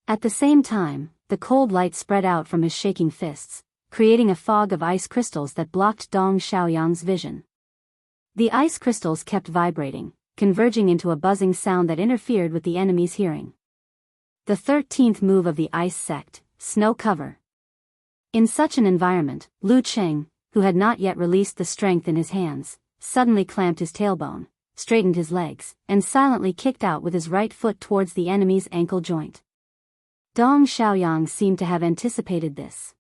At the same time, the cold light spread out from his shaking fists, creating a fog of ice crystals that blocked Dong Xiaoyang's vision. The ice crystals kept vibrating, converging into a buzzing sound that interfered with the enemy's hearing. The 13th move of the ice sect, snow cover. In such an environment, Lu Qing, who had not yet released the strength in his hands, suddenly clamped his tailbone, straightened his legs, and silently kicked out with his right foot towards the enemy's ankle joint. Dong Xiaoyang seemed to have anticipated this.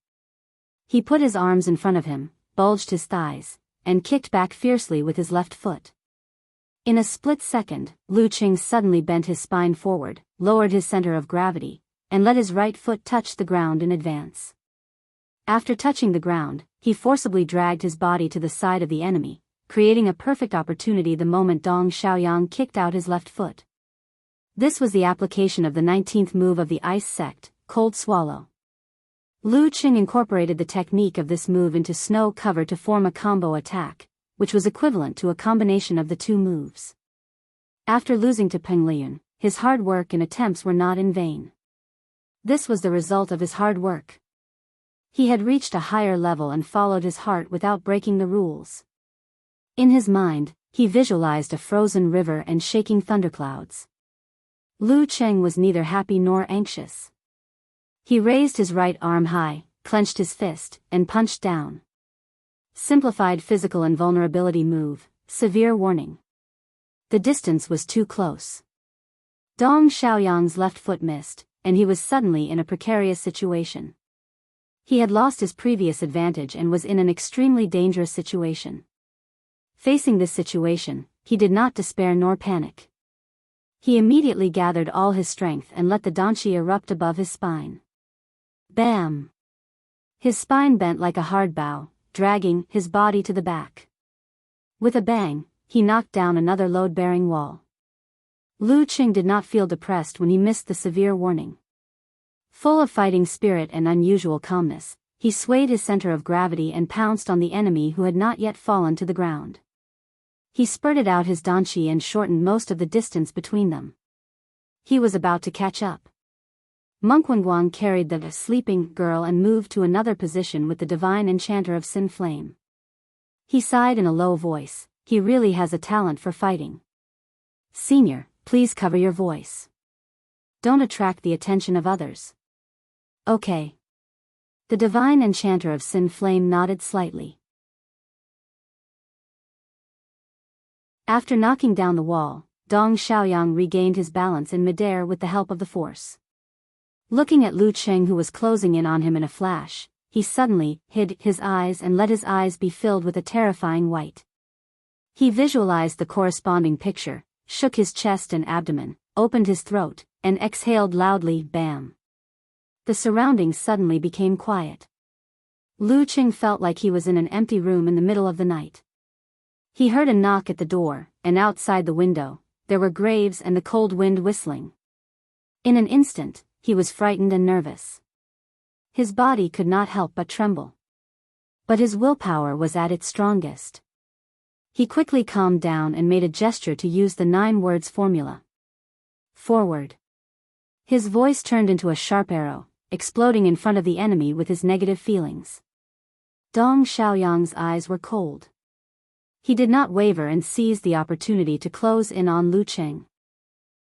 He put his arms in front of him, bulged his thighs, and kicked back fiercely with his left foot. In a split second, Lu Qing suddenly bent his spine forward, lowered his center of gravity, and let his right foot touch the ground in advance. After touching the ground, he forcibly dragged his body to the side of the enemy, creating a perfect opportunity the moment Dong Xiaoyang kicked out his left foot. This was the application of the 19th move of the ice sect, cold swallow. Lu Qing incorporated the technique of this move into snow cover to form a combo attack, which was equivalent to a combination of the 2 moves. After losing to Peng Liyun, his hard work and attempts were not in vain. This was the result of his hard work. He had reached a higher level and followed his heart without breaking the rules. In his mind, he visualized a frozen river and shaking thunderclouds. Lu Qing was neither happy nor anxious. He raised his right arm high, clenched his fist, and punched down. Simplified physical invulnerability move, severe warning. The distance was too close. Dong Xiaoyang's left foot missed, and he was suddenly in a precarious situation. He had lost his previous advantage and was in an extremely dangerous situation. Facing this situation, he did not despair nor panic. He immediately gathered all his strength and let the danqi erupt above his spine. Bam! His spine bent like a hard bow, dragging his body to the back. With a bang, he knocked down another load-bearing wall. Lu Qing did not feel depressed when he missed the severe warning. Full of fighting spirit and unusual calmness, he swayed his center of gravity and pounced on the enemy who had not yet fallen to the ground. He spurted out his danqi and shortened most of the distance between them. He was about to catch up. Monk Wenguang carried the sleeping girl and moved to another position with the divine enchanter of Sin Flame. He sighed in a low voice, he really has a talent for fighting. Senior, please cover your voice. Don't attract the attention of others. Okay. The divine enchanter of Sin Flame nodded slightly. After knocking down the wall, Dong Xiaoyang regained his balance in midair with the help of the force. Looking at Lu Qing, who was closing in on him in a flash, he suddenly hid his eyes and let his eyes be filled with a terrifying white. He visualized the corresponding picture, shook his chest and abdomen, opened his throat, and exhaled loudly, bam. The surroundings suddenly became quiet. Lu Qing felt like he was in an empty room in the middle of the night. He heard a knock at the door, and outside the window, there were graves and the cold wind whistling. In an instant, he was frightened and nervous. His body could not help but tremble. But his willpower was at its strongest. He quickly calmed down and made a gesture to use the 9 words formula. Forward. His voice turned into a sharp arrow, exploding in front of the enemy with his negative feelings. Dong Xiaoyang's eyes were cold. He did not waver and seized the opportunity to close in on Lu Qing.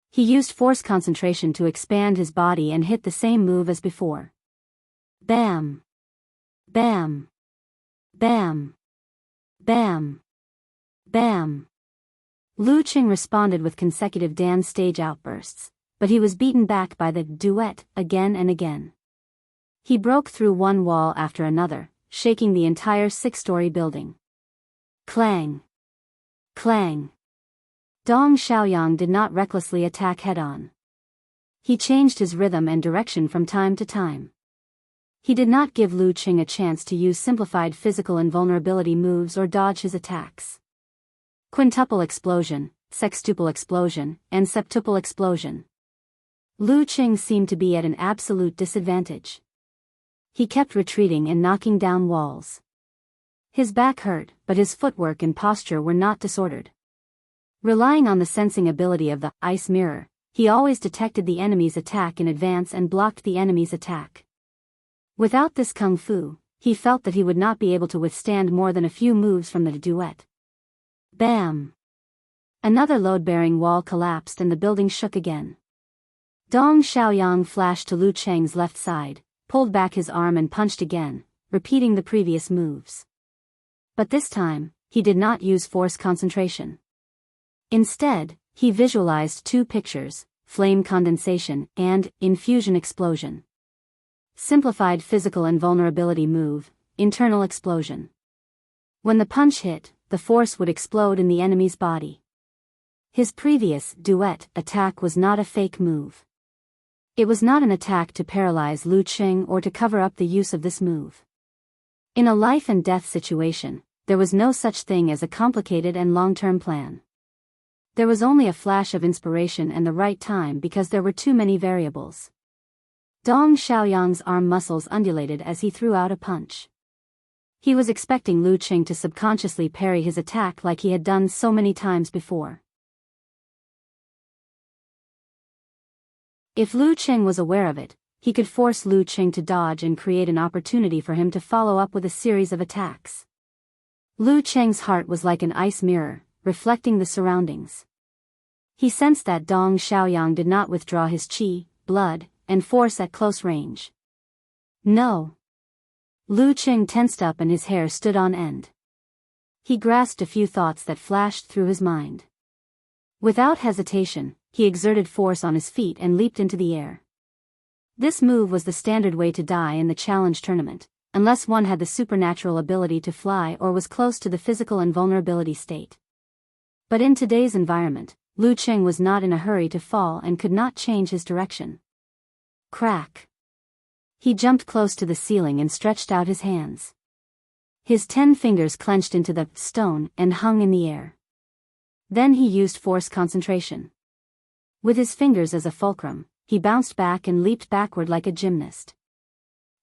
He used force concentration to expand his body and hit the same move as before. Bam! Bam! Bam! Bam! Bam! Lu Qing responded with consecutive dance stage outbursts, but he was beaten back by the duet again and again. He broke through one wall after another, shaking the entire 6-story building. Clang! Clang! Dong Xiaoyang did not recklessly attack head-on. He changed his rhythm and direction from time to time. He did not give Lu Qing a chance to use simplified physical invulnerability moves or dodge his attacks. Quintuple explosion, sextuple explosion, and septuple explosion. Lu Qing seemed to be at an absolute disadvantage. He kept retreating and knocking down walls. His back hurt, but his footwork and posture were not disordered. Relying on the sensing ability of the ice mirror, he always detected the enemy's attack in advance and blocked the enemy's attack. Without this kung fu, he felt that he would not be able to withstand more than a few moves from the duet. Bam! Another load-bearing wall collapsed and the building shook again. Dong Xiaoyang flashed to Lu Qing's left side, pulled back his arm and punched again, repeating the previous moves. But this time, he did not use force concentration. Instead, he visualized 2 pictures, flame condensation and infusion explosion. Simplified physical invulnerability move, internal explosion. When the punch hit, the force would explode in the enemy's body. His previous duet attack was not a fake move. It was not an attack to paralyze Lu Qing or to cover up the use of this move. In a life and death situation, there was no such thing as a complicated and long-term plan. There was only a flash of inspiration and the right time because there were too many variables. Dong Xiaoyang's arm muscles undulated as he threw out a punch. He was expecting Lu Qing to subconsciously parry his attack like he had done so many times before. If Lu Qing was aware of it, he could force Lu Qing to dodge and create an opportunity for him to follow up with a series of attacks. Lu Qing's heart was like an ice mirror, reflecting the surroundings. He sensed that Dong Xiaoyang did not withdraw his qi, blood, and force at close range. No. Lu Qing tensed up and his hair stood on end. He grasped a few thoughts that flashed through his mind. Without hesitation, he exerted force on his feet and leaped into the air. This move was the standard way to die in the challenge tournament, unless one had the supernatural ability to fly or was close to the physical invulnerability state. But in today's environment, Lu Qing was not in a hurry to fall and could not change his direction. Crack. He jumped close to the ceiling and stretched out his hands. His 10 fingers clenched into the stone and hung in the air. Then he used force concentration. With his fingers as a fulcrum, he bounced back and leaped backward like a gymnast.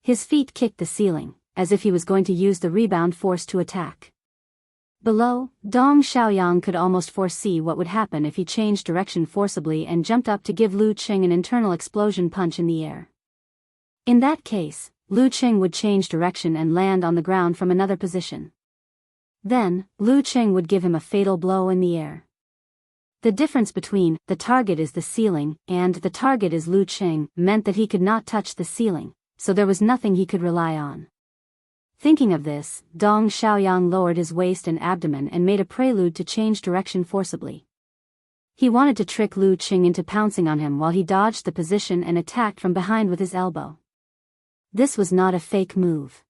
His feet kicked the ceiling, as if he was going to use the rebound force to attack. Below, Dong Xiaoyang could almost foresee what would happen if he changed direction forcibly and jumped up to give Lu Qing an internal explosion punch in the air. In that case, Lu Qing would change direction and land on the ground from another position. Then, Lu Qing would give him a fatal blow in the air. The difference between the target is the ceiling and the target is Lu Qing meant that he could not touch the ceiling, so there was nothing he could rely on. Thinking of this, Dong Xiaoyang lowered his waist and abdomen and made a prelude to change direction forcibly. He wanted to trick Lu Qing into pouncing on him while he dodged the position and attacked from behind with his elbow. This was not a fake move.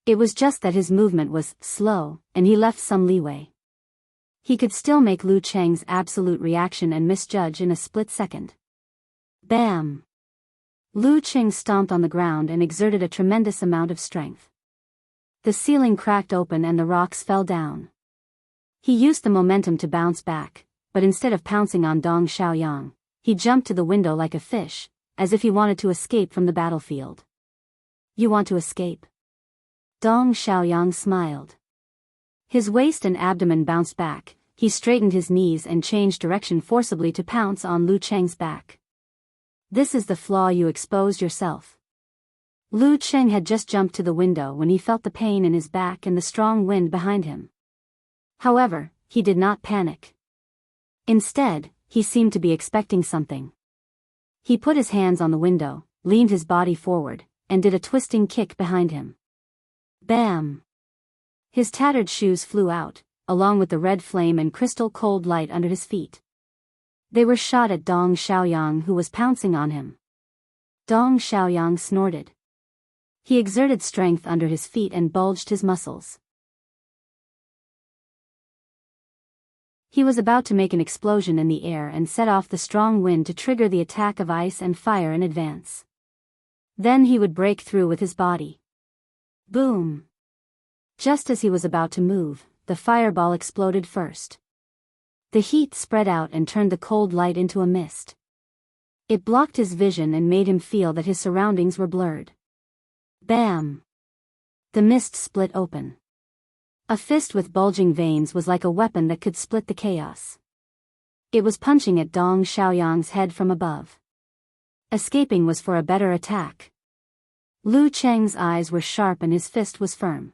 It was just that his movement was slow, and he left some leeway. He could still make Lu Qing's absolute reaction and misjudge in a split second. Bam! Lu Qing stomped on the ground and exerted a tremendous amount of strength. The ceiling cracked open and the rocks fell down. He used the momentum to bounce back, but instead of pouncing on Dong Xiaoyang, he jumped to the window like a fish, as if he wanted to escape from the battlefield. "You want to escape?" Dong Xiaoyang smiled. His waist and abdomen bounced back, he straightened his knees and changed direction forcibly to pounce on Lu Cheng's back. "This is the flaw you exposed yourself." Lu Cheng had just jumped to the window when he felt the pain in his back and the strong wind behind him. However, he did not panic. Instead, he seemed to be expecting something. He put his hands on the window, leaned his body forward, and did a twisting kick behind him. Bam! His tattered shoes flew out, along with the red flame and crystal-cold light under his feet. They were shot at Dong Xiaoyang, who was pouncing on him. Dong Xiaoyang snorted. He exerted strength under his feet and bulged his muscles. He was about to make an explosion in the air and set off the strong wind to trigger the attack of ice and fire in advance. Then he would break through with his body. Boom! Just as he was about to move, the fireball exploded first. The heat spread out and turned the cold light into a mist. It blocked his vision and made him feel that his surroundings were blurred. Bam! The mist split open. A fist with bulging veins was like a weapon that could split the chaos. It was punching at Dong Xiaoyang's head from above. Escaping was for a better attack. Lu Cheng's eyes were sharp and his fist was firm.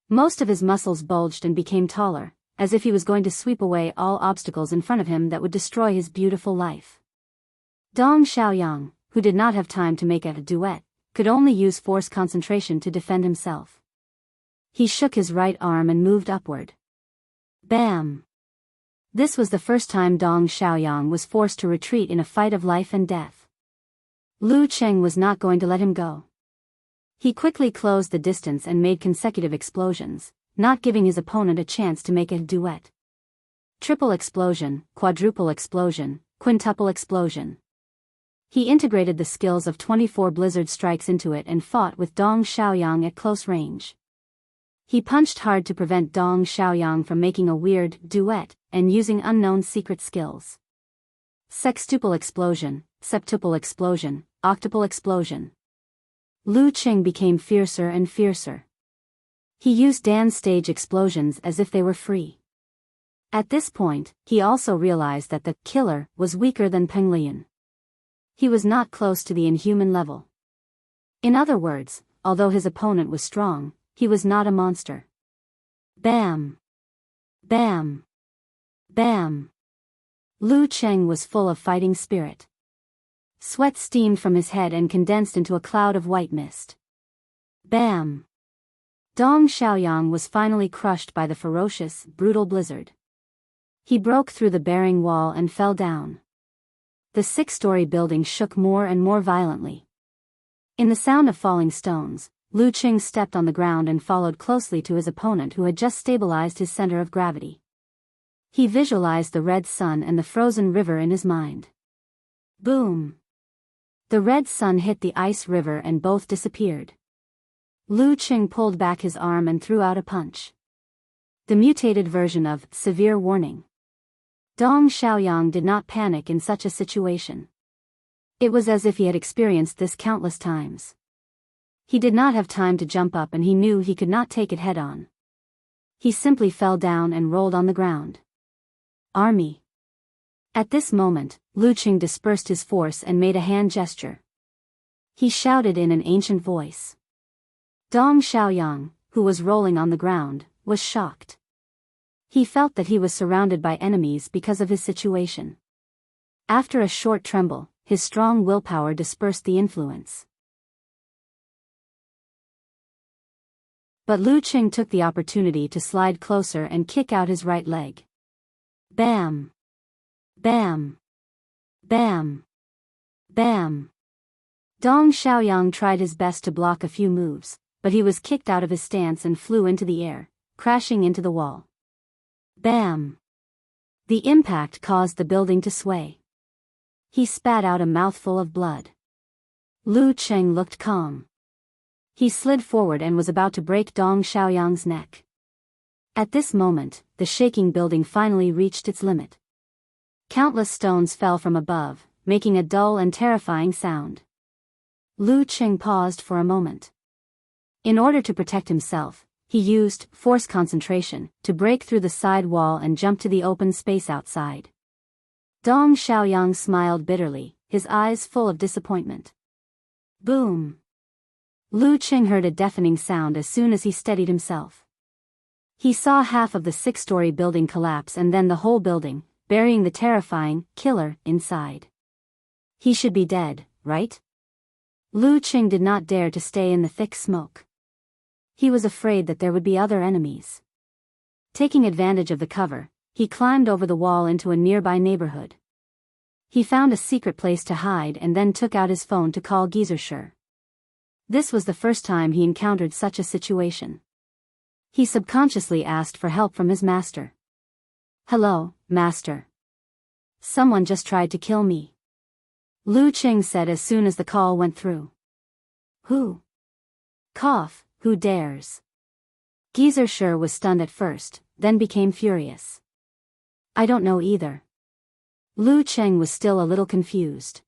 Most of his muscles bulged and became taller, as if he was going to sweep away all obstacles in front of him that would destroy his beautiful life. Dong Xiaoyang, who did not have time to make a duet, could only use forced concentration to defend himself. He shook his right arm and moved upward. Bam! This was the first time Dong Xiaoyang was forced to retreat in a fight of life and death. Lu Cheng was not going to let him go. He quickly closed the distance and made consecutive explosions, not giving his opponent a chance to make a duet. Triple explosion, quadruple explosion, quintuple explosion. He integrated the skills of 24 blizzard strikes into it and fought with Dong Xiaoyang at close range. He punched hard to prevent Dong Xiaoyang from making a weird duet and using unknown secret skills. Sextuple explosion, septuple explosion, octuple explosion. Lu Cheng became fiercer and fiercer. He used dance stage explosions as if they were free. At this point, he also realized that the killer was weaker than Peng Lian. He was not close to the inhuman level. In other words, although his opponent was strong, he was not a monster. Bam! Bam! Bam! Lu Cheng was full of fighting spirit. Sweat steamed from his head and condensed into a cloud of white mist. Bam! Dong Xiaoyang was finally crushed by the ferocious, brutal blizzard. He broke through the bearing wall and fell down. The 6-story building shook more and more violently. In the sound of falling stones, Lu Cheng stepped on the ground and followed closely to his opponent, who had just stabilized his center of gravity. He visualized the red sun and the frozen river in his mind. Boom! The red sun hit the ice river and both disappeared. Lu Cheng pulled back his arm and threw out a punch. The mutated version of severe warning. Dong Xiaoyang did not panic in such a situation. It was as if he had experienced this countless times. He did not have time to jump up and he knew he could not take it head on. He simply fell down and rolled on the ground. Army. At this moment, Lu Cheng dispersed his force and made a hand gesture. He shouted in an ancient voice. Dong Xiaoyang, who was rolling on the ground, was shocked. He felt that he was surrounded by enemies because of his situation. After a short tremble, his strong willpower dispersed the influence. But Lu Cheng took the opportunity to slide closer and kick out his right leg. Bam! Bam! Bam! Bam! Dong Xiaoyang tried his best to block a few moves, but he was kicked out of his stance and flew into the air, crashing into the wall. Bam! The impact caused the building to sway. He spat out a mouthful of blood. Lu Cheng looked calm. He slid forward and was about to break Dong Xiaoyang's neck. At this moment, the shaking building finally reached its limit. Countless stones fell from above, making a dull and terrifying sound. Lu Qing paused for a moment. In order to protect himself, he used force concentration to break through the side wall and jump to the open space outside. Dong Xiaoyang smiled bitterly, his eyes full of disappointment. Boom! Lu Qing heard a deafening sound as soon as he steadied himself. He saw half of the 6-story building collapse and then the whole building, burying the terrifying killer inside. He should be dead, right? Lu Qing did not dare to stay in the thick smoke. He was afraid that there would be other enemies. Taking advantage of the cover, he climbed over the wall into a nearby neighborhood. He found a secret place to hide and then took out his phone to call Geyser. This was the first time he encountered such a situation. He subconsciously asked for help from his master. "Hello, master. Someone just tried to kill me," Lu Qing said as soon as the call went through. "Who? Cough, who dares?" Geyser was stunned at first, then became furious. "I don't know either." Lu Qing was still a little confused.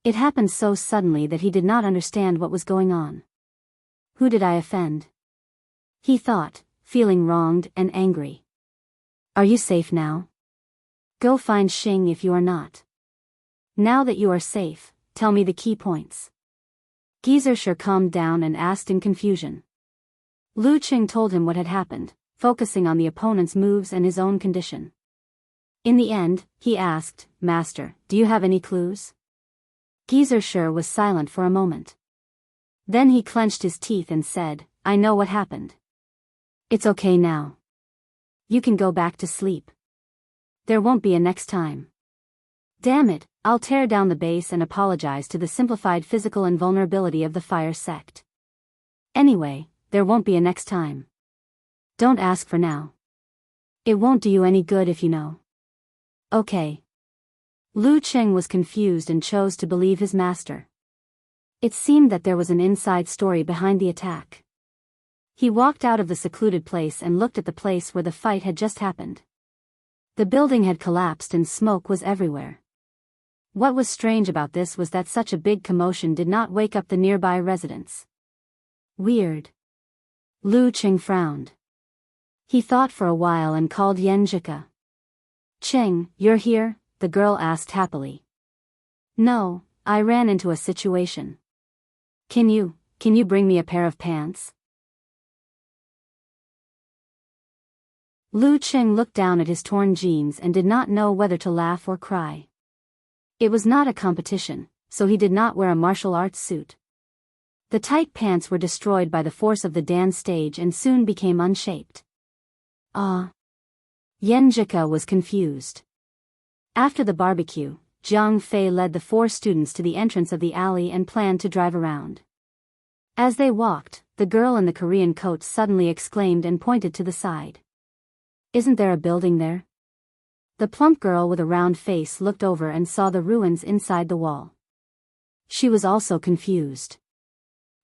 It happened so suddenly that he did not understand what was going on. Who did I offend? He thought, feeling wronged and angry. "Are you safe now? Go find Xing if you are not. Now that you are safe, tell me the key points." Geyser calmed down and asked in confusion. Lu Qing told him what had happened, focusing on the opponent's moves and his own condition. In the end, he asked, "Master, do you have any clues?" Geyser was silent for a moment. Then he clenched his teeth and said, "I know what happened. It's okay now. You can go back to sleep. There won't be a next time. Damn it, I'll tear down the base and apologize to the simplified physical invulnerability of the fire sect. Anyway, there won't be a next time. Don't ask for now. It won't do you any good if you know." Okay. Lu Qing was confused and chose to believe his master. It seemed that there was an inside story behind the attack. He walked out of the secluded place and looked at the place where the fight had just happened. The building had collapsed and smoke was everywhere. What was strange about this was that such a big commotion did not wake up the nearby residents. Weird. Lu Qing frowned. He thought for a while and called Yenjika. "Qing, you're here?" the girl asked happily. "No, I ran into a situation. Can you bring me a pair of pants?" Lu Qing looked down at his torn jeans and did not know whether to laugh or cry. It was not a competition, so he did not wear a martial arts suit. The tight pants were destroyed by the force of the dance stage and soon became unshaped. Yenjika was confused. After the barbecue, Zhang Fei led the 4 students to the entrance of the alley and planned to drive around. As they walked, the girl in the Korean coat suddenly exclaimed and pointed to the side. "Isn't there a building there?" The plump girl with a round face looked over and saw the ruins inside the wall. She was also confused.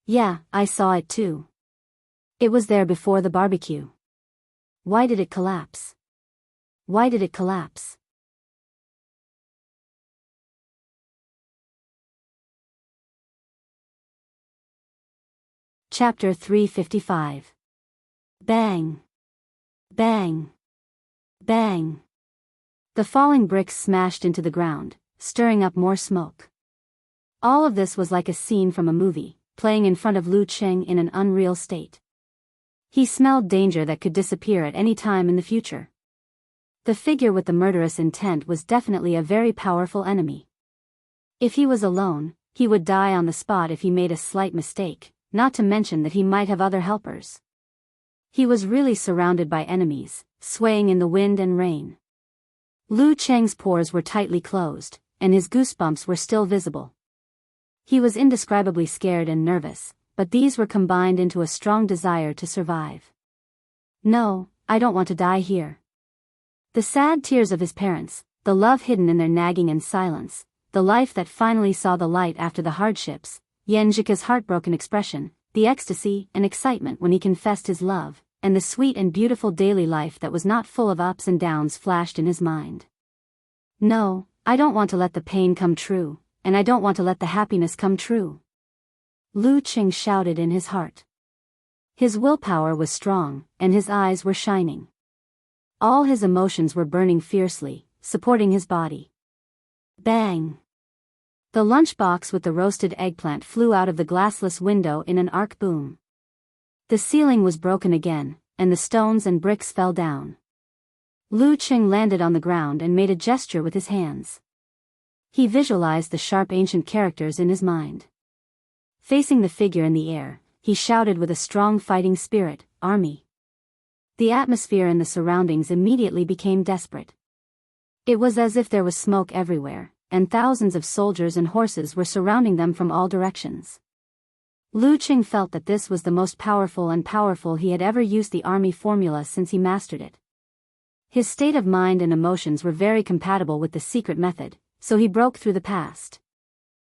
"Yeah, I saw it too. It was there before the barbecue. Why did it collapse? Why did it collapse?" Chapter 355. Bang! Bang! Bang! The falling bricks smashed into the ground, stirring up more smoke. All of this was like a scene from a movie, playing in front of Lu Qing in an unreal state. He smelled danger that could disappear at any time in the future. The figure with the murderous intent was definitely a very powerful enemy. If he was alone, he would die on the spot if he made a slight mistake, not to mention that he might have other helpers. He was really surrounded by enemies, swaying in the wind and rain. Lu Cheng's pores were tightly closed, and his goosebumps were still visible. He was indescribably scared and nervous, but these were combined into a strong desire to survive. "No, I don't want to die here." The sad tears of his parents, the love hidden in their nagging and silence, the life that finally saw the light after the hardships, Yenjika's heartbroken expression, the ecstasy and excitement when he confessed his love, and the sweet and beautiful daily life that was not full of ups and downs flashed in his mind. No, I don't want to let the pain come true, and I don't want to let the happiness come true. Lu Qing shouted in his heart. His willpower was strong, and his eyes were shining. All his emotions were burning fiercely, supporting his body. Bang! The lunchbox with the roasted eggplant flew out of the glassless window in an arc boom. The ceiling was broken again, and the stones and bricks fell down. Lu Qing landed on the ground and made a gesture with his hands. He visualized the sharp ancient characters in his mind. Facing the figure in the air, he shouted with a strong fighting spirit, "Army!" The atmosphere and the surroundings immediately became desperate. It was as if there was smoke everywhere, and thousands of soldiers and horses were surrounding them from all directions. Lu Qing felt that this was the most powerful he had ever used the army formula since he mastered it. His state of mind and emotions were very compatible with the secret method, so he broke through the past.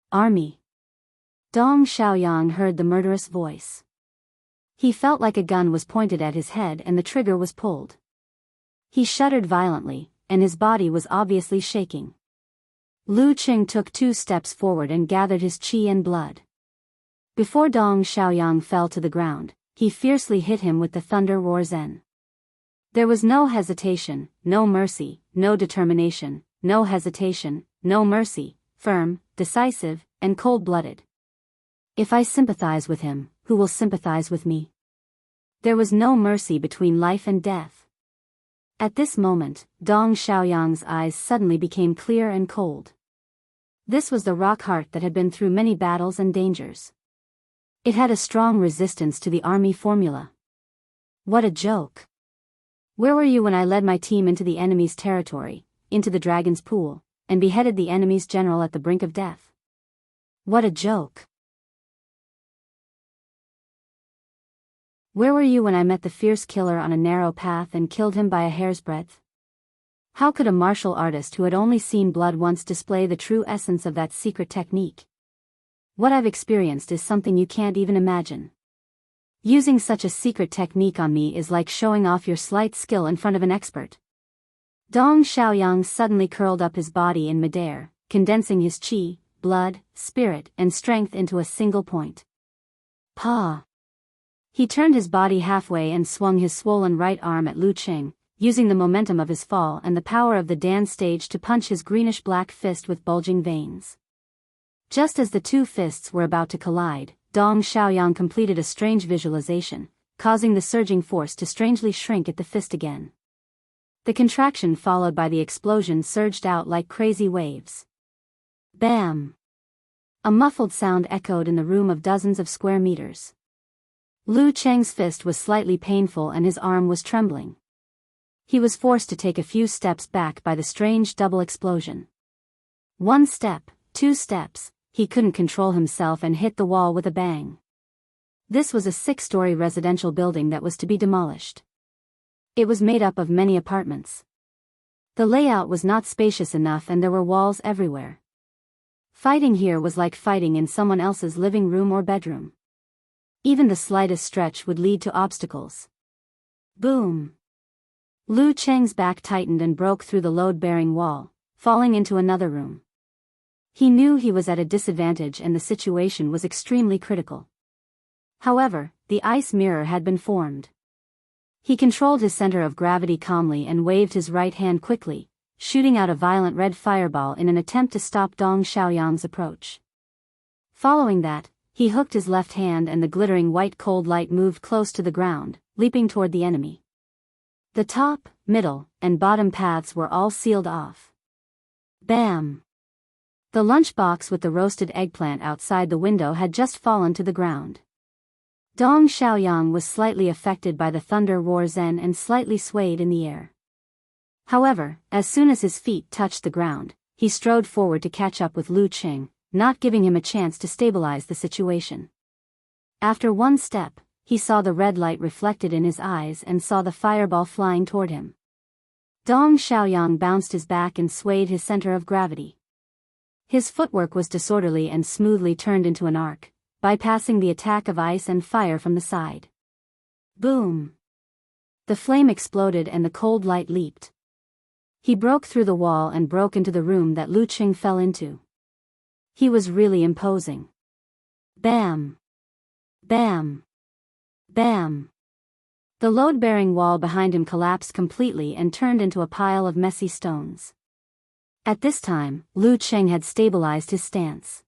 "Army!" Dong Xiaoyang heard the murderous voice. He felt like a gun was pointed at his head and the trigger was pulled. He shuddered violently, and his body was obviously shaking. Lu Qing took 2 steps forward and gathered his qi and blood. Before Dong Xiaoyang fell to the ground, he fiercely hit him with the thunder roar Zen. There was no hesitation, no mercy, no determination, no hesitation, no mercy, firm, decisive, and cold-blooded. If I sympathize with him, who will sympathize with me? There was no mercy between life and death. At this moment, Dong Xiaoyang's eyes suddenly became clear and cold. This was the rock heart that had been through many battles and dangers. It had a strong resistance to the army formula. What a joke! Where were you when I led my team into the enemy's territory, into the dragon's pool, and beheaded the enemy's general at the brink of death? What a joke! Where were you when I met the fierce killer on a narrow path and killed him by a hair's breadth? How could a martial artist who had only seen blood once display the true essence of that secret technique? What I've experienced is something you can't even imagine. Using such a secret technique on me is like showing off your slight skill in front of an expert. Dong Xiaoyang suddenly curled up his body in midair, condensing his qi, blood, spirit, and strength into a single point. Pa! He turned his body halfway and swung his swollen right arm at Lu Qing, using the momentum of his fall and the power of the dance stage to punch his greenish-black fist with bulging veins. Just as the 2 fists were about to collide, Dong Xiaoyang completed a strange visualization, causing the surging force to strangely shrink at the fist again. The contraction followed by the explosion surged out like crazy waves. Bam! A muffled sound echoed in the room of dozens of square meters. Lu Qing's fist was slightly painful and his arm was trembling. He was forced to take a few steps back by the strange double explosion. 1 step, 2 steps, he couldn't control himself and hit the wall with a bang. This was a 6-story residential building that was to be demolished. It was made up of many apartments. The layout was not spacious enough and there were walls everywhere. Fighting here was like fighting in someone else's living room or bedroom. Even the slightest stretch would lead to obstacles. Boom! Lu Qing's back tightened and broke through the load-bearing wall, falling into another room. He knew he was at a disadvantage and the situation was extremely critical. However, the ice mirror had been formed. He controlled his center of gravity calmly and waved his right hand quickly, shooting out a violent red fireball in an attempt to stop Dong Xiaoyang's approach. Following that, he hooked his left hand and the glittering white cold light moved close to the ground, leaping toward the enemy. The top, middle, and bottom paths were all sealed off. Bam! The lunchbox with the roasted eggplant outside the window had just fallen to the ground. Dong Xiaoyang was slightly affected by the thunder roar Zen and slightly swayed in the air. However, as soon as his feet touched the ground, he strode forward to catch up with Lu Qing, not giving him a chance to stabilize the situation. After 1 step, he saw the red light reflected in his eyes and saw the fireball flying toward him. Dong Xiaoyang bounced his back and swayed his center of gravity. His footwork was disorderly and smoothly turned into an arc, bypassing the attack of ice and fire from the side. Boom! The flame exploded and the cold light leaped. He broke through the wall and broke into the room that Lu Qing fell into. He was really imposing. Bam! Bam! Bam! The load-bearing wall behind him collapsed completely and turned into a pile of messy stones. At this time, Lu Qing had stabilized his stance.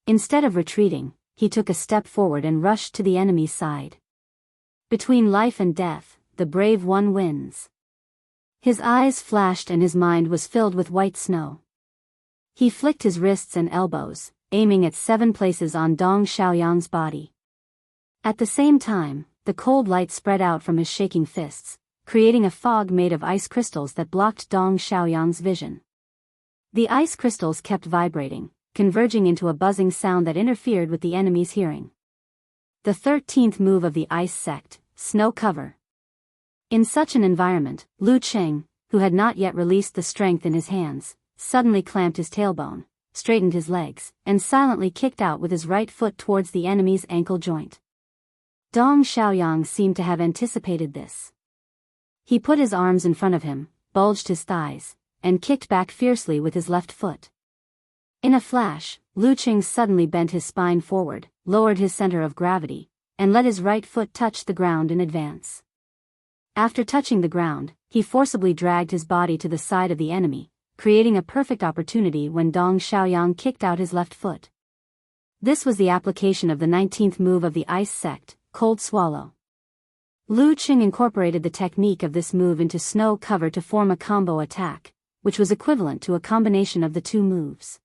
Instead of retreating, he took a step forward and rushed to the enemy's side. Between life and death, the brave one wins. His eyes flashed and his mind was filled with white snow. He flicked his wrists and elbows, aiming at 7 places on Dong Xiaoyang's body. At the same time, the cold light spread out from his shaking fists, creating a fog made of ice crystals that blocked Dong Xiaoyang's vision. The ice crystals kept vibrating, converging into a buzzing sound that interfered with the enemy's hearing. The 13th move of the ice sect, snow cover. In such an environment, Lu Qing, who had not yet released the strength in his hands, suddenly clamped his tailbone, straightened his legs, and silently kicked out with his right foot towards the enemy's ankle joint. Dong Xiaoyang seemed to have anticipated this. He put his arms in front of him, bulged his thighs, and kicked back fiercely with his left foot. In a flash, Lu Qing suddenly bent his spine forward, lowered his center of gravity, and let his right foot touch the ground in advance. After touching the ground, he forcibly dragged his body to the side of the enemy, creating a perfect opportunity when Dong Xiaoyang kicked out his left foot. This was the application of the 19th move of the ice sect, cold swallow. Lu Qing incorporated the technique of this move into snow cover to form a combo attack, which was equivalent to a combination of the 2 moves.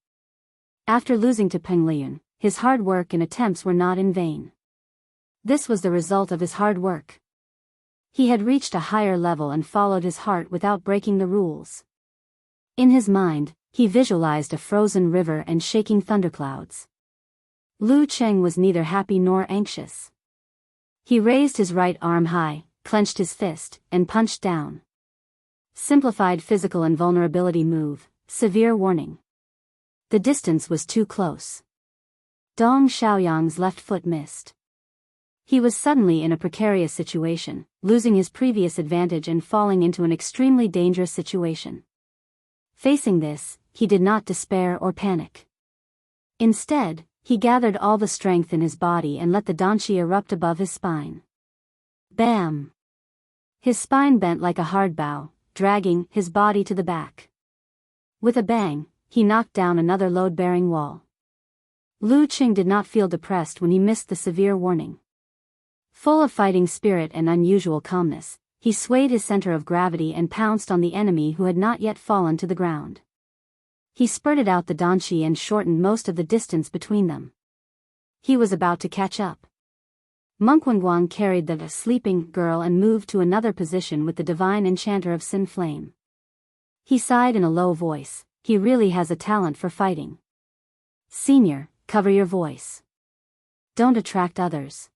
After losing to Peng Liyun, his hard work and attempts were not in vain. This was the result of his hard work. He had reached a higher level and followed his heart without breaking the rules. In his mind, he visualized a frozen river and shaking thunderclouds. Lu Qing was neither happy nor anxious. He raised his right arm high, clenched his fist, and punched down. Simplified physical invulnerability move, severe warning. The distance was too close. Dong Xiaoyang's left foot missed. He was suddenly in a precarious situation, losing his previous advantage and falling into an extremely dangerous situation. Facing this, he did not despair or panic. Instead, he gathered all the strength in his body and let the danqi erupt above his spine. Bam! His spine bent like a hard bow, dragging his body to the back. With a bang, he knocked down another load-bearing wall. Lu Qing did not feel depressed when he missed the severe warning. Full of fighting spirit and unusual calmness, he swayed his center of gravity and pounced on the enemy who had not yet fallen to the ground. He spurted out the danqi and shortened most of the distance between them. He was about to catch up. Monk Wenguang carried the sleeping girl and moved to another position with the divine enchanter of Sin Flame. He sighed in a low voice, he really has a talent for fighting. Senior, cover your voice. Don't attract others.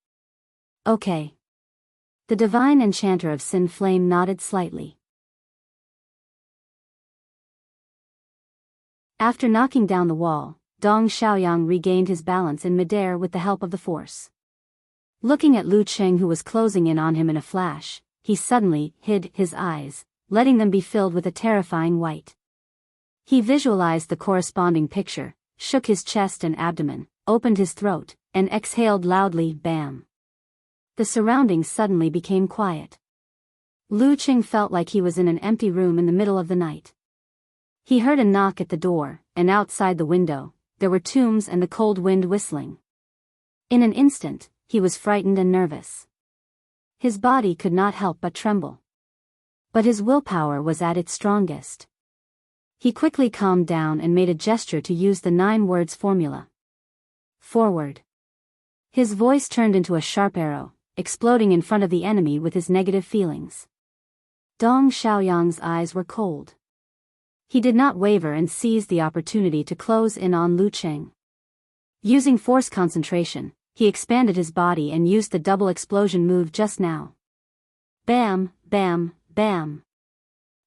Okay. The divine enchanter of Sin Flame nodded slightly. After knocking down the wall, Dong Xiaoyang regained his balance in midair with the help of the force. Looking at Lu Qing, who was closing in on him in a flash, he suddenly hid his eyes, letting them be filled with a terrifying white. He visualized the corresponding picture, shook his chest and abdomen, opened his throat, and exhaled loudly, bam. The surroundings suddenly became quiet. Lu Qing felt like he was in an empty room in the middle of the night. He heard a knock at the door, and outside the window, there were tombs and the cold wind whistling. In an instant, he was frightened and nervous. His body could not help but tremble. But his willpower was at its strongest. He quickly calmed down and made a gesture to use the 9 words formula. Forward. His voice turned into a sharp arrow, exploding in front of the enemy with his negative feelings. Dong Xiaoyang's eyes were cold. He did not waver and seized the opportunity to close in on Lu Qing. Using force concentration, he expanded his body and used the double explosion move just now. Bam, bam, bam.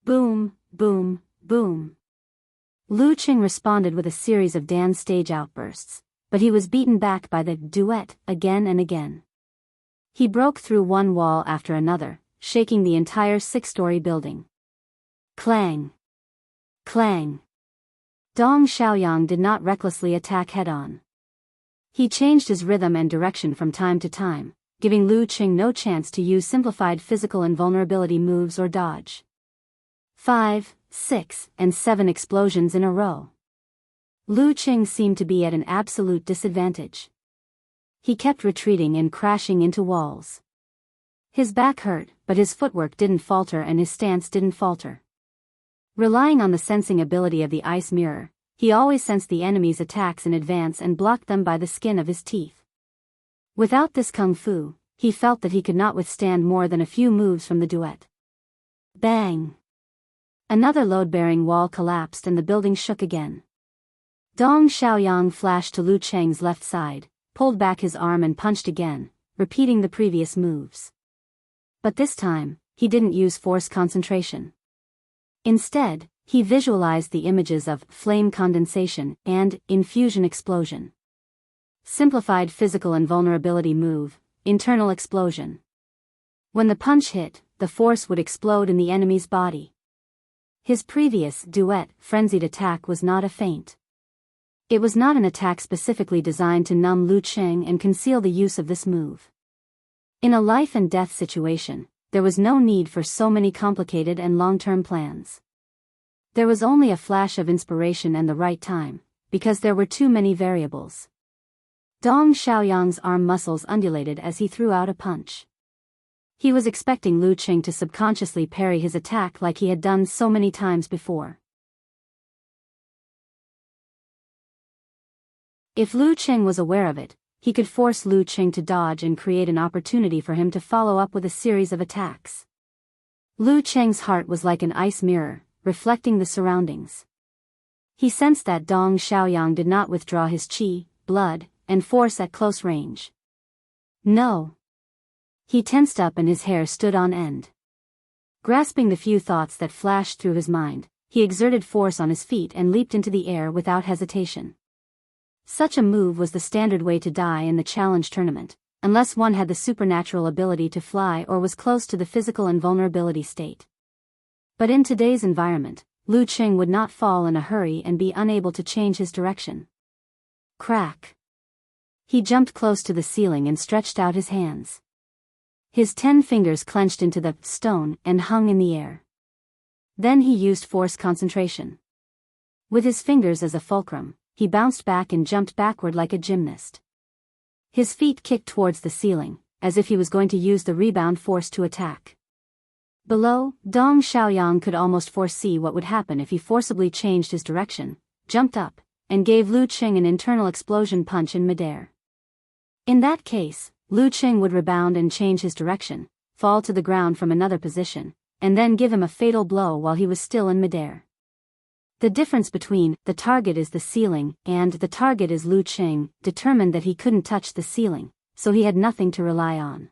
Boom, boom, boom. Lu Qing responded with a series of dance stage outbursts, but he was beaten back by the duet again and again. He broke through one wall after another, shaking the entire 6-story building. Clang! Clang! Dong Xiaoyang did not recklessly attack head-on. He changed his rhythm and direction from time to time, giving Lu Qing no chance to use simplified physical invulnerability moves or dodge. 5, 6, and 7 explosions in a row. Lu Qing seemed to be at an absolute disadvantage. He kept retreating and crashing into walls. His back hurt, but his footwork didn't falter and his stance didn't falter. Relying on the sensing ability of the ice mirror, he always sensed the enemy's attacks in advance and blocked them by the skin of his teeth. Without this kung fu, he felt that he could not withstand more than a few moves from the duet. Bang! Another load-bearing wall collapsed and the building shook again. Dong Xiaoyang flashed to Lu Cheng's left side, pulled back his arm and punched again, repeating the previous moves. But this time, he didn't use force concentration. Instead, he visualized the images of flame condensation and infusion explosion. Simplified physical invulnerability move, internal explosion. When the punch hit, the force would explode in the enemy's body. His previous duet, frenzied attack was not a feint. It was not an attack specifically designed to numb Lu Qing and conceal the use of this move. In a life and death situation, there was no need for so many complicated and long-term plans. There was only a flash of inspiration and the right time, because there were too many variables. Dong Xiaoyang's arm muscles undulated as he threw out a punch. He was expecting Lu Qing to subconsciously parry his attack like he had done so many times before. If Lu Qing was aware of it, he could force Lu Qing to dodge and create an opportunity for him to follow up with a series of attacks. Lu Qing's heart was like an ice mirror, reflecting the surroundings. He sensed that Dong Xiaoyang did not withdraw his qi, blood, and force at close range. No. He tensed up and his hair stood on end. Grasping the few thoughts that flashed through his mind, he exerted force on his feet and leaped into the air without hesitation. Such a move was the standard way to die in the challenge tournament, unless one had the supernatural ability to fly or was close to the physical invulnerability state. But in today's environment, Lu Qing would not fall in a hurry and be unable to change his direction. Crack! He jumped close to the ceiling and stretched out his hands. His 10 fingers clenched into the stone and hung in the air. Then he used force concentration. With his fingers as a fulcrum, he bounced back and jumped backward like a gymnast. His feet kicked towards the ceiling, as if he was going to use the rebound force to attack. Below, Dong Xiaoyang could almost foresee what would happen if he forcibly changed his direction, jumped up, and gave Lu Qing an internal explosion punch in midair. In that case, Lu Qing would rebound and change his direction, fall to the ground from another position, and then give him a fatal blow while he was still in midair. The difference between the target is the ceiling and the target is Lu Qing determined that he couldn't touch the ceiling, so he had nothing to rely on.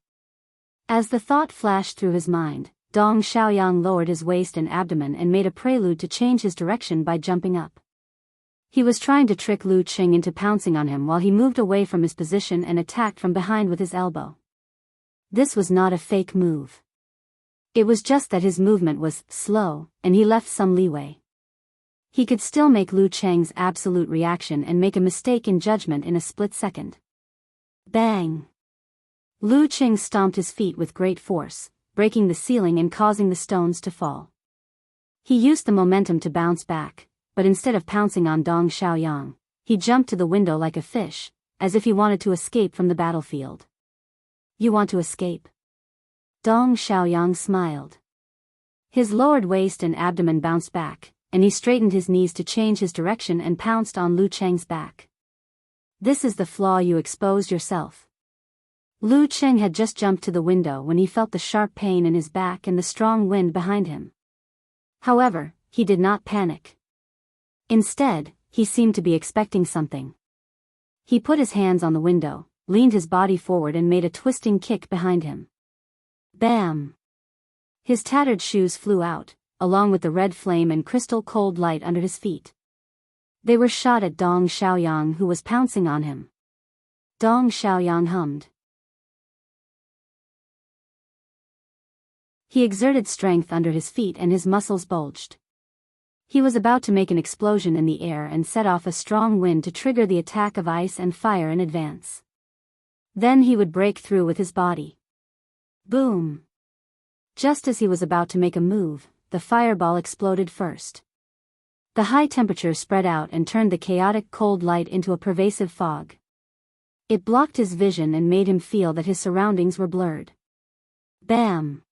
As the thought flashed through his mind, Dong Xiaoyang lowered his waist and abdomen and made a prelude to change his direction by jumping up. He was trying to trick Lu Qing into pouncing on him while he moved away from his position and attacked from behind with his elbow. This was not a fake move. It was just that his movement was slow, and he left some leeway. He could still make Lu Qing's absolute reaction and make a mistake in judgment in a split second. Bang! Lu Qing stomped his feet with great force, breaking the ceiling and causing the stones to fall. He used the momentum to bounce back, but instead of pouncing on Dong Xiaoyang, he jumped to the window like a fish, as if he wanted to escape from the battlefield. You want to escape? Dong Xiaoyang smiled. His lowered waist and abdomen bounced back, and he straightened his knees to change his direction and pounced on Lu Qing's back. This is the flaw you exposed yourself. Lu Qing had just jumped to the window when he felt the sharp pain in his back and the strong wind behind him. However, he did not panic. Instead, he seemed to be expecting something. He put his hands on the window, leaned his body forward and made a twisting kick behind him. Bam! His tattered shoes flew out, along with the red flame and crystal-cold light under his feet. They were shot at Dong Xiaoyang, who was pouncing on him. Dong Xiaoyang hummed. He exerted strength under his feet and his muscles bulged. He was about to make an explosion in the air and set off a strong wind to trigger the attack of ice and fire in advance. Then he would break through with his body. Boom! Just as he was about to make a move, the fireball exploded first. The high temperature spread out and turned the chaotic cold light into a pervasive fog. It blocked his vision and made him feel that his surroundings were blurred. Bam!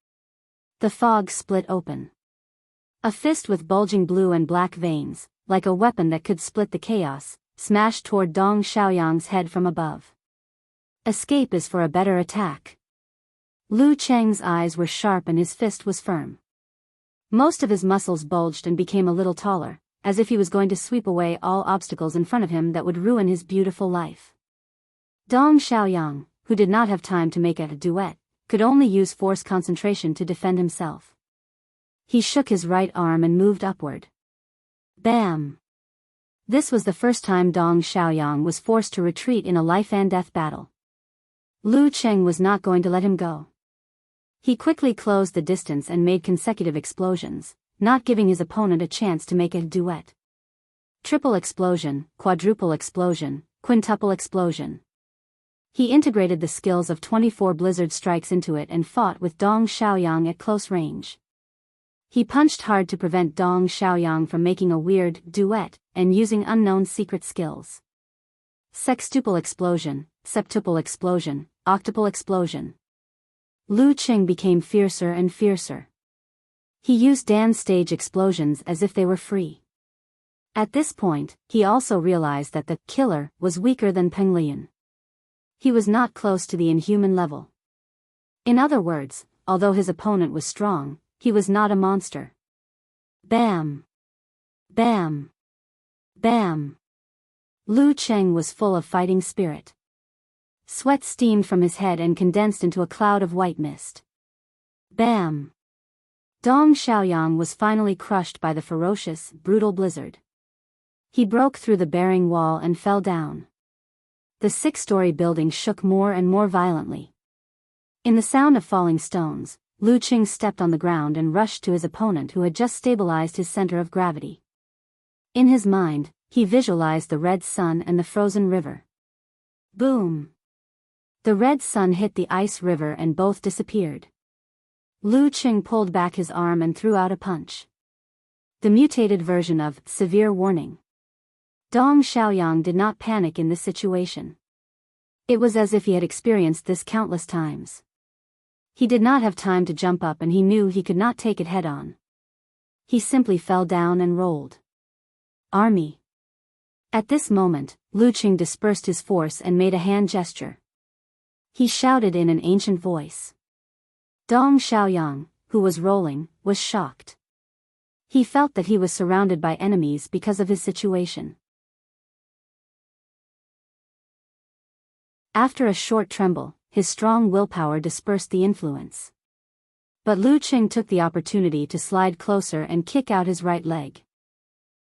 The fog split open. A fist with bulging blue and black veins, like a weapon that could split the chaos, smashed toward Dong Xiaoyang's head from above. Escape is for a better attack. Lu Cheng's eyes were sharp and his fist was firm. Most of his muscles bulged and became a little taller, as if he was going to sweep away all obstacles in front of him that would ruin his beautiful life. Dong Xiaoyang, who did not have time to make a duet, could only use force concentration to defend himself. He shook his right arm and moved upward. Bam! This was the first time Dong Xiaoyang was forced to retreat in a life-and-death battle. Lu Cheng was not going to let him go. He quickly closed the distance and made consecutive explosions, not giving his opponent a chance to make a duet. Triple explosion, quadruple explosion, quintuple explosion. He integrated the skills of 24 blizzard strikes into it and fought with Dong Xiaoyang at close range. He punched hard to prevent Dong Xiaoyang from making a weird duet and using unknown secret skills. Sextuple explosion, septuple explosion, octuple explosion. Lu Qing became fiercer and fiercer. He used Dan's stage explosions as if they were free. At this point, he also realized that the killer was weaker than Peng Lian. He was not close to the inhuman level. In other words, although his opponent was strong, he was not a monster. Bam! Bam! Bam! Lu Cheng was full of fighting spirit. Sweat steamed from his head and condensed into a cloud of white mist. Bam! Dong Xiaoyang was finally crushed by the ferocious, brutal blizzard. He broke through the bearing wall and fell down. The 6-story building shook more and more violently. In the sound of falling stones, Lu Qing stepped on the ground and rushed to his opponent who had just stabilized his center of gravity. In his mind, he visualized the red sun and the frozen river. Boom! The red sun hit the ice river and both disappeared. Lu Qing pulled back his arm and threw out a punch. The mutated version of severe warning. Dong Xiaoyang did not panic in this situation. It was as if he had experienced this countless times. He did not have time to jump up and he knew he could not take it head-on. He simply fell down and rolled. Army. At this moment, Lu Qing dispersed his force and made a hand gesture. He shouted in an ancient voice. Dong Xiaoyang, who was rolling, was shocked. He felt that he was surrounded by enemies because of his situation. After a short tremble, his strong willpower dispersed the influence. But Lu Qing took the opportunity to slide closer and kick out his right leg.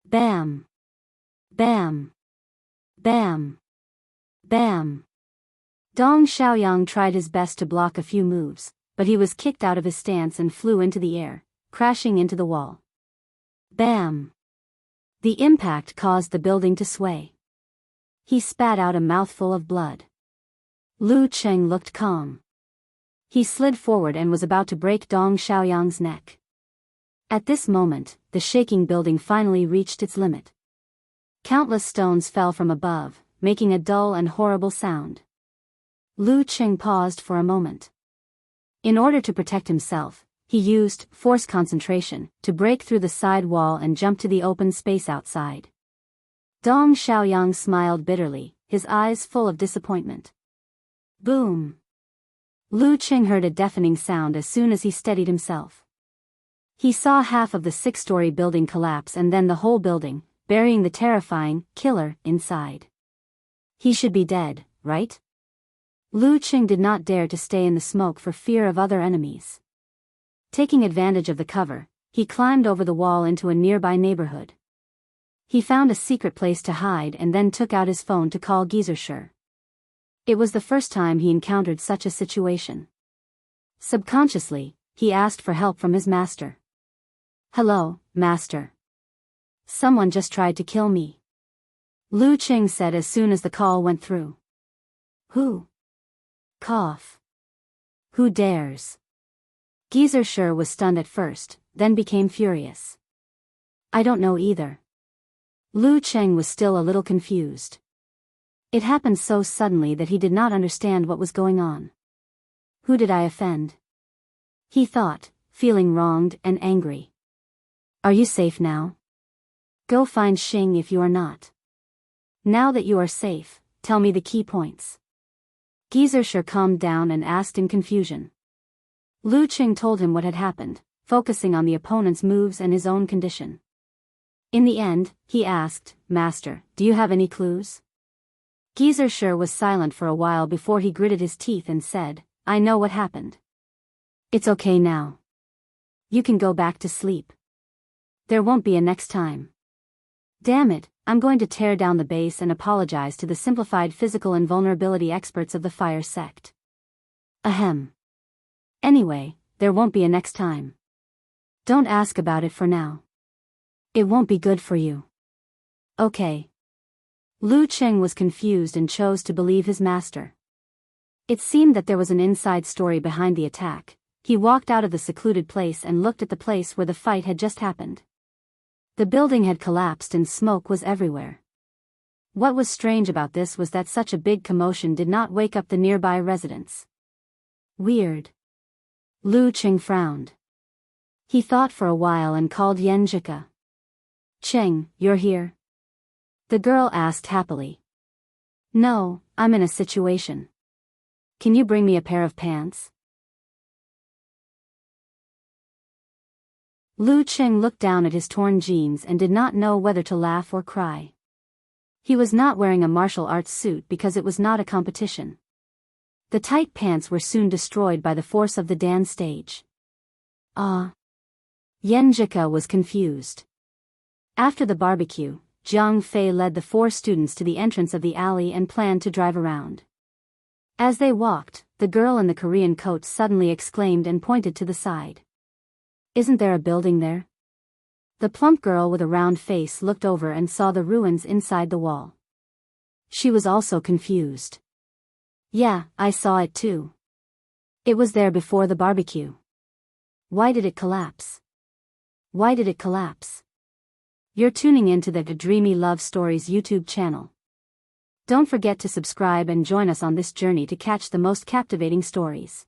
Bam! Bam! Bam! Bam! Dong Xiaoyang tried his best to block a few moves, but he was kicked out of his stance and flew into the air, crashing into the wall. Bam! The impact caused the building to sway. He spat out a mouthful of blood. Lu Qing looked calm. He slid forward and was about to break Dong Xiaoyang's neck. At this moment, the shaking building finally reached its limit. Countless stones fell from above, making a dull and horrible sound. Lu Qing paused for a moment. In order to protect himself, he used force concentration to break through the side wall and jump to the open space outside. Dong Xiaoyang smiled bitterly, his eyes full of disappointment. Boom! Lu Qing heard a deafening sound as soon as he steadied himself. He saw half of the 6-story building collapse and then the whole building, burying the terrifying killer inside. He should be dead, right? Lu Qing did not dare to stay in the smoke for fear of other enemies. Taking advantage of the cover, he climbed over the wall into a nearby neighborhood. He found a secret place to hide and then took out his phone to call Geezershire. It was the first time he encountered such a situation. Subconsciously, he asked for help from his master. "Hello, master. Someone just tried to kill me," Lu Qing said as soon as the call went through. "Who?" Cough. "Who dares?" Geezer sure was stunned at first, then became furious. "I don't know either." Lu Cheng was still a little confused. It happened so suddenly that he did not understand what was going on. Who did I offend? He thought, feeling wronged and angry. Are you safe now? Go find Xing if you are not. Now that you are safe, tell me the key points. Geezer sure calmed down and asked in confusion. Lu Qing told him what had happened, focusing on the opponent's moves and his own condition. In the end, he asked, "Master, do you have any clues?" Geezer sure was silent for a while before he gritted his teeth and said, "I know what happened. It's okay now. You can go back to sleep. There won't be a next time. Damn it, I'm going to tear down the base and apologize to the simplified physical invulnerability experts of the fire sect. Ahem. Anyway, there won't be a next time. Don't ask about it for now. It won't be good for you. Okay." Lu Qing was confused and chose to believe his master. It seemed that there was an inside story behind the attack. He walked out of the secluded place and looked at the place where the fight had just happened. The building had collapsed and smoke was everywhere. What was strange about this was that such a big commotion did not wake up the nearby residents. Weird. Lu Qing frowned. He thought for a while and called Yenjika. "Cheng, you're here?" The girl asked happily. "No, I'm in a situation. Can you bring me a pair of pants?" Lu Qing looked down at his torn jeans and did not know whether to laugh or cry. He was not wearing a martial arts suit because it was not a competition. The tight pants were soon destroyed by the force of the dance stage. Yenjika was confused. After the barbecue, Jiang Fei led the 4 students to the entrance of the alley and planned to drive around. As they walked, the girl in the Korean coat suddenly exclaimed and pointed to the side. "Isn't there a building there?" The plump girl with a round face looked over and saw the ruins inside the wall. She was also confused. "Yeah, I saw it too. It was there before the barbecue. Why did it collapse? Why did it collapse?" You're tuning into the Dreamy Love Stories YouTube channel. Don't forget to subscribe and join us on this journey to catch the most captivating stories.